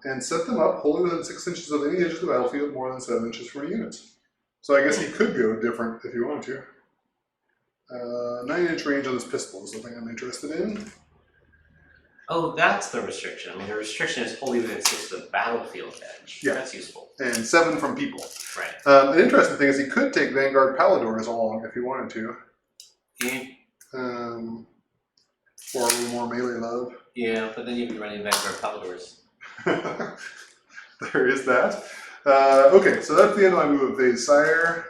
and set them up wholly within 6 inches of any edge of the battlefield, more than 7 inches from any units. So I guess he could go different if you wanted to. 9-inch range on this pistol is something I'm interested in. Oh, that's the restriction. I mean, the restriction is wholly within 6 of the battlefield edge. Yeah. That's useful. And 7 from people. Right. An interesting thing is he could take Vanguard Paladors along if he wanted to. For a little more melee love. Yeah, but then you'd be running Vanguard Paladors. There is that. Okay, so that's the end of my movement phase, sire.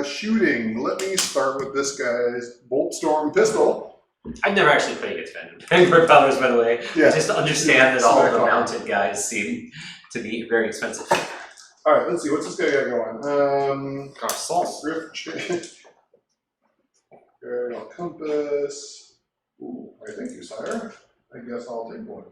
Shooting. Let me start with this guy's Bolt Storm pistol. I've never actually played against Vanguard Paladors, by the way. Yeah. I just understand that all of the Smack on. mounted guys seem to be very expensive. Alright, let's see. What's this guy got going? Garçon. Rift. Aerial Compass. Ooh, I thank you, sire. I guess I'll take one.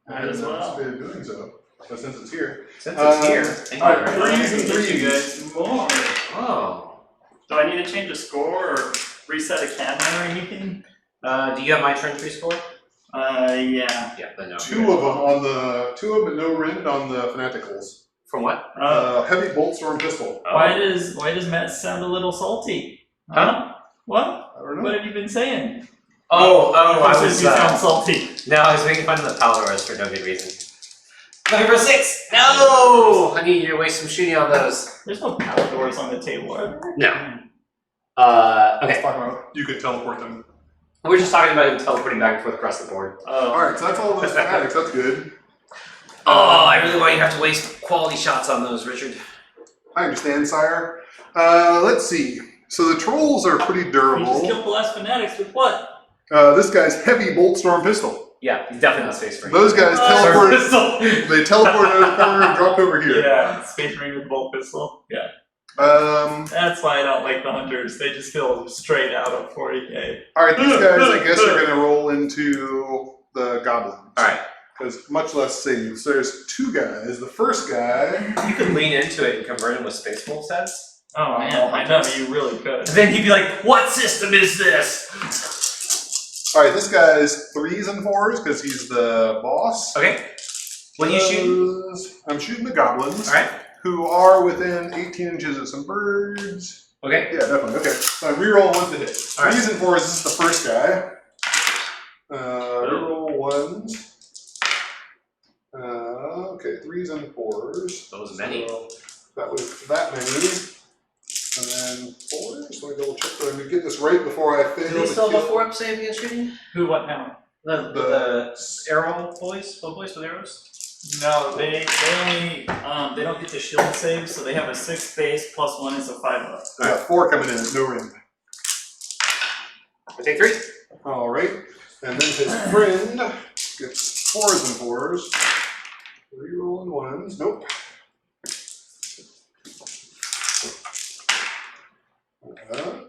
Might as well. I anticipated doing so, but since it's here. Since it's here. Thank you alright, very much. threes and Get you threes. guys more. Oh. Do I need to change a score or reset a camera or anything? Do you have my turn 3 score? Yeah. Yeah, then no. Two of them, but no rend on the Fanaticals. From what? Heavy Bolt Storm pistol. Why does Matt sound a little salty? Huh? What? I don't know. What have you been saying? I Who was says you sound salty? no, I was making fun of the Paladors for no good reason. Looking for 6! No! I need you to waste some shooting on those. There's no power doors on the table, are there? No. Okay. You could teleport them. We're just talking about him teleporting back and forth across the board. Alright, so that's all those fanatics. That's good. Oh, I really want you to have to waste quality shots on those, Richard. I understand, sire. Let's see. So the trolls are pretty You durable. just killed the last fanatics with what? This guy's heavy bolt storm pistol. Yeah, he's definitely not space marine. Those guys teleported. They teleported out of the corner and dropped over here. Yeah, Space Marine with bolt pistol. Yeah. That's why I don't like the hunters. They just feel straight out of 40k. Alright, these guys I guess are gonna roll into the goblins. Alright. Because much less saves. So there's 2 guys. The first guy. You could lean into it and convert him with space bolt sets. Oh man, I know, you really could. And then he'd be like, what system is this? Alright, this guy's 3s and 4s because he's the boss. Okay. What are you shooting? I'm shooting the goblins. Alright. Who are within 18 inches of some birds. Okay. Yeah, definitely. Okay. So I reroll 1 to hit. 3s and 4s, this is the first guy. Reroll 1s. Okay, 3s and 4s. Those many. So that was that many. And then 4s. Let me double check that I'm going to get this right before I fail. Do they still have a 4-up save against shooting? Who, what now? The arrow boys? Bow boys with arrows? No, they only they don't get the shield save, so they have a 6 base plus 1 is a 5-up. I got 4 coming in, no ring. I take 3. Alright. And then his friend gets 4s and 4s. Rerolling 1s. Nope.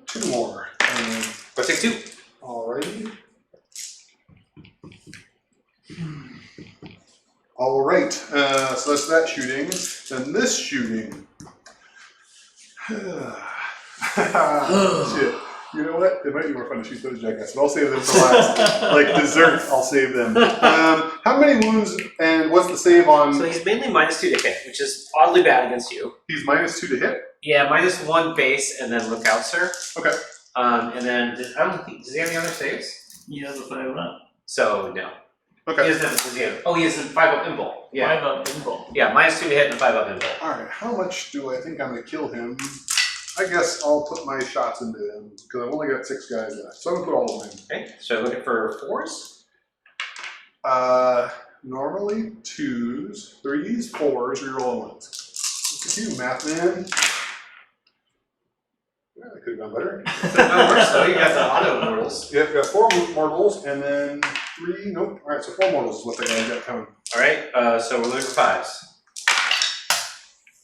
2 more. I take 2. Alrighty. Alright, so that's that shooting. Then this shooting. Shit. You know what? It might be more fun to shoot those jackasses, but I'll save them for last. Like dessert, I'll save them. How many wounds and what's the save on? So he's mainly -2 to hit, which is oddly bad against you. He's -2 to hit? Yeah, -1 base and then look out, sir. Okay. And then, I don't think, does he have any other saves? He has a 5-up. So, no. Okay. He doesn't have, does he have, oh, he has a 5-up invul. Yeah. 5-up invul. Yeah, -2 to hit and a 5-up invul. Alright, how much do I think I'm going to kill him? I guess I'll put my shots into him, because I've only got 6 guys left. So I'm going to put all of them in. Okay, so looking for 4s? Normally 2s, 3s, 4s, reroll 1s. Look at you, math man. Yeah, that could have gone better. No worse though, you got the auto mortals. Yep, got 4 mortals, and then 3, nope. Alright, so 4 mortals is what the guys got coming. Alright, so we're looking for 5s.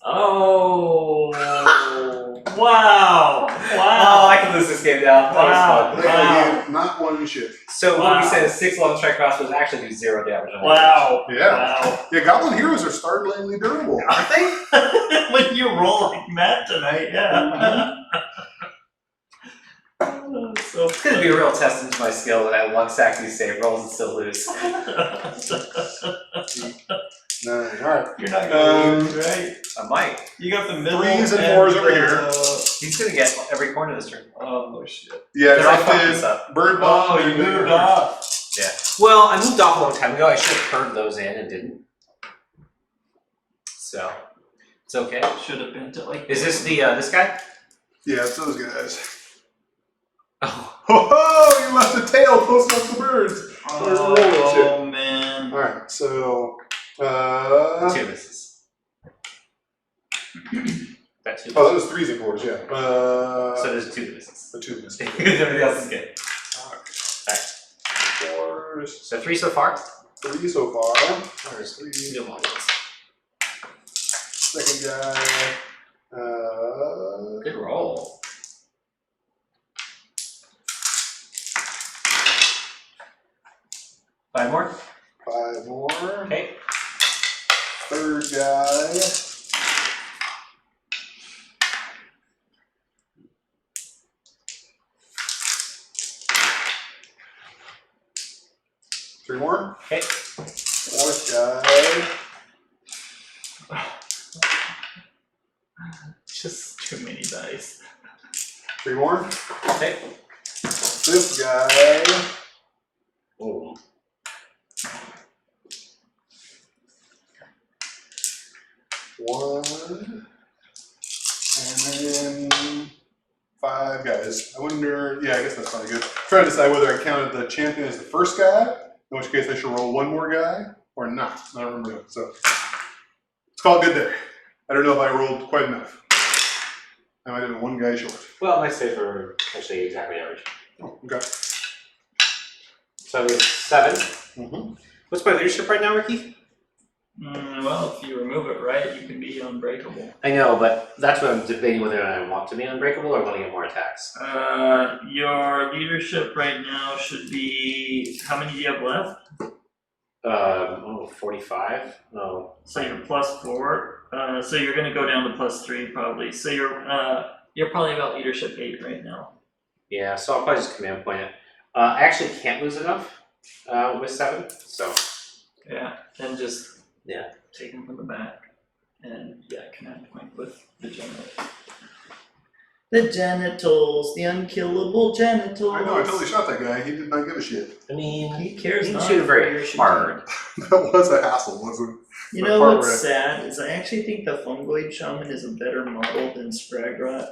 Oh. Wow. Oh, I can lose this game now. That was fun. They got not 1 shit. So what we said is 6 long strike crossbows actually do 0 damage on Wow. Yeah. Wow. Yeah, goblin heroes are startlingly durable. Aren't they? When you roll like that tonight, yeah. So It's gonna be a real testament to my skill that I one sack these save rolls and still lose. Nice. Alright. You're not gonna lose, right? I might. You got the middle 3s and 4s over here. He's gonna get every corner this turn. Oh shit. Yeah, Because I fucked drop this in, up. bird bomb. Oh, you moved off. Yeah. Well, I moved off a long time ago. I should have turned those in and didn't. So it's okay. Should have been to like. Is this the this guy? Yeah, it's those guys. Oh. Oh, you left a tail close enough to birds. Oh man. Alright, so 2 misses. That 2. oh, that was 3s and 4s, yeah. So there's 2 misses. The 2 misses. Everything else is good. Alright. 4s. So 3 so far. 3 so far. There's 3. no models. Second guy. Good roll. Five more. 5 more. Okay. Third guy. Three more. Okay. Fourth guy. Just too many dice. 3 more. Okay. Fifth guy. Oh. 1, and then 5 guys. I wonder, yeah, I guess that's probably good. I'm trying to decide whether I counted the champion as the first guy, in which case I should roll 1 more guy, or not. I don't remember. So let's call it good there. I don't know if I rolled quite enough. I might have been 1 guy short. Well, my saves are actually exactly average. Oh, okay. So it's 7. Mm-hmm. What's my leadership right now, Ricky? Well, if you remove it right, you can be unbreakable. I know, but that's what I'm debating whether I want to be unbreakable or want to get more attacks. Your leadership right now should be, how many do you have left? 45? No. So you're +4. So you're going to go down to +3 probably. So you're probably about leadership 8 right now. Yeah, so I'll probably just command point it. I actually can't lose enough with 7, so. Yeah, and just take him from the back, and command point with the genitals. The genitals, the unkillable genitals. I know, I totally shot that guy. He did not give a shit. I mean, He cares he not. didn't shoot very for your hard. That was a hassle, wasn't it? You know what's sad is I actually think the fungoid shaman is a better model than Spragrot.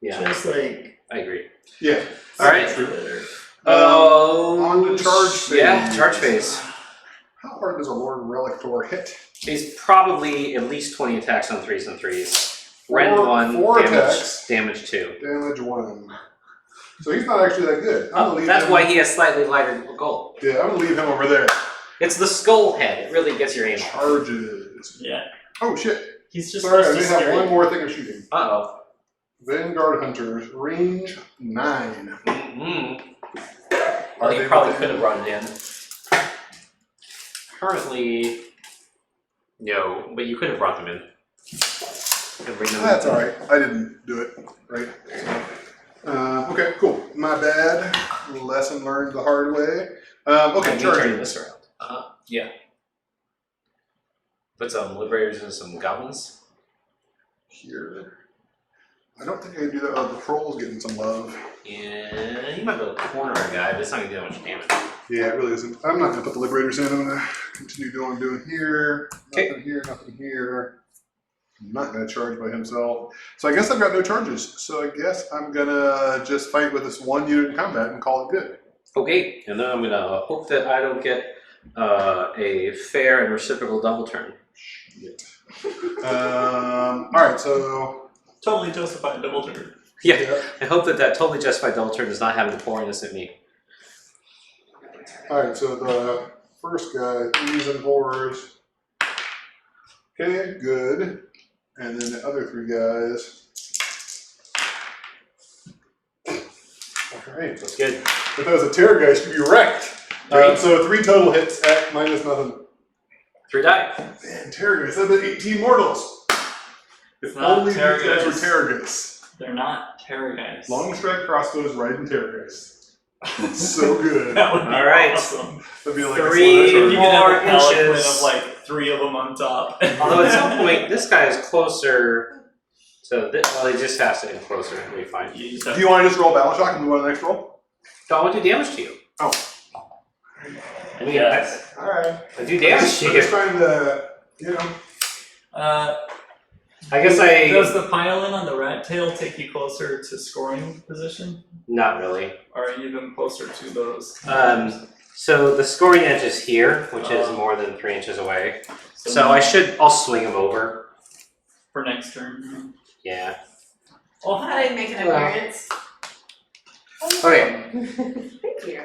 Yeah, Just like I agree. Yeah. Alright. better. On to charge phase. Yeah, charge phase. How hard does a Lord Relictor hit? He's probably at least 20 attacks on 3s and 3s. Rend 1, four damage, attacks. damage 2. Damage 1. So he's not actually that good. I'm gonna leave That's him. why he has slightly lighter gold. Yeah, I'm gonna leave him over there. It's the skull head. It really gets your aim off. Charges. Yeah, Oh shit. he's just Sorry, I supposed may to have scare one you. more thing of shooting. Uh-oh. Vanguard Hunters, range 9. Mm-hmm. Are Well, they you probably within- could have run in. Currently, no, but you could have brought them in. And bring them That's in. alright. I didn't do it. Right. Okay, cool. My bad. Lesson learned the hard way. Okay, And me turning charging. this around. Yeah. Put some liberators and some goblins. Here. I don't think I can do that. Oh, the troll's getting some love. Yeah, you might be able to corner a guy, but it's not going to do that much damage. Yeah, it really isn't. I'm not going to put the liberators in. I'm going to continue doing what I'm doing here. Okay. Nothing here, nothing here. I'm not going to charge by himself. So I guess I've got no charges. So I guess I'm going to just fight with this 1 unit in combat and call it good. Okay, and then I'm going to hope that I don't get a fair and reciprocal double turn. Shit. Alright, so... Totally justified double turn. Yeah, I hope that that totally justified double turn does not happen to poor innocent me. Alright, so the first guy, 3s and 4s. Okay, good. And then the other 3 guys. Alright. That's good. If that was a terror guy, she'd be wrecked. So 3 total hits at minus nothing. 3 die. Man, terror guys, that's 18 mortals. If not only these terror guys were guys. terror guys. They're not terror guys. Long strike crossbows, riding terror guys. So good. That would be All right. awesome. That'd be like Three If you could have more a paladin inches. of like 3 of them on top. Although at some point, this guy is closer to this. Well, he just has to get closer. It'll be fine. You just Do have you want to just roll battle shock and move on to the next roll? So I want to do damage to you. Oh. I mean, Yes. Alright. I do damage to I'm you. just trying to, you know. I guess I... Does the pile-in on the rat tail take you closer to scoring position? Not really. Or are you even closer to those? So the scoring edge is here, which is more than 3 inches away. So I'll swing him over. For next turn. Yeah. Oh, I hi. didn't make an appearance. Okay. Thank you.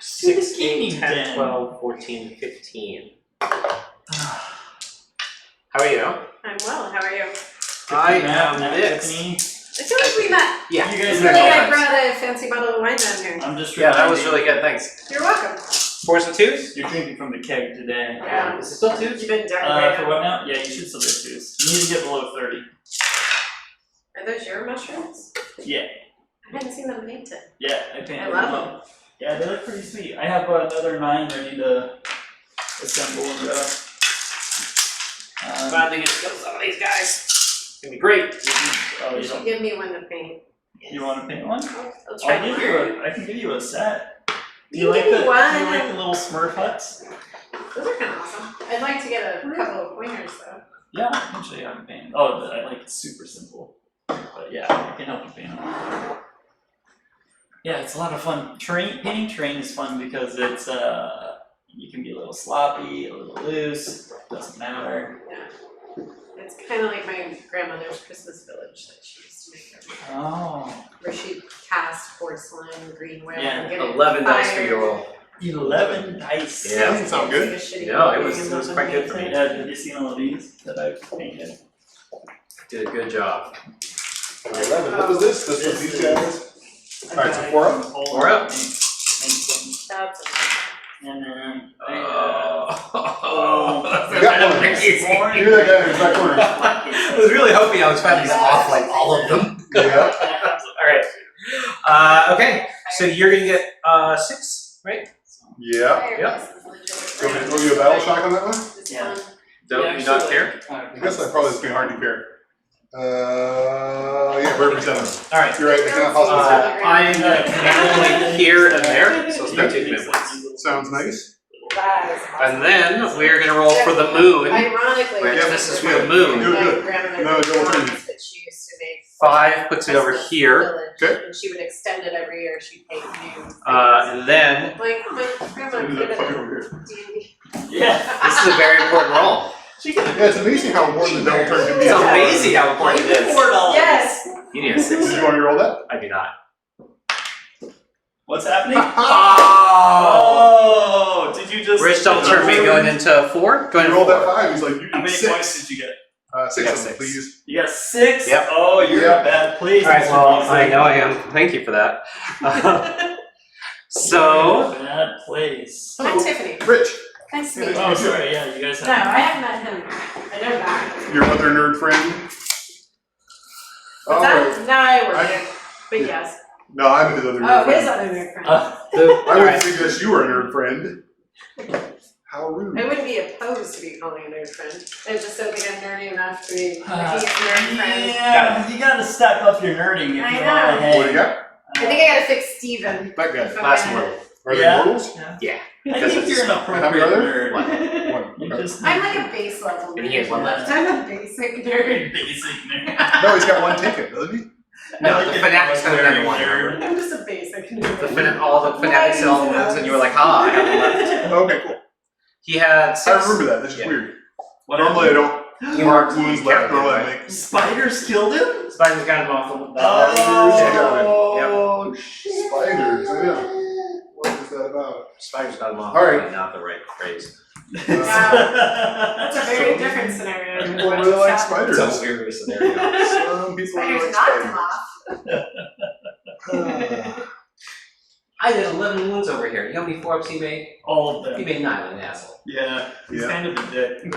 6, 8, Gaming 10, den. 12, 14, 15. How are you? I'm well. How are you? I am Matt, Gitz. Tiffany. I feel like we met. Yeah. You guys It's are like I all brought a fancy bottle of wine down here. I'm just Yeah, that was reminding really good, thanks. You're welcome. 4s and 2s? You're drinking from the keg today. Yeah. Is it still 2s? You've been dark For what now? Yeah, you should still get 2s. You need to get below 30. Are those your mushrooms? Yeah. I haven't seen them painted. Yeah, I painted I love them. Yeah, they look pretty sweet. I have another 9 ready to assemble and Finally get to kill some of these guys. It's gonna be great. Oh, You you should don't. give me one to paint. You want to paint one? I'll try one. I can give you a set. Do You you like give me the one. Do you like the little Smurf huts? Those are kind of awesome. I'd like to get a couple of pointers though. Yeah, I can show you how to paint. Oh, I like it's super simple. But yeah, I can help you paint them. Yeah, it's a lot of fun. Painting terrain is fun because it's you can be a little sloppy, a little loose, doesn't matter. Yeah. It's kind of like my grandmother's Christmas village that she used to make every year. Oh. Where she'd cast porcelain, green ware, Yeah, and get it 11 dice for fired. your roll. 11 dice. Yeah. Doesn't sound good. It's like a shitty No, it building was and quite good for me. Yeah, have you seen all of these that I've painted? Did a good job. 11. What was this? This was these guys. Alright, so 4 up. 4 up. That's And then You got one. You're that guy in the back corner. I was really hoping I was finding off like all of them. Yeah. Alright. Okay, so you're gonna get 6, right? Yeah. Yep. Do you want me to throw you a battle shock on that one? Yeah. Don't you not care? I guess that probably is going to be hard to care. Yeah, Burberry 7. Alright. You're right, it's not possible. I'm controlling here and there, so it's gonna take minutes. Sounds nice. That is awesome. And then we're gonna roll for the moon. Ironically, Which Yeah, this is for yeah. the moon. Good, my good. grandmother No, made don't turn. drawings that she used to make. 5 puts it over Christmas here. village, Okay. And she would extend it every year. She'd paint new things. And then Like my grandma Do did that fucking it. over here. D&D. Yeah. this is a very important roll. Yeah, it's amazing how important the double turn can be. It's amazing how important it is. $4. Yes. You need a 6. Did you want me to roll that? I do not. What's happening? Oh! Oh, did you just Rich double turn me going into 4? Going You into rolled that 4. 5, he's like, you How need many 6. points did you get? 6 Yeah, of them, 6. please. You got 6? Yep. Oh, you're Yep. in a bad place. Alright, Mr. well, Beasley. I know I am. Thank you for that. You're So, in a bad place. I'm Tiffany. Rich, Nice to meet you. Oh, sorry, yeah, you guys No, have. I haven't met him. I know that. your other nerd friend. What's Alright. that? No, I work I- here. But yes. No, I'm his other nerd Oh, friend. his other nerd friend. the, I would alright. suggest you were a nerd friend. How rude. I wouldn't be opposed to be calling a nerd friend. I just don't think I'm nerdy enough to be a nerd friend. Yeah, you gotta step up your nerding if I you know. wanna hang. What do you got? I think I gotta fix Steven. That guy. If I'm Last gonna- one. Are they Yeah. mortals? Yeah. I think you're an How many appropriate other? nerd. One. You Okay. just I'm like a base level And he has nerd. one left. I'm a basic nerd. very basic nerd. No, he's got one ticket, doesn't he? No, the Fanatic's got another one. Nerd. I'm just a basic nerd. All the Fanatics and all the ones, and you were like, ha, I have one left. Okay, cool. He had 6. I remember that. That's just Yeah. weird. What Normally I don't You mark marked wounds you left. counted, Normally I right? make. Spiders killed him? Spiders got him off the Oh, shit. Spiders, I know. What is that about? Spiders got him off. All right. Not the right phrase. That's a very different scenario. than People what really just like happened. spiders. It's a weird scenario. Some people really Spiders like knocked him spiders. off. I did 11 wounds over here. You know how many 4-ups he made? All of He them. made 9 an asshole. Yeah, he's Yeah. kind of a dick.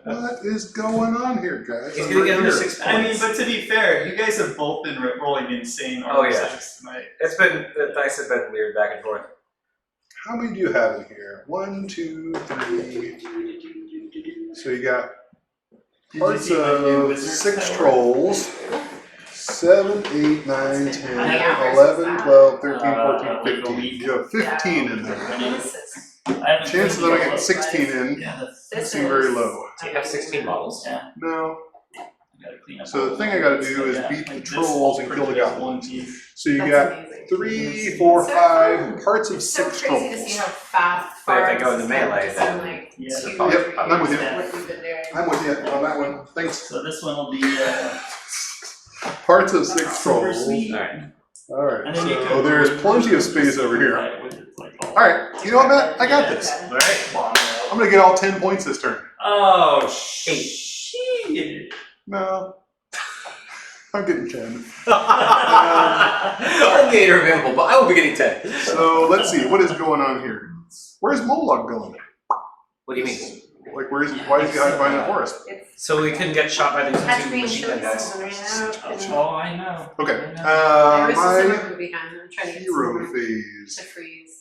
What is going on here, guys? He's I'm gonna right get him to here. 6 points. I mean, but to be fair, you guys have both been rolling insane Oh, armor yeah. checks tonight. It's been, the dice have been weird back and forth. How many do you have in here? 1, 2, 3. So you got Did parts you see my new of wizard 6 power? trolls. 7, 8, 9, That's 10, been 20 hours, 11, is that? 12, 13, Like 14, a 15. week. You have 15 in there. I haven't Chances put that I the get 16 in Yeah, that's, This seem very is- low. Do you have 16 models? yeah. No. I gotta clean up So all the thing the I gotta ones, do but is yeah, beat the like this trolls and all kill the printed as goblins. one piece. So you That's got amazing. 3, 4, So 5 fun. parts of It's so 6 crazy to see trolls. how fast But if they far go into this melee, is then- like Yeah. 2 Yep, or 3 I'm with you. years what you've been doing. I'm with you on that one. Thanks. So this one will be Parts of 6 super trolls. sweet. Alright. Alright, And then you so can there's plenty of space over here. Alright, you know what, Matt? I got this. Alright. I'm gonna get all 10 points this turn. Oh shit! No. I'm getting 10. Only 8 are available, but I will be getting 10. So let's see, what is going on here? Where's Moloch going? What do you mean? Like, why is he hiding behind the forest? It's So we couldn't get shot by these touch two green machine chili gun guys. season right now. and Oh, I know. Okay, I was just in my a movie behind. I'm trying to get hero some more to phase. freeze.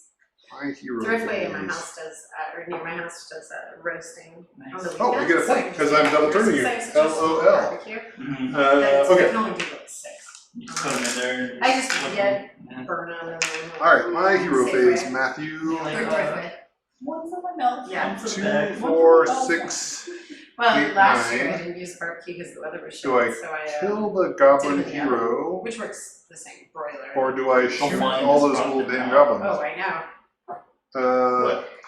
My hero Thriftway in my phase. house does, or near my house does roasting on the Nice. Oh, you get a weekends, point, 'cause I'm double turning you. Roasting sites, just LOL. barbecue. Mhm. But it's- I Okay, can only do like 6. You just put them in there. I just get Yeah. burn them and then. alright, my hero Safeway. phase, Matthew. Like, Or Thriftway. One for my mouth, Yeah. one for the 2, bag, one 4, for the 6. Well, 8, last year 9. I didn't use barbecue because the weather was shit, Do I so I kill the goblin did it in the hero, which works the same broiler. or do I shoot mine all is those probably little damn not. goblins? Oh, I know.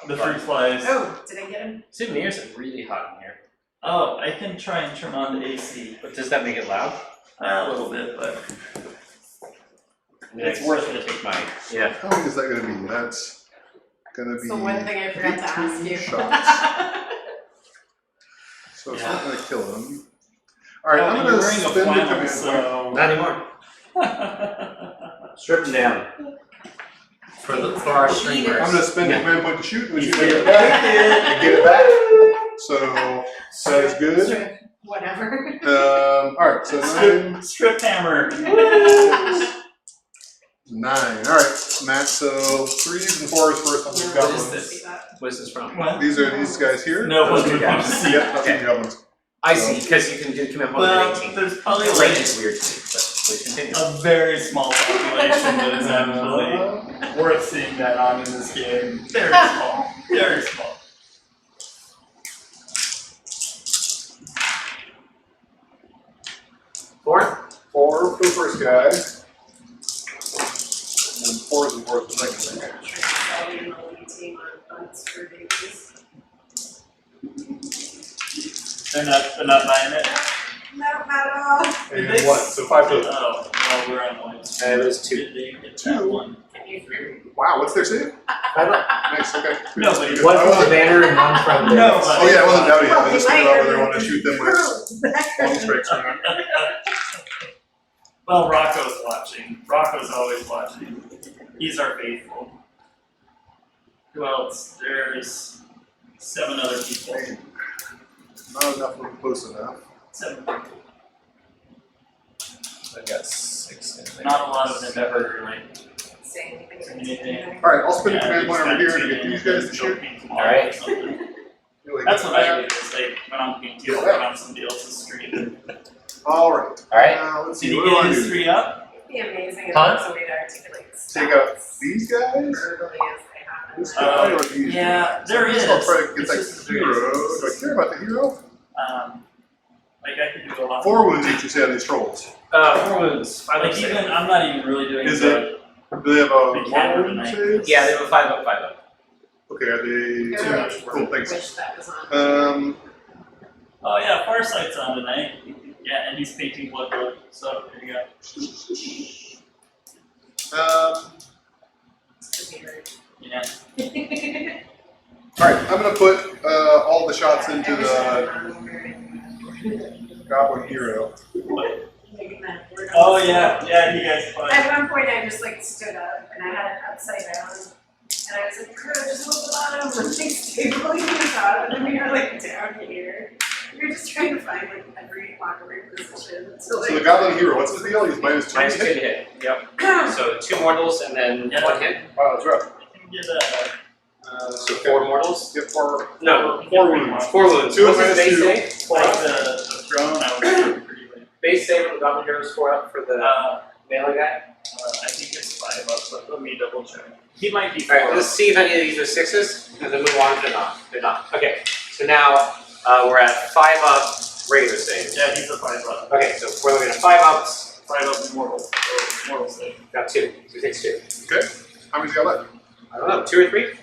The fruit flies. Oh, did I get him? Souvenirs are really hot in here. Oh, I can try and turn on the AC. But does that make it loud? A little bit, but It's worth it to take mine. Yeah. How many is that going to be? That's going to be So one thing I forgot to ask 18 you. shots. So it's not going to kill him. Alright, I'm going to spend the command point. so... Not anymore. Strip them down. For our streamers. I'm going to spend Yeah. the command point to shoot, and You shoot get it it back, back. and get it back. So that is good. Sure, whatever. Alright, so 9, Strip hammer. 9. Alright, Matt, so 3s and 4s first on the What is goblins. this? What is this from? What? These are these guys here. No Those one two would want guys. to see Yep, that's Okay. two goblins. I see, because you can do command point Well, with 18. there's probably The like range is weird to me, but please continue. a very small population that is actually worth seeing that on in this game. Very small. Very small. Four? 4 for the first guy. And then 4s and 4s for the second guy. Selling an elite team on funds for babies. They're not buying it. No, not at all. And They- 1, so 5 total. Oh, well, we're on one. It was 2. Did they get 2? that one? Wow, what's their save? I don't know. Nice, okay. No, but you- One from the banner and one from the. No, but- Oh yeah, I wasn't doubting it. Well, I just they figured might out whether I have want to shoot them with long strikes or not. Well, Rocco's watching. Rocco's always watching. He's our faithful. Who else? There's 7 other people. Not enough of them close enough. 7 people. I've got 6 in there. Not a lot of them ever like. Say anything. Alright, I'll spend a Yeah, command point over just here kinda to get tune these in guys to and shoot. paint them Alright. or something. Really That's good. what I do. Is like when I'm painting, I'll put on somebody else's stream. Alright. Alright. Now let's Did see, he what do I get his do? 3 up? It'd be amazing if Huh? there was a way to articulate Take out stats these guys? verbally as they happen. This guy or these Yeah, guys? there I is. guess I'll try to get It's that just hero. very- Do I care about the hero? Like I could do a lot. 4 wounds each, you say, on these trolls. 4 wounds. 5 Like up even save. I'm not even really doing Is the. Do they have a They can't one have a knife. save? Yeah, they have a 5 up, 5 up. Okay, are they I too really much? Cool, thanks. wish that was on. Oh yeah, Farsight's on tonight. Yeah, and he's painting blood gold. So there you go. It's weird. Yeah. Alright, I'm gonna put all the shots into the goblin hero. Oh yeah, yeah, you guys fine. At one point I just like stood up and I had it upside down. And I was like, "Crew, just hold the bottom and like stabilizing the top." And then we were like down here. We were just trying to find like every awkward position. So So the like, goblin hero, what's his deal? He's -2 Minus to 2 to hit. hit. Yep. So 2 mortals and then Yeah. 1 hit. Wow, that's rough. I can get a. So 4 mortals? Get 4. No, 4 wounds. 4 wounds. 2 What's his minus base 2. save? Like the throne, I was doing pretty late. Base save on the Goblin Hero is 4 up for the melee guy. I think it's 5 up, but let me double check. He might be 4 Alright, let's see if any of these are 6s, and then move on. They're not. They're not. Okay, so now we're at 5 up regular save. Yeah, he's a 5 up. Okay, so we're looking at 5 ups. 5 up mortal. So mortal save. Got 2. So he takes 2. Okay. How many's got left? I don't know, 2 or 3?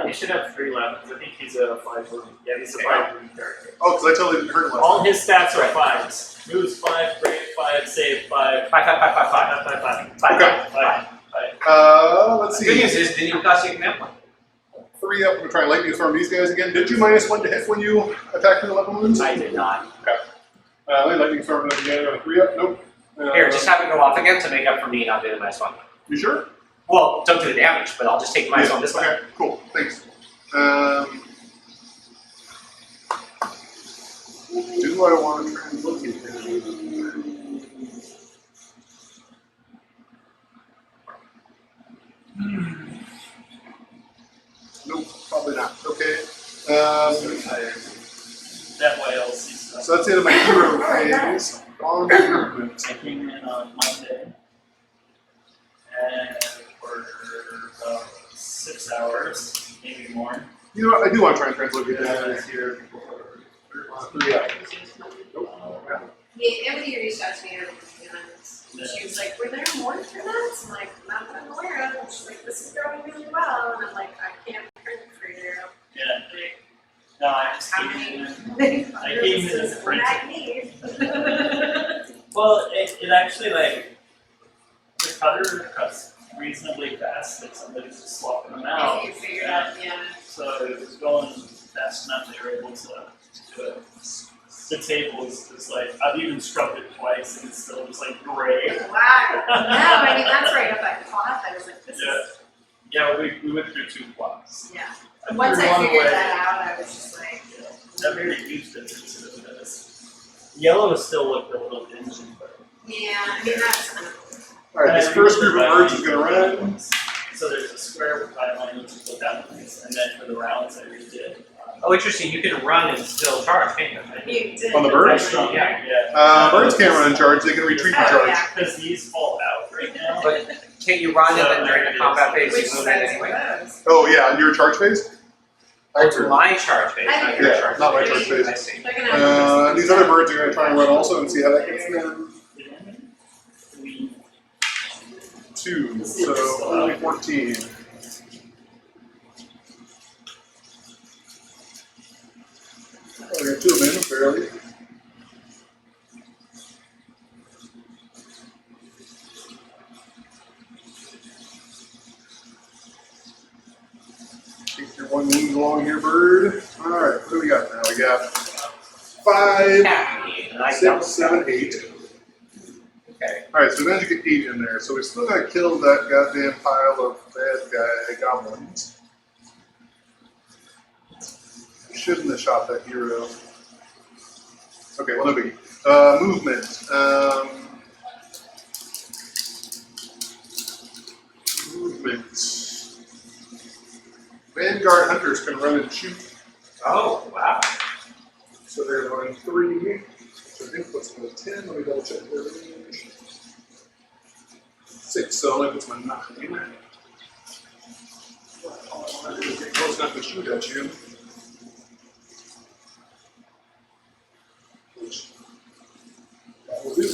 He should have 3 left, because I think he's a 5 wound. Yeah, he's a Okay. 5 wound character. Oh, because I totally didn't hurt him last All time. his stats are 5s. Moves 5, break 5, save 5. 5, 5, 5, 5, 5. 5, 5, 5, 5, Okay. 5. Let's The good see. news is, didn't even cost you a command point. 3 up. I'm gonna try and lightning storm these guys again. Did you -1 to hit when you attacked with 11 wounds? I did not. Lightning storm them again on a 3 up. Nope. Here, just have it go off again to make up for me not doing the -1. You sure? Well, don't do the damage, but I'll just take the -1 this time. Okay, cool. Thanks. Do I want to translocate him? Nope, probably not. Okay. That way I'll see stuff. So that's the end of my hero phase. On movement. I came in on Monday. And for about 6 hours, maybe more. You know what? I do want to try and translocate that here. Yeah. Yeah, Emily reached out to me and she was like, were there more turnouts? I'm like, not that I'm aware of. And she's like, this is going really well. And I'm like, I can't print for you. Yeah. No, I just How came many in. I came in as a what printer. I need. Well, it actually like the cutter cuts reasonably fast. Like somebody's just swapping them out. You figured out, yeah. So it was going fast enough they were able to do it. The table is like I've even scrubbed it twice and it's still just like gray. Wow. No, I mean that's right up that cloth. I was like, this is Yeah, we went through 2 blocks. yeah. I Once threw I one figured away. that out, I was just like, Never really used it since this. Yellow still looked a little dingy, but yeah, I mean that's Alright, this first group of birds is going to run. So there's a square with guideline which is down points, and then for the rounds I redid. Oh, interesting. You can run and still charge, can't you? you did On the birds? Yeah. Birds can't run in charge, they can retreat in Oh, charge. yeah. Because these fall out right now. But can't you run and then during the combat phase Which you move size it are anyway? those? Oh, yeah, your charge phase? Oh, it's my charge phase, I not think your yeah, charge not my phase. charge phase. I see. They're gonna have These other birds are going to try and run also and see how that gets them. 2, so only 14. Oh, we got 2 of them, barely. Keep your one wing along here, bird. Alright, what do we got now? We got 5, And I 6, 7, 8. Okay. Alright, so we managed to get 8 in there, so we still gotta kill that goddamn pile of bad guy goblins. Shouldn't have shot that hero. Okay, well, no biggie. Movement. Movement. Vanguard hunters can run and shoot, Oh, wow. so they're running 3, which I think puts them at 10. Let me double check their range. 6, so only puts them at 9. I'm get close enough to shoot at you. Which that will do.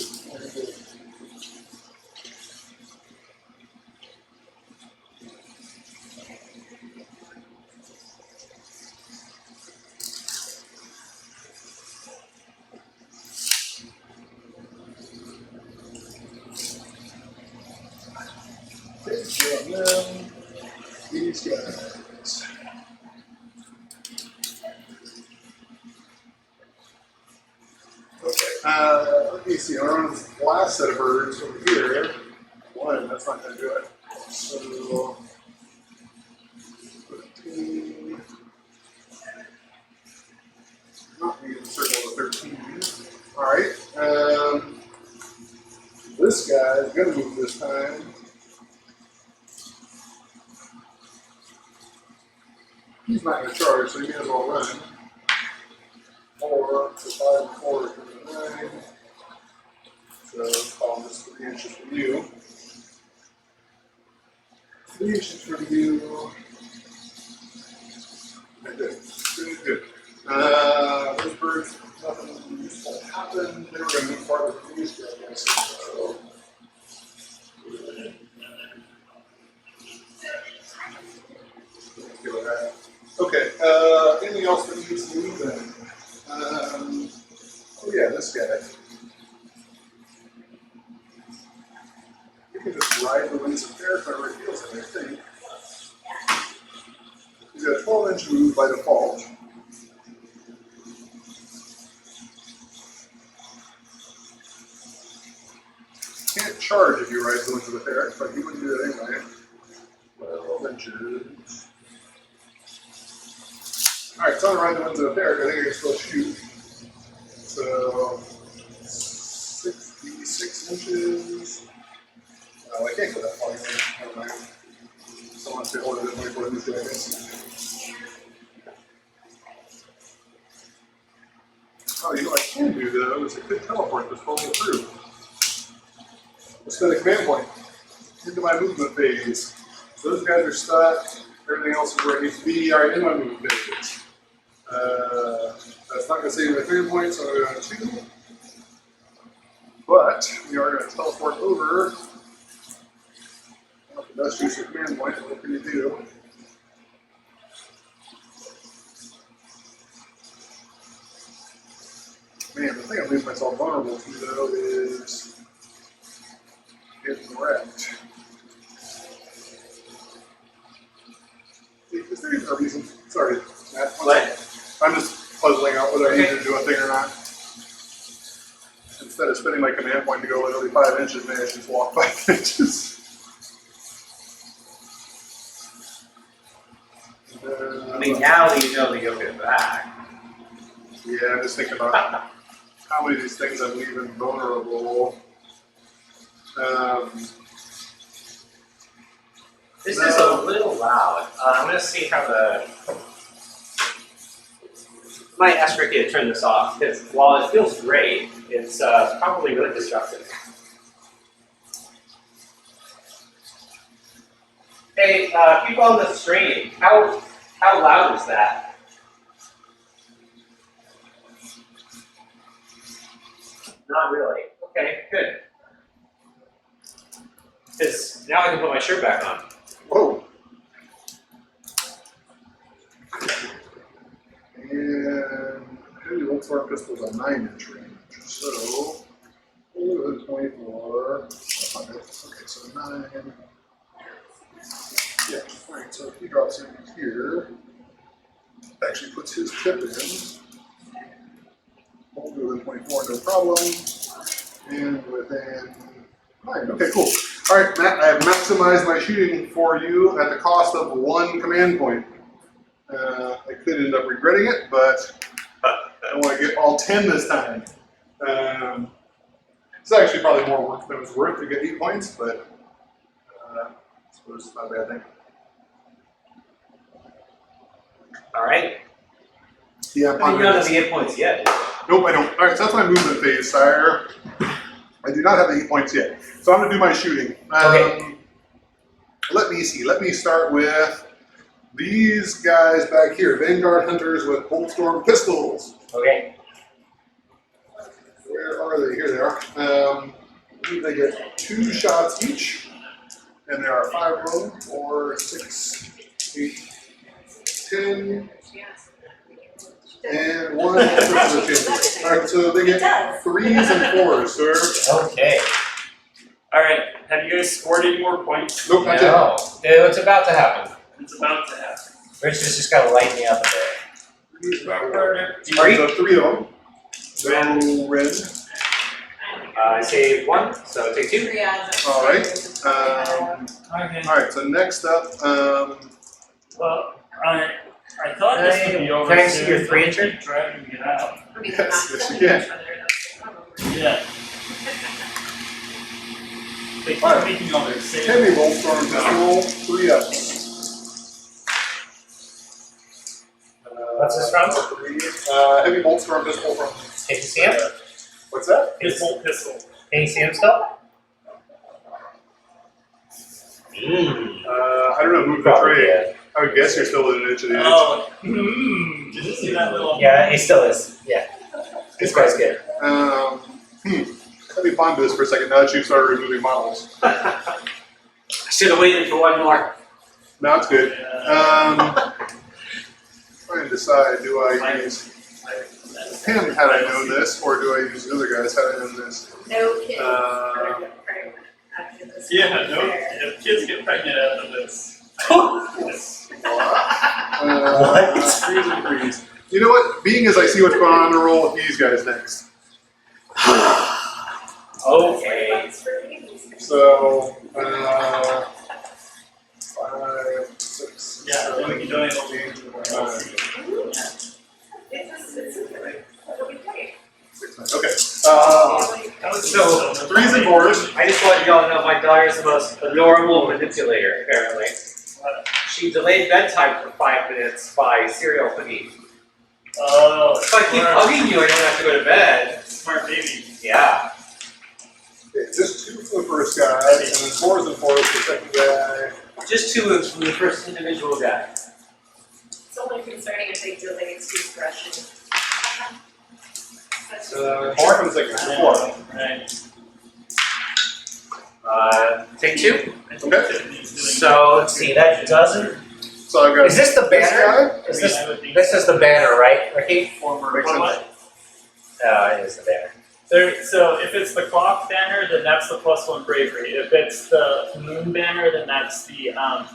Okay, so then these guys. Okay, let me see. I'm running this last set of birds over here. 1, that's not going to do it. So, 13. Not need to circle the 13. Alright, this guy is going to move this time. He's not going to charge, so he may as well run. 4, so 5 and 4 is 9. So call this 3 inches from you. 3 inches from you. Okay, good. Good. Those birds, nothing useful happened. They were going to move farther from these guys. So. Let's go ahead. Okay, anything else that needs to move then? Oh yeah, this guy. You can just ride the winds of air wherever it feels it, I think. He's got a 12-inch move by default. Can't charge if you ride the winds of the air, but you wouldn't do that anyway. 12 inches. Alright, so I'm gonna ride the winds of the fair, I think I can still shoot. So 66 inches. Oh, I can't go that far. Never mind. Someone has to order it before these guys. Oh, you know what I can do though is I could teleport this whole way through. Let's set a command point into my movement phase. So those guys are stuck. Everything else is where it needs to be. Alright, in my movement phase. That's not going to save my 3 points, so I'm going to 2. But we are going to teleport over. Not the best use of command point, but what can you do? Man, the thing I'm leaving myself vulnerable to though is getting wrecked. Is there even a reason? Sorry, Matt. What? I'm just puzzling out whether I need to do a thing or not. Instead of spending my command point to go literally 5 inches, maybe I should just walk 5 inches. I mean, now that you know that you'll get back. Yeah, I'm just thinking about how many of these things I'm leaving vulnerable. This is a little loud. I'm going to see how the... I might ask Ricky to turn this off, because while it feels great, it's probably really disruptive. Hey, people on the stream, how loud is that? Not really. Okay, good. Because now I can put my shirt back on. Whoa! And heavy bolt storm pistol's a 9-inch range, so 24. Okay, so 9. Yeah, alright, so if he drops in here, actually puts his tip in. Hold within 24, no problem. And within 9. Okay, cool. Alright, Matt, I have maximized my shooting for you at the cost of 1 command point. I could end up regretting it, but I want to get all 10 this time. It's actually probably more work than it was worth to get 8 points, but I suppose it's not a bad thing. Alright. Yeah, You don't have the 8 points yet. Nope, I don't. Alright, so that's my movement phase, sire. I do not have the 8 points yet. So I'm going to do my shooting. Okay. Let me see. Let me start with these guys back here. Vanguard Hunters with Bolt Storm Pistols. Okay. Where are they? Here they are. They get 2 shots each. And there are 5 of them. 4, 6, 8, 10. And 1 extra. Alright, so they get 3s and 4s, sir. Okay. Alright, have you guys scored any more points? Nope, not yet. No. It's about to happen. It's about to happen. Rich has just got to light me up a bit. So 3 of them. No red. I saved 1, so take 2. Alright. Okay. Alright, so next up, Well, I thought this would be over Can I see soon, your but 3-incher? keep dragging it out. yes, you can. Yeah. They keep Alright. making all their saves. Heavy Bolt Storm Pistol, 3 ups. What's this from? Heavy Bolt Storm Pistol from. Can you see him? What's that? Pistol. Can you see him still? I don't know, move the Probably trade. did. I would guess you're still within an inch of the edge. Oh, did you see that little? Yeah, he still is. Yeah. This guy's good. Let me ponder this for a second now that you've started removing models. I should have waited for 1 more. No, it's good. Yeah. Trying to decide, do I use him had I known this, or do I use the other guys had I known this? No kids. Yeah, no. If kids get pregnant after this. Freeze and freeze. You know what? Being as I see what's going on, I'm gonna roll with these guys next. Okay. So, 5, 6, Yeah, 7, then we can donate all 8, the 9, Okay. So, 3s and 4s. I just want y'all to know my daughter's the most adorable manipulator, apparently. She delayed bedtime for 5 minutes by cereal cooking. Oh, If I keep hugging you, I don't have to go to bed. smart baby. Yeah. Okay, just 2 for the first guy, and then 4s and 4s for the second guy. Just 2 moves from the first individual guy. It's only concerning if they delay its discretion. Happens like before. Right. Take 2. Okay. So let's see, that doesn't. So I've got Is this the this banner? guy. Is this is the banner, right, Ricky? Former Makes sense. what? It is the banner. So if it's the clock banner, then that's the +1 bravery. If it's the moon banner, then that's the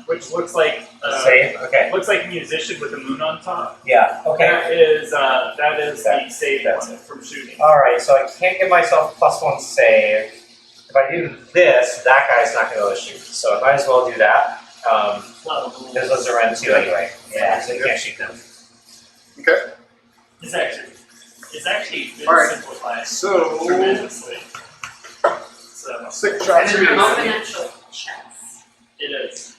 which looks like Save. Okay. looks like a musician with a moon on top. Yeah. Okay. That is the save that's one from shooting. All right. So I can't give myself +1 save. If I do this, that guy's not going to be able to shoot. So I might as well do that. This was around 2 anyway. Yeah. So you can't shoot them. Okay. It's actually really All right. simplified So tremendously. So 6 shots. And then here. Exponential chess. it is.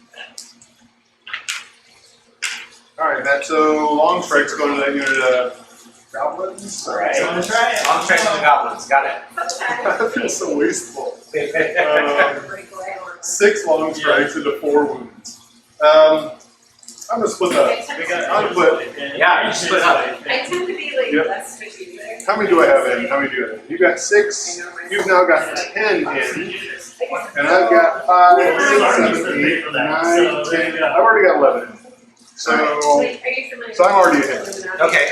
All right. So long strikes go to that unit of goblins. All right. So I'm gonna try it. Long strikes and goblins. Got it. That feels so wasteful. Break away or- 6 long strikes into 4 wounds. I'm gonna split that. I'm gonna put. Yeah, you split up. I tend to be like Yep. less twitchy there. How many do I have in? How many do I have in? You got 6. You've now got 10 in. And I've got 5, 6, 7, 8, 9, 10. I've already got 11 in. So, Like, are you familiar so I'm already with ahead. Illuminati? Okay.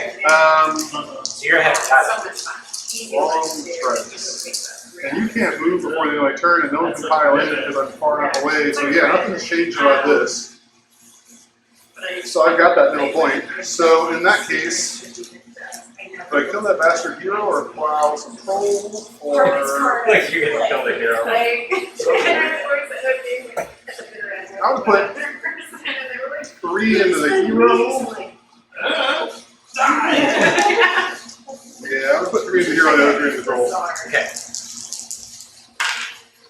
So you're ahead. Got it. So much fun. Easy Long ones to do. strikes. and you can't move before the end of my turn, and no one can pile in because I'm far enough away. So yeah, nothing's changed about this. So I've got that middle point. So in that case, do I kill that bastard hero or plow some troll or? Like you're gonna kill the hero. I would put 3 into the hero. Yeah, I would put 3 into the hero and the other 3 into the troll. Okay.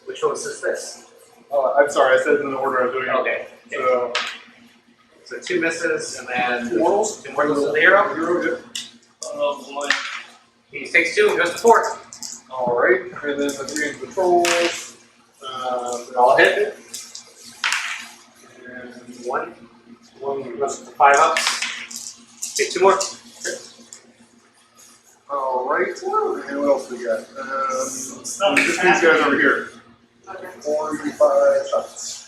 Which one is this? I'm sorry, I said it in the order I was doing it. Okay. So So 2 misses and then mortals. 2 mortals to the hero. Hero, yeah. Oh boy. He takes 2 and goes to 4. All right, and then the 3 into the trolls. They all hit. And 1 goes to 5 ups. Take 2 more. all right, and what else we got? Stuff Just is these guys happening. over here. 45 shots.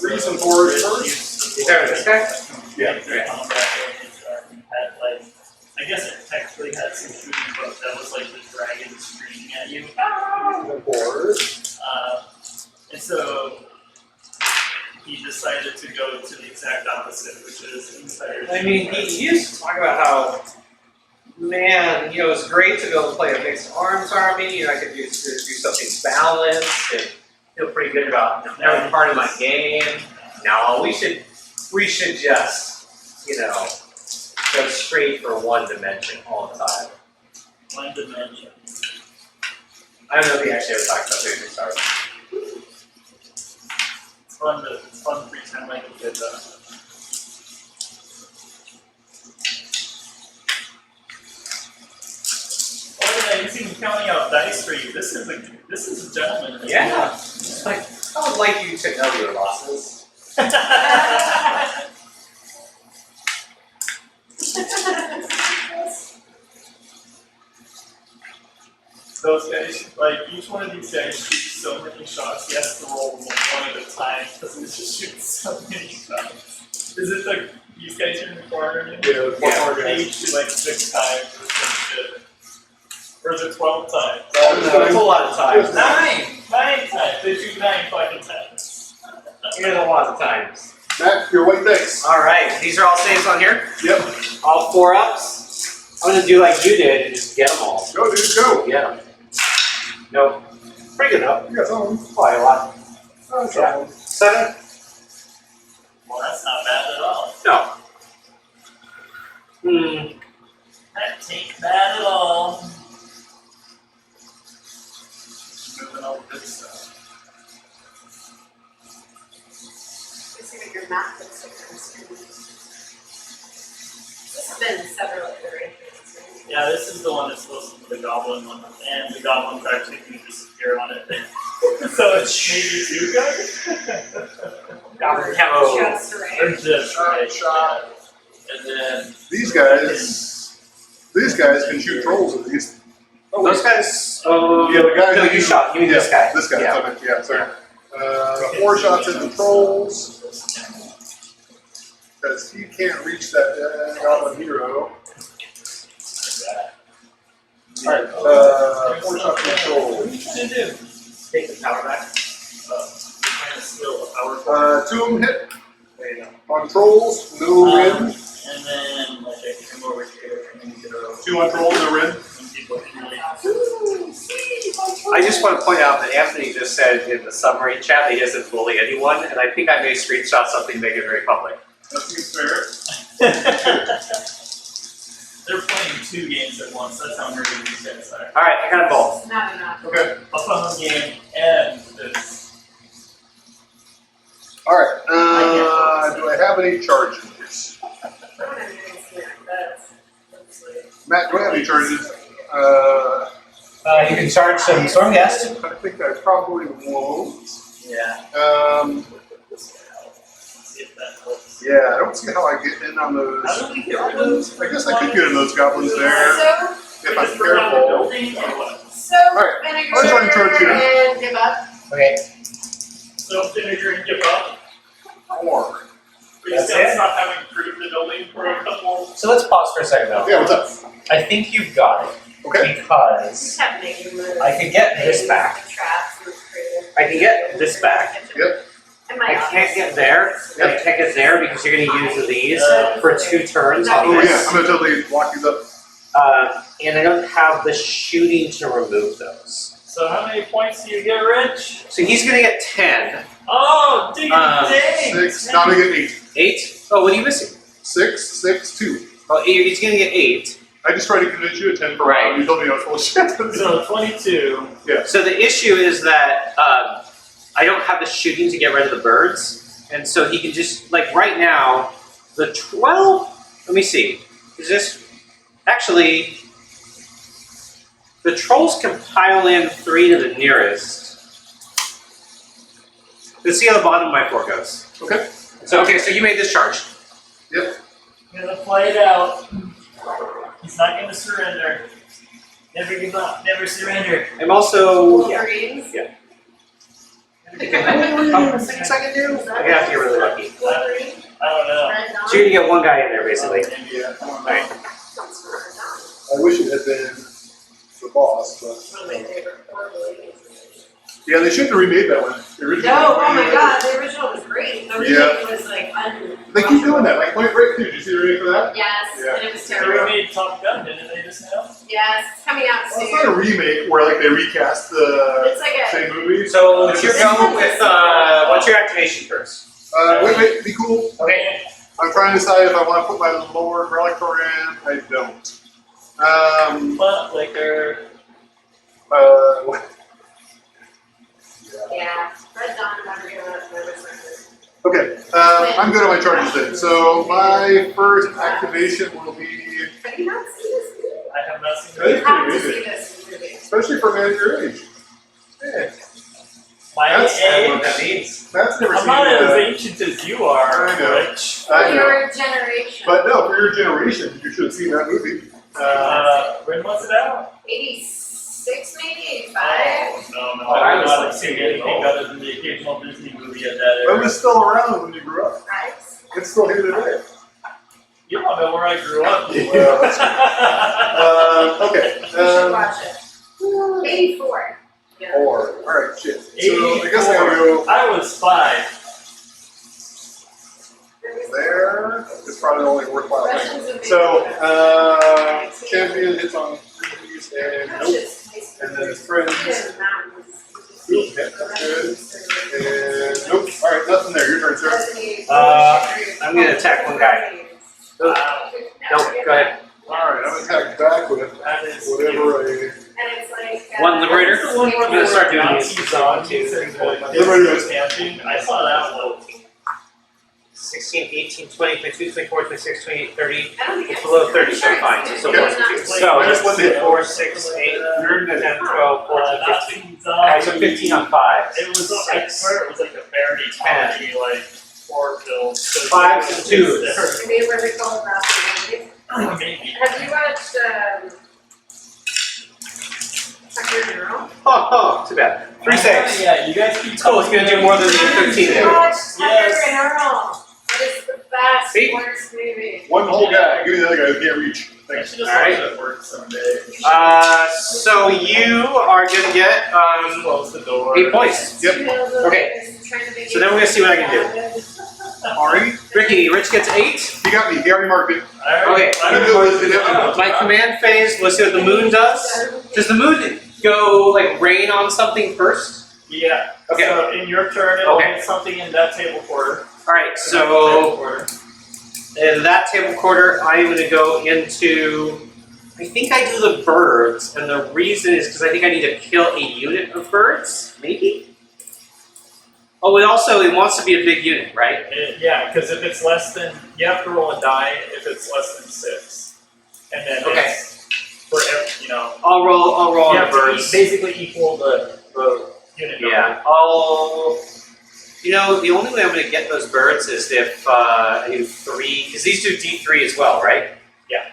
3s and 4s first. Is that this guy? Yeah. I guess it technically had some shooting, but that was like the dragon screaming at you. And 4s. And so he decided to go to the exact opposite, which is entire. I mean, he used to talk about how, man, you know, it's great to be able to play a mixed arms army. You know, I could do something balanced and feel pretty good about every part of my game. No, we should just, you know, go straight for one dimension all the time. One dimension. I don't know if he actually ever talked about doing mixed arms. It's fun to pretend like he did that. Oh yeah, he's even counting out dice for you. This is a gentleman. Yeah. It's like, I would like you to know your losses. Those guys, like each one of these guys shoots so many shots. He has to roll one at a time because he just shoots so many shots. Is it like these guys are in the corner? Yeah, there's one more They guy. each shoot like 6 times or some shit. Or is it 12 times? That's a lot of times. 9 times. They shoot 9 fucking times. Here's a lot of times. Matt, your white dice. All right, these are all saves on here. Yep. All 4 ups. I'm gonna do like you did and just get them all. Go, dude, go. Yeah. Nope. Pretty good though. You got some. Quite a lot. Oh, that's Yeah. all. 7? Well, that's not bad at all. No. Hmm. That ain't bad at all. Moving all the good stuff. Your map looks like this. This has been several iterations, right? Yeah, this is the one that's supposed to be the goblin one, and the goblins actually can disappear on it. So it's maybe 2 good? Goblin camo. Just right. Or just right, Shot. yeah. And then These guys can shoot trolls at least. Oh, those guys. Yeah, the guy No, who you shot. You mean this guy? This guy. Yeah. Yeah, sorry. 4 shots at the trolls. Because he can't reach that goblin hero. Alright, 4 shots at the trolls. what you do? Take the power back. Kind of steal a power 2 of them hit There you go. on trolls, no win. And then like I can come over here and then get a 2 on trolls, no win. some people can really I just want to point out that Anthony just said in the summary chat that he doesn't bully anyone, and I think I may screenshot something to make it very public. That seems fair. They're playing 2 games at once, that's how nerdy these guys are. Alright, I got them both. It's not enough. Okay. A phone game and this. Alright, do I have any charges? I don't have anything to snack, that's like. Matt, do I have any charges? You can charge some Stormcast. I think I probably won't. Yeah. See if that helps. Yeah, I don't see how I get in on those. How do we get rid of those? I guess I could get in those goblins there So, if I'm Just burn down the careful. building or what? so Alright, I'll try and charge you. and give up. Okay. So vinegar and give up. Or. We That's still it? stop having improved the building for a couple. So let's pause for a second though. Yeah, what's up? I think you've got it. Okay. Because Just have negative moves. I could get this back. Traps and creative. I can get this back. Yep. And my I can't get there. I can't get there because you're going to use these Uh, for 2 turns on Oh yeah, this. I'm gonna totally lock these up. And I don't have the shooting to remove those. So how many points do you get, Rich? So he's going to get 10. Oh, dang! 6, now I'm gonna get 8. 8? Oh, what are you missing? 6, 6, 2. Oh, he's going to get 8. I just tried to convince you at 10 for a Right. while. You told me I was full of shit. So 22. So the issue is that I don't have the shooting to get rid of the birds. And so he can just, like right now, the 12, let me see. Is this, actually, the trolls can pile in 3 to the nearest. Let's see how the bottom of my 4 goes. Okay. So, okay, so you made this charge. Yep. I'm gonna play it out. He's not gonna surrender. Never give up, never surrender. I'm also, Wolverines. how many things I can do? I'm gonna have to get really lucky. Wolverine. I don't know. Red Dawn. So you're gonna get 1 guy in there, basically. Maybe, I don't know. Right. I wish it had been the boss, but. One of my favorite horror movies. Yeah, they should have remade that one. The original. No, oh my god, the original was great. The Yeah. remake was like They keep doing that. Like Point Break 2. Did you see the remake for that? Yes, Yeah. and it was They terrible. remade Top Gun, didn't they just now? Yes, it's coming out Well, it's not a soon. remake where like they recast the It's like a, same movie. So let's go with, what's your activation first? Wait, be cool. Okay. I'm trying to decide if I want to put my Lord Relictor in. I don't. But liquor. What? yeah, Red Dawn, never give up, never surrender. Okay, I'm good on my charges then. So my first activation will be, Have you not seen this movie? I have not seen Hey. You have to see this movie. especially for a man your age. Yeah. my That's- I don't know what age. that means. That's never I'm seen not as that. ancient as you are, I know. Rich. I know. Your generation. But no, for your generation, you should have seen that movie. When was it out? 86, maybe 85. No, Oh, I I've was not like seen 6 years anything old. other than the occasional Disney movie at that It era. was still around when you grew up. Right? It's still here today. You don't know where I grew up. Well, that's okay. You should watch it. 84. Yeah. Alright, shit. So I guess I gotta go I was 5. there. It's probably the only worthwhile thing. Russians and So, babies. champion hits on 3s and That's nope. just nice. And then his friends. Yeah, mountains. Nope, yeah, that's good. And nope. Alright, nothing there. Your turn, sir. I'm gonna attack 1 guy. Wow. Nope, go ahead. Alright, I'm gonna attack back with That is whatever I. And it's like. 1 liberator? That's the one where I'm gonna start doing Nazis these. zombies and Liberator. camping. I saw that one. 16, 18, 20, 22, 24, 26, 28, 30. I don't think It's below 30, so fine. So Yeah. 1 and 2. So I just that's wanted to- 4, 6, 8, 9, 10, 12, 14, 15. Nazi Alright, so 15 on 5. It was, I swear it was like a parody comedy, like, horror film. So 5s and 2s. Maybe where they call it that. Maybe. Have you watched Tucker in a Row? Oh, too bad. 3 saves. Yeah, you guys keep Oh, it's gonna do more than the 13 You there. watched Tucker Yes. in a Row. That is the best, See? worst movie. One whole guy. Give me the other guy who can't reach. I Thanks. should just Alright. let it work someday. So you are gonna get Close the door. 8 points. Yep. Okay. So then we're gonna see what I can do. Alright. Ricky, Rich gets 8. He got me. He already marked it. Okay. My command phase, let's see what the moon does. Does the moon go like rain on something first? Yeah. Okay. So in your turn, it'll Okay. hit something in that table quarter. Alright, Table so quarter. in that table quarter, I'm gonna go into, I think I do the birds, and the reason is because I think I need to kill a unit of birds, maybe? Oh, it wants to be a big unit, right? Yeah, because if it's less than, you have to roll a die if it's less than 6, and then Okay. it's for every, you know. I'll roll You on the have to birds. basically equal the unit number. Yeah, the only way I'm going to get those birds is if I do 3, because these do D3 as well, right? Yeah.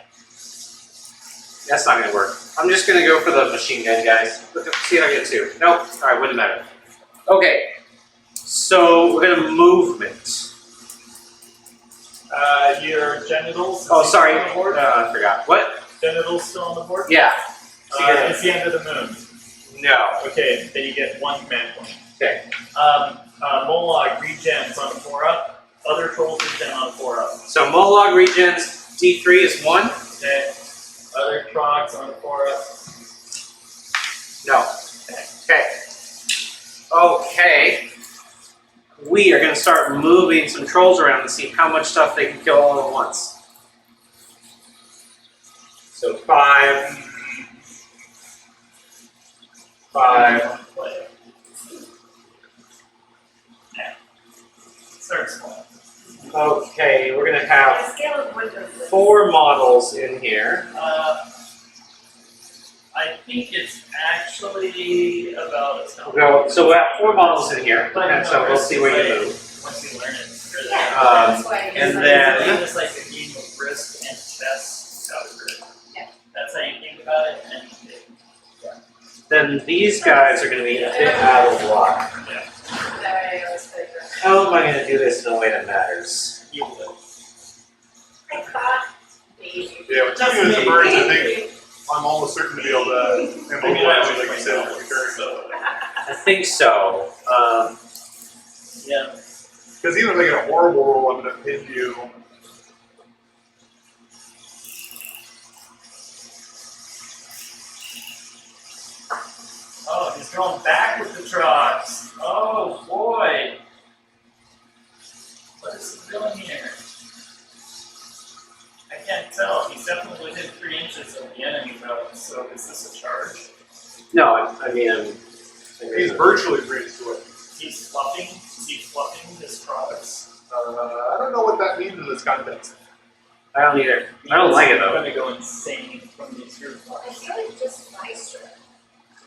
That's not going to work. I'm just going to go for the machine gun guys. See if I get 2. Nope. Alright, wouldn't matter. Okay, so we're going to movement. Your genitals. Oh, is sorry, still on the board? I forgot. What? Genitals still on the board? Yeah. So you're- It's the end of the moon. no. Okay, then you get 1 command point. Okay. Molag regens on a 4-up. Other trolls regen on a 4-up. So Molag regens D3 is 1. Okay. Other trogs on a 4-up. No. Okay. Okay. We are going to start moving some trolls around and see how much stuff they can kill all at once. So 5. 5. Start small. Okay, we're going to On have a scale of 1 to 4 models in here. I think it's actually about a So we have 4 models in here, and so we'll see where you move. Once you learn it. Really. Yeah, that's why. and It's then- just like a game of risk and chess calculated. Yeah. That's how you think about it, and Then these guys are going to be a bit out of luck. I always play that. How am I going to do this in a way that matters? you will. I thought maybe. Yeah, with 2 Just units of maybe. birds, I think I'm almost certain to be able to immobilize you, like you said, every turn. So, I think so. yeah. Because even if I get a horrible roll, I'm going to pin you. Oh, he's going back with the trogs. Oh boy. What is he doing here? I can't tell. He's definitely within 3 inches of the enemy though. So is this a charge? No, I mean, He's virtually free to it. He's fluffing. Is he fluffing his trogs? I don't know what that means in this context. I don't either. I don't like it I'm though. gonna go insane from these group I trogs. feel like just nicer.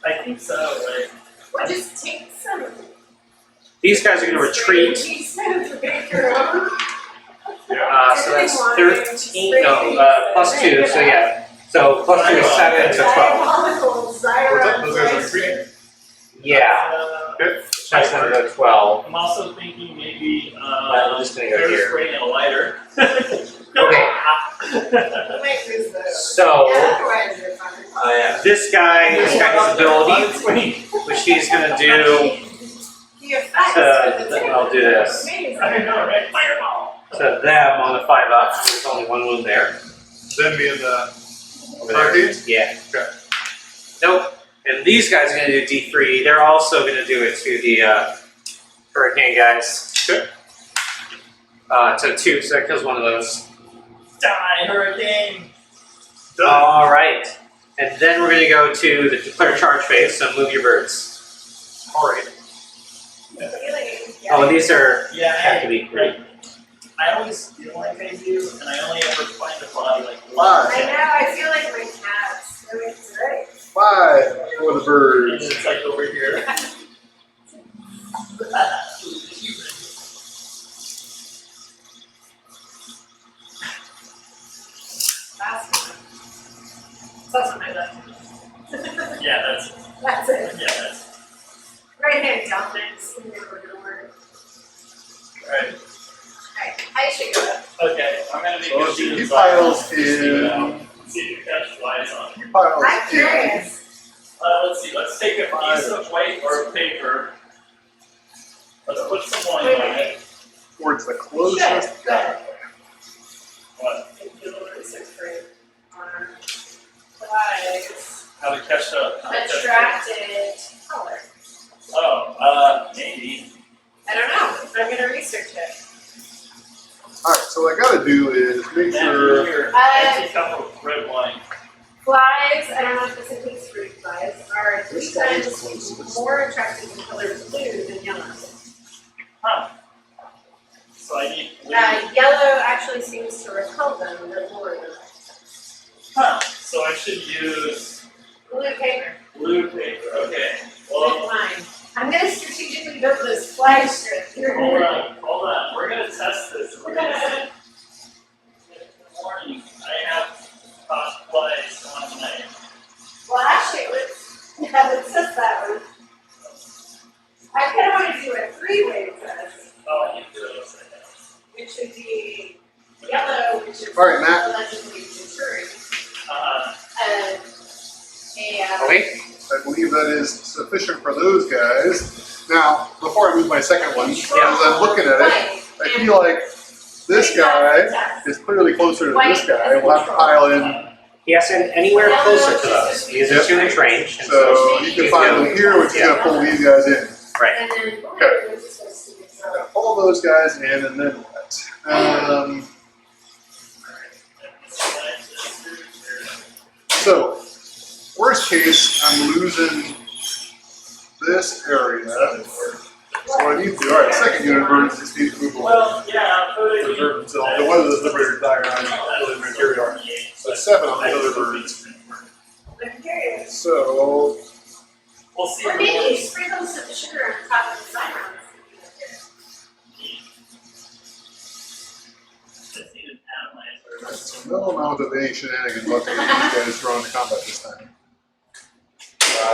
I think so, right? Or just take some. These guys are going to retreat. Yeah. So that's 13. No, plus 2. So yeah. So plus 2 is 7 to 12. Diabolical What's up? Those guys are retreating? Yeah. Okay. That's 7 to 12. I'm also thinking maybe I'm just gonna go hair here. spray and a lighter. Okay. So this guy has ability, which he's going to do. I'll do this. I know, right? Fireball! To them on the 5-up. There's only 1 wound there. Then being the Over there. hurricanes? Yeah. Okay. Nope. And these guys are going to do D3. They're also going to do it to the hurricane guys. Okay. So 2, so that kills 1 of those. Die, hurricane! Done. All right. And then we're going to go to the declare charge phase, so move your birds. Alright. Oh, these are Yeah, have to be great. I always feel like I do, and I only ever find a body like Five. I know, I feel like my cats. I mean, it's right. 5 for the And birds. it's like over here. That's what my left. Yeah, that's That's it. yeah, that's Right hand dominance. Never gonna work. right. Alright, I should go up. Okay, I'm gonna make So a let's see, sheet he of piles science. See in. if you catch flies on. He piles I'm in. curious. Let's see. Let's take a piece of white or paper. Let's put some wine on it. Towards the closest guy. What? Sixth grade. Flags. How to catch up? Attracted color. Oh, maybe. I don't know. I'm gonna research it. Alright, so what I gotta do is make sure. Here, empty cup of red wine. Flies, I don't know if this includes fruit flies, are 3 times more attractive in color blue than yellow. Huh. So I need blue. Yellow actually seems to repel them but lure them. Huh. So I should use Blue paper. blue paper. Okay. With Well, line. I'm gonna strategically build this flag strip. hold on. We're gonna test this. We're gonna see. In the morning, I have caught flies on my. Well, actually, let's test that one. I kind of want to do a 3-way test, Oh, I need to do it upside down. which would be yellow, which is All right, Matt. allegedly maturing, Okay. I believe that is sufficient for those guys. Now, before I move my second one, as I'm looking at it, I feel like this guy is clearly closer to this guy. We'll have to pile in. He has to anywhere closer to those. These are Yep. 2-inch range. And So you can pile in here, which is gonna pull these guys in. right. And then Okay. is supposed to be Gotta pull those guys in, and then what? So, worst case, I'm losing this area. So I need to, alright, second unit birds just need to move along. Well, yeah, Preserve themselves. The one of the liberated diagrams really material. So 7 on the other birds. I'm curious. So, We'll see. Or maybe you sprinkle some sugar on top of the Sigmar. no amount of any shenanigans about to get these guys drawn to combat this time.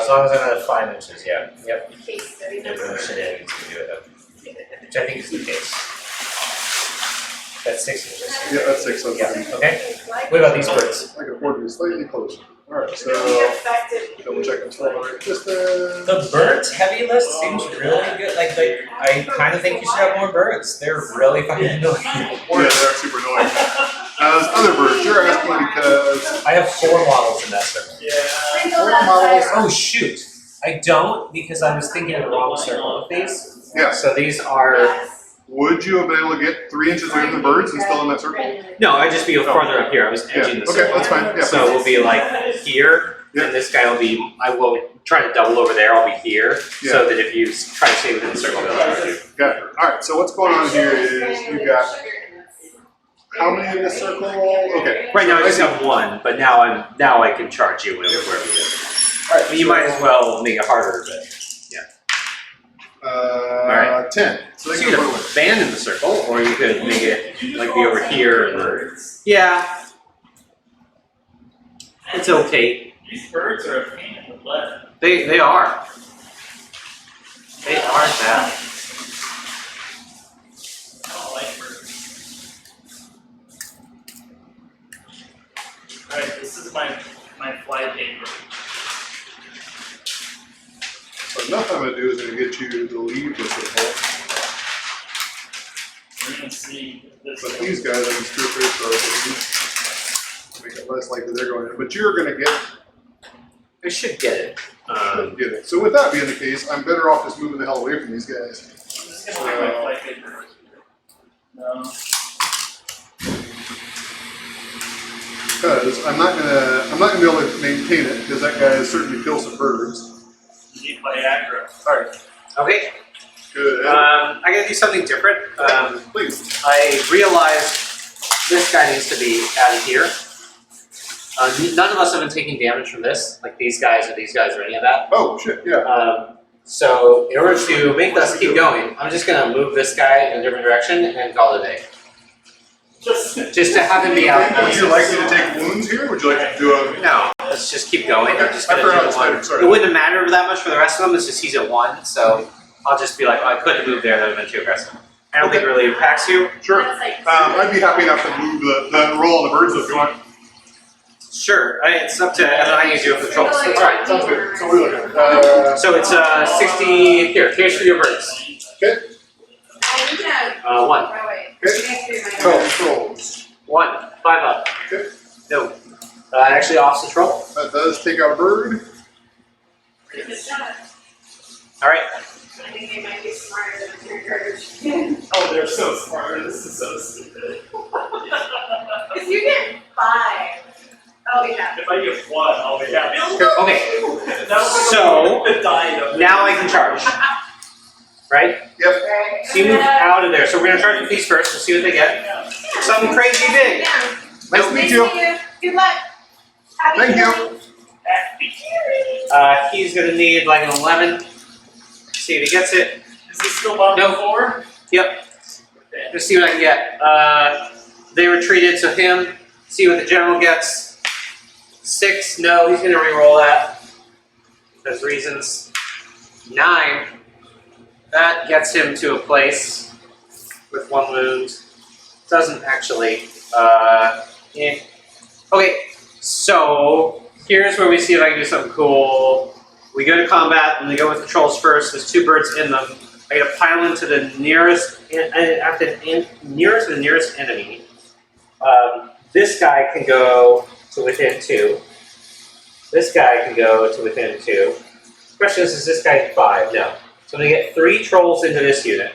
As long as I'm at 5 inches, yeah. Yep. Case study There's number. no shenanigans to do it up. Which I think is the case. That's 6 inches. Yeah, that's 6 of them. Yeah, okay. What about these birds? I can afford to be slightly closer. Alright, so Really effective. double check and right distance. The birds heavy list seems really good. Like I kind of think you should have more birds. They're really fucking annoying. Yeah, they're super annoying. As other birds, you're asking because I have 4 models in that circle. Yeah. Sprinkle Four that models. Sigmar. Oh shoot! I don't because I was thinking of the wrong circle of these. yeah, So these are Yes. would you have been able to get 3 inches away from the birds and still in that circle? no. I'd just be farther up here. I was Yeah. edging the Okay, circle. that's fine. Yeah. So we'll be like here, Yeah. and this guy will be. I will try to double over there. I'll be here, Yeah. so that if you try to stay within the circle, they'll try to. Got it. Alright, so what's going on here is you got how many in this circle? Okay. Right now I just see. have 1, but now I can charge you wherever you go. Alright, But you might as well make it harder, but. Alright. 10. So they So can you put could away. band in the circle, or you could make it like be over here. And yeah, it's okay. These birds are a pain in the butt. They are. They are that. I don't like birds. Alright, this is my fly paper. So nothing I'm going to do is going to get you to leave the circle. We're gonna see if this. But these guys, I can screw through, so make it less likely they're going in. But you're going to get I should get it. get it. So with that being the case, I'm better off just moving the hell away from these guys. I'm just gonna leave my fly paper. No. Because I'm not gonna be able to maintain it because that guy has certainly killed some birds. You need Viagra. All right. Okay. Good. I gotta do something different. Please. I realized this guy needs to be out of here. None of us have been taking damage from this, like these guys or any of that. Oh shit! Yeah. So in order to make us keep going, I'm just gonna move this guy in a different direction and call it a day. Just to have him be out. Would you like me to take wounds here? Would you like to do a? No, let's just keep going. I'm just I gonna forgot do it's one. later, sorry. It wouldn't matter that much for the rest of them. It's just he's at 1, so I'll just be like, oh, I couldn't move there. That would have been too aggressive. I don't think it really impacts you. Sure. That's like I'd be happy enough to move the roll on the birds if you want. Sure, it's up to, and then I can do it for the trolls. That's right. Alright, sounds good. So we're looking at So it's 60, here's for your birds. okay. 1. Oh, wait. Okay. You guys do 12 trolls. 1, 5 up. Okay. No. Actually offs the troll. That does take out a bird. Alright. I think they might be smarter than your garbage. Oh, they're so smart. This is so stupid. If you get 5, oh yeah. If I get 1, I'll be happy. Okay, That was So, the diet of now I can charge. Right? Yep. Right. So you move out of there. So we're going to charge with these first. We'll see what they get. Something crazy big. Yeah. Nice to meet you. Good luck. Happy Thank you. healing. He's going to need like an 11. See if he gets it. Is this still bottom No. 4? Yep. Okay. Let's see what I can get. They retreated to him. See what the general gets. 6. No, he's going to re-roll that. There's reasons. 9. That gets him to a place with 1 wound. Doesn't actually. Yeah. Okay, so here's where we see if I can do something cool. We go to combat and we go with the trolls first. There's 2 birds in them. I gotta pile into the nearest, nearest to the nearest enemy. This guy can go to within 2. This guy can go to within 2. The question is this guy 5? No. So I'm gonna get 3 trolls into this unit.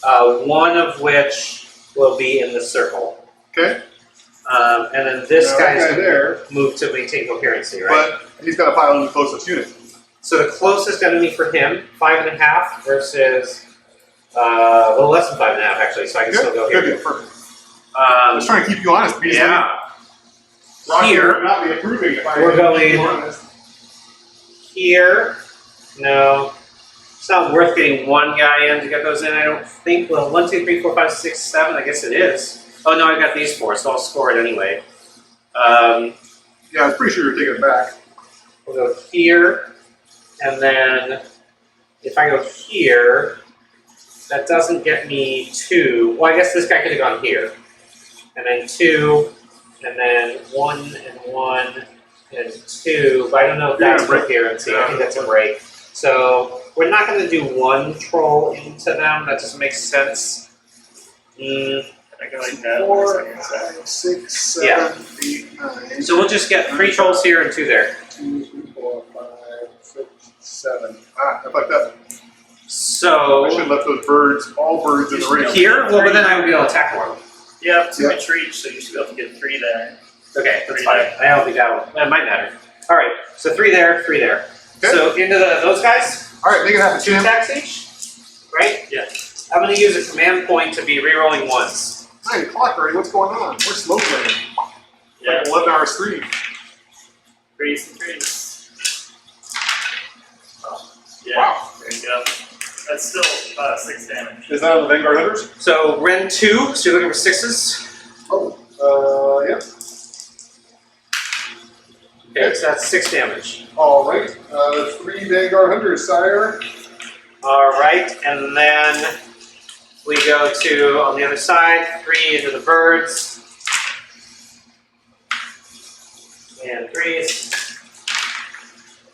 1 of which will be in the circle. Okay. And then this Now, guy's that guy gonna there, move to maintain coherency, right? but he's got to pile in the closest unit. So the closest enemy for him, 5.5 versus, well, less than 5.5 actually, so I can still go Good here. deal. Perfect. I was trying to keep you honest. Beasley. Yeah. Rocky Here. would not be approving if I We're keep going- you honest. Here, no. It's not worth getting 1 guy in to get those in, I don't think. Well, 1, 2, 3, 4, 5, 6, 7, I guess it is. Oh no, I got these 4, so I'll score it anyway. Yeah, I was pretty sure you're taking it back. We'll go here, and then if I go here, that doesn't get me 2. Well, I guess this guy could have gone here. And then 2, and then 1 and 1 and 2. But I don't know if that's coherency. I think that's a break. So we're not going to do 1 troll into them. That doesn't make sense. I go like that. 4, 5, 6, 7, Yeah. 8, 9. So we'll just get 3 trolls here and 2 there. 2, 3, 4, 5, 6, 7. Ah, I fucked up. So I should have left those birds, all birds in the ring. here, well, but then I would be able to attack more of them. You have 2 Yeah. each reach, so you should be able to get 3 there. Okay, that's fine. I don't think that might matter. All right, so 3 there, 3 there. Okay. So into those guys, All right, make it happen, 2 Tim. attacks each, right? Yeah. I'm going to use a command point to be re-rolling ones. 9 o'clock already. What's going on? We're slow playing. Yeah. Like 11-hour stream. 3s and 3s. Oh, yeah. Wow. There you go. That's still 6 damage. Is that on the Vanguard Hunters? So Ren 2, so you're looking for 6s. Oh, yeah. Okay, so that's 6 damage. All right. 3 Vanguard Hunters, sire. All right, and then we go to, on the other side, 3 into the birds. And 3s.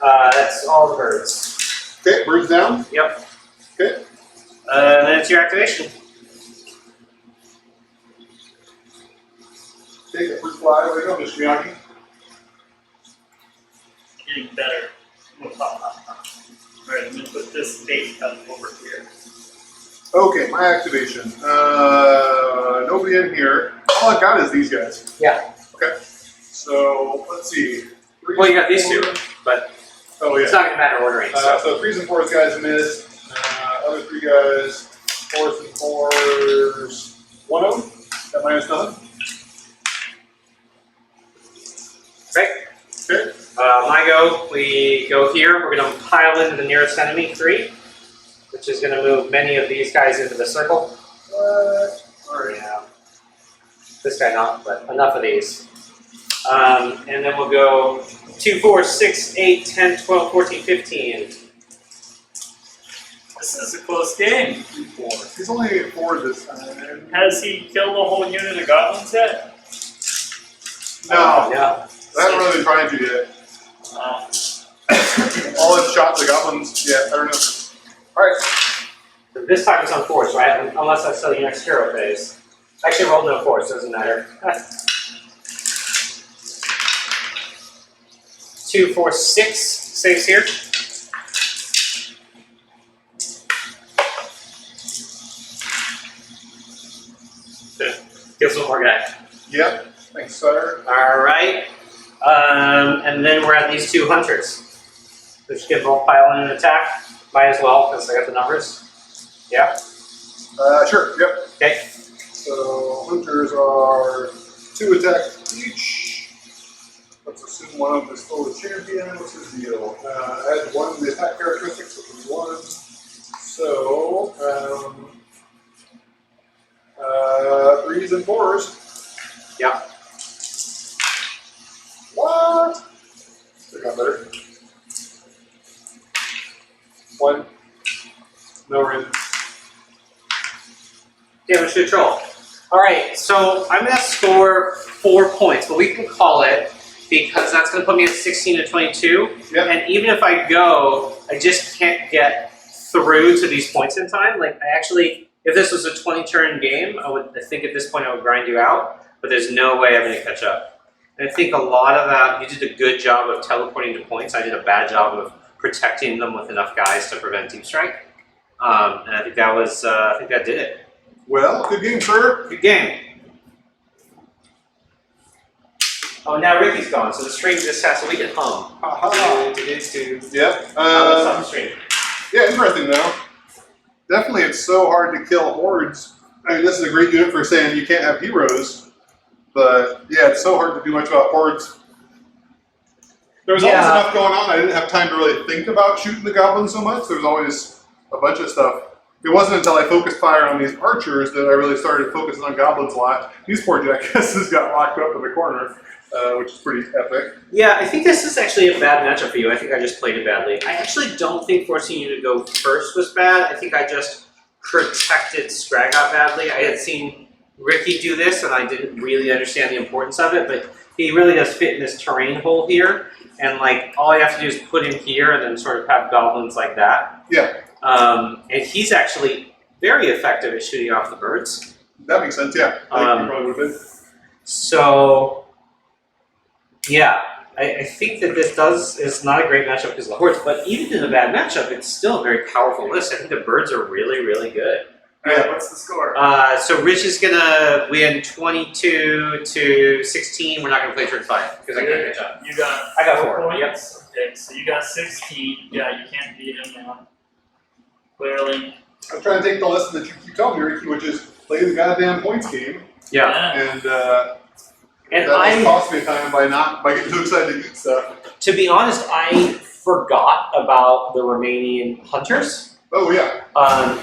That's all the birds. Okay, birds down. Yep. Okay. Then it's your activation. Take a first fly. Where you go, Mr. Miyagi? Getting better. Alright, I'm going to put this bait up over here. Okay, my activation. Nobody in here. All I've got is these guys. Yeah. Okay. So, let's see. 3, Well, you got these 4. two, but Oh, it's yeah. not going to matter ordering. So. So 3s and 4s guys missed. other 3 guys, 4s and 4s, 1 of them at minus nothing. Great. Okay. My go. We go here. We're going to pile into the nearest enemy, 3, which is going to move many of these guys into the circle. What? Alright. Yeah. This guy not, but enough of these. And then we'll go 2, 4, 6, 8, 10, 12, 14, 15. This is a close game. 2, 4. He's only at 4 this time. Has he killed a whole unit of goblins yet? No. Yeah. I haven't really been trying to yet. All I've shot the goblins, yeah, I don't know. Alright. So this time it's on force, right? Unless I sell you next hero phase. Actually, roll no force, doesn't matter. 2, 4, 6 saves here. Kills one more guy. Yep. Thanks, sir. Alright. And then we're at these 2 hunters. Which can both pile in an attack. Might as well, because I got the numbers. Yeah? Sure, yep. Okay. So, hunters are 2 attacks each. Let's assume one of them is still the champion. What's his deal? Add 1 to the attack characteristics, which is 1. So, 3s and 4s. Yeah. What? Still got better. 1. No rin. Damage control. Alright, so I'm going to score 4 points, but we can call it because that's going to put me at 16 to 22. Yep. And even if I go, I just can't get through to these points in time. Like, I actually, if this was a 20-turn game, I think at this point I would grind you out, but there's no way I'm going to catch up. And I think a lot of that, you did a good job of teleporting to points. I did a bad job of protecting them with enough guys to prevent deep strike. And I think that was, I think that did it. Well, good game, sir. Good game. Oh, now Ricky's gone, so the stream just has, so we can hum. Aha. Yep. On the stream. Yeah, interesting though. Definitely, it's so hard to kill hordes. I mean, this is a great unit for saying you can't have heroes, but yeah, it's so hard to do much about hordes. There was always enough going on. I didn't have time to really think about shooting the goblins so much. There was always a bunch of stuff. It wasn't until I focused fire on these archers that I really started focusing on goblins a lot. These poor jackasses got locked up in the corner, which is pretty epic. Yeah, I think this is actually a bad matchup for you. I think I just played it badly. I actually don't think forcing you to go first was bad. I think I just protected Stragot badly. I had seen Ricky do this, and I didn't really understand the importance of it, but he really does fit in this terrain hole here. And like, all I have to do is put him here and then sort of have goblins like that. Yeah. And he's actually very effective at shooting off the birds. That makes sense, yeah. I think he probably would have been. So, yeah, I think that this is not a great matchup because of the hordes, but even in a bad matchup, it's still a very powerful list. I think the birds are really, really good. Alright, what's the score? So Rich is gonna win 22 to 16. We're not gonna play turn 5 because I can't catch up. You got I got 4 4, points? Okay, so you got 16. Yeah, you can't beat him now. Clearly. I'm trying to take the lesson that you keep telling me, Ricky, which is play the goddamn points game. Yeah. And And that cost me time by getting too excited to eat stuff. to be honest, I forgot about the remaining hunters. Oh yeah.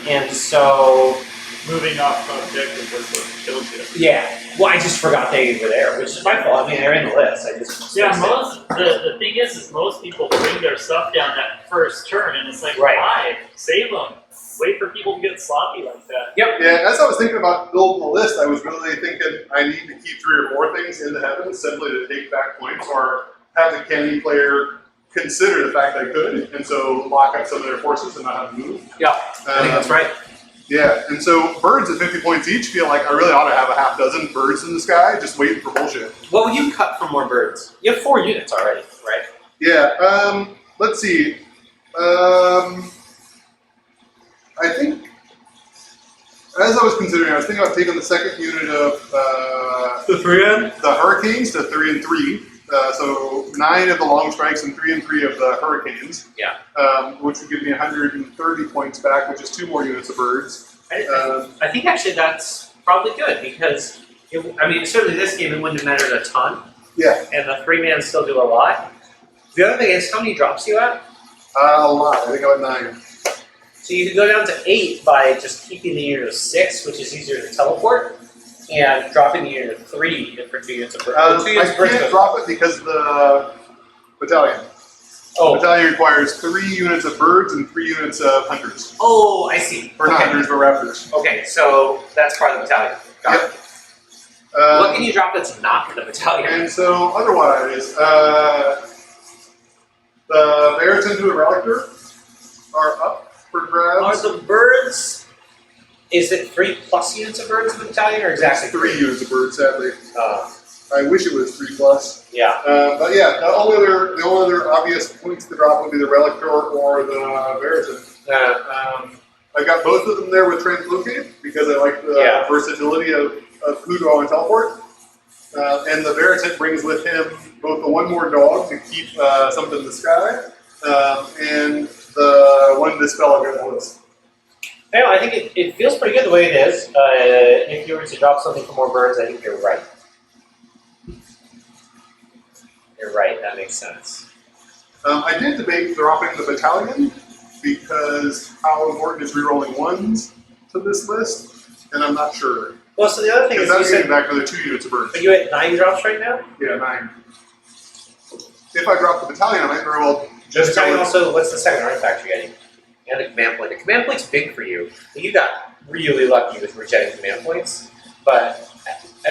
And so, Moving off objective was what killed you. yeah. Well, I just forgot they were there, which is my fault. I mean, they're in the list. I just Yeah, the thing is most people bring their stuff down that first turn, and it's like, Right. why? Save them. Wait for people to get sloppy like that. Yep. Yeah, as I was thinking about building the list, I was really thinking I need to keep 3 or 4 things in the heavens simply to take back points or have the candy player consider the fact that I could, and so lock up some of their forces and not have to move. Yeah, I think that's right. Yeah, and so birds at 50 points each feel like I really ought to have a half dozen birds in the sky just waiting for bullshit. What would you cut for more birds? You have 4 units already, right? Yeah, let's see. I think, as I was considering, I was thinking about taking the second unit of The 3N? the Hurricanes to 3 and 3. So 9 of the long strikes and 3 of the hurricanes. Yeah. Which would give me 130 points back, which is 2 more units of birds. I think actually that's probably good because, certainly this game it wouldn't have mattered a ton. Yeah. And the 3-man still do a lot. The other thing is, how many drops you at? A lot. I think I'm at 9. So you can go down to 8 by just keeping the unit of 6, which is easier to teleport, and dropping the unit of 3 for 2 units of birds. I can't drop it because of the battalion. Oh. The battalion requires 3 units of birds and 3 units of hunters. Oh, I see. Or not hunters, but raptors. Okay, so that's part of the battalion. Got it. What can you drop that's not in the battalion? And so, otherwise, the bears into the relictor are up for grabs. Are the birds, is it 3 plus units of birds in the battalion, or exactly 3 units of birds, sadly. I wish it was 3 plus. Yeah. But yeah, the only other obvious points to drop would be the relictor or the Veritan. I got both of them there with Translocate because I like the versatility of who do I want to teleport. And the Veritan brings with him both the 1 more dog to keep something in the sky, and the 1 dispel against the list. Anyway, I think it feels pretty good the way it is. If you were to drop something for more birds, I think you're right. You're right, that makes sense. I did debate dropping the battalion because how important is rerolling 1s to this list, and I'm not sure. Well, so the other thing is Because you that's said, getting back another 2 units of birds. are you at 9 drops right now? Yeah, 9. If I drop the battalion, I might very well The just battalion go with- also, what's the second artifact you're getting? And the command point. The command point's big for you. You got really lucky with getting command points, but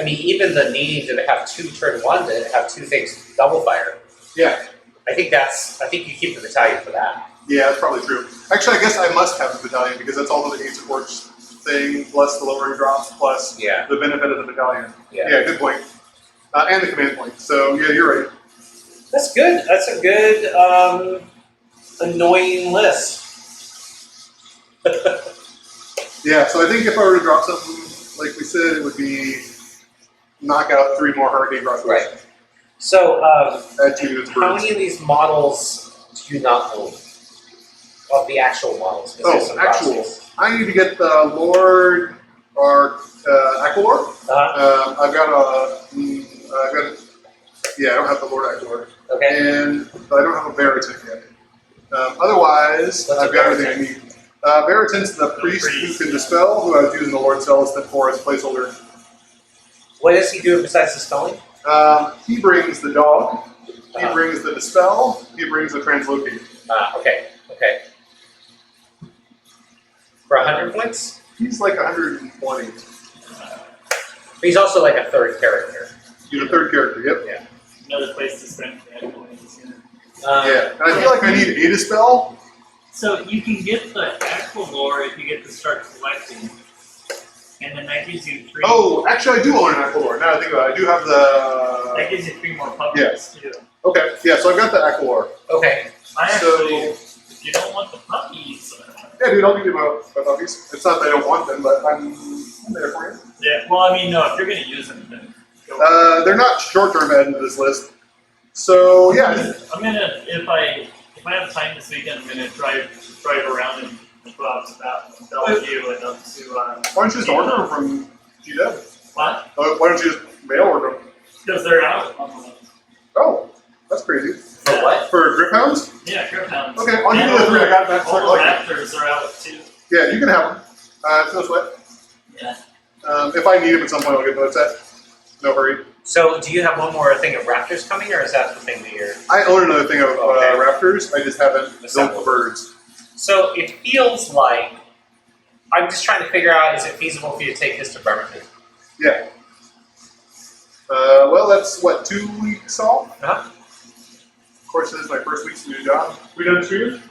even the needing to have 2 turn 1 to have 2 things double fire. Yeah. I think you keep the battalion for that. Yeah, that's probably true. Actually, I guess I must have the battalion because that's all the 8 supports thing, plus the lowering drops, plus the benefit of the battalion. Yeah, good point. And the command point. So yeah, you're right. That's good. That's a good annoying list. Yeah, so I think if I were to drop something, like we said, it would be knock out 3 more hurricane crossbows. Right. So, Add 2 units of how birds. many of these models do you not own? Of the actual models? 'Cause there's some actual. proxies. I need to get the Lord or Aqualord. Uh-huh. I don't have the Lord Aqualord. Okay. And I don't have a Veritan yet. Otherwise, What's I've a got everything I need. Veritan's the priest who can dispel, who I was using the Lord Celestin for as placeholder. What does he do besides dispelling? He brings the dog, he Uh-huh. brings the dispel, he brings the translocate. Okay. For 100 points? He's like 120. But he's also like a 3rd character. He's a 3rd character, yep. Another place to spend command points. Yeah, and I feel like I need a dispel. So you can get the Aqualore if you get to start collecting. And then that gives you 3. Oh, actually I do own an Aqualord. Now I think about it. I do have That the... gives you 3 more puppies too. Okay, yeah, so I've got the Aqualord. Okay. I So- actually, if you don't want the puppies. Yeah, dude, I'll give you my puppies. It's not that I don't want them, but I'm there for you. Yeah, well, I mean, no, if you're going to use them, then go. They're not short-term added to this list. So, yeah. I'm gonna, if I have time this weekend, I'm gonna drive around and go out to Bellevue and up to, Why don't you just order them from GW? what? Why don't you just mail order them? Because they're out on the, Oh, that's crazy. For what? For grip hounds? yeah, Griphounds. Okay, I'll give you the 3 I got back. All the Raptors are out too. Yeah, you can have them. It's no sweat. Yeah. If I need them at some point, I'll get those set. No hurry. So, do you have one more thing of raptors coming, or is that the thing that you're... I own another thing of Okay. raptors. I just haven't built Assembled. the birds. So, it feels like... I'm just trying to figure out, is it feasible for you to take this to Bremerton? Yeah. Well, that's what, 2 weeks off? Uh-huh. Of course, this is my first week's new job. We done streaming?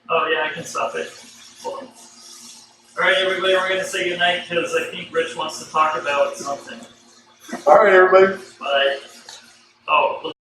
Oh yeah, I can stop it. Hold on. Alright everybody, we're gonna say goodnight because I think Rich wants to talk about something. All right, everybody. Bye. Oh,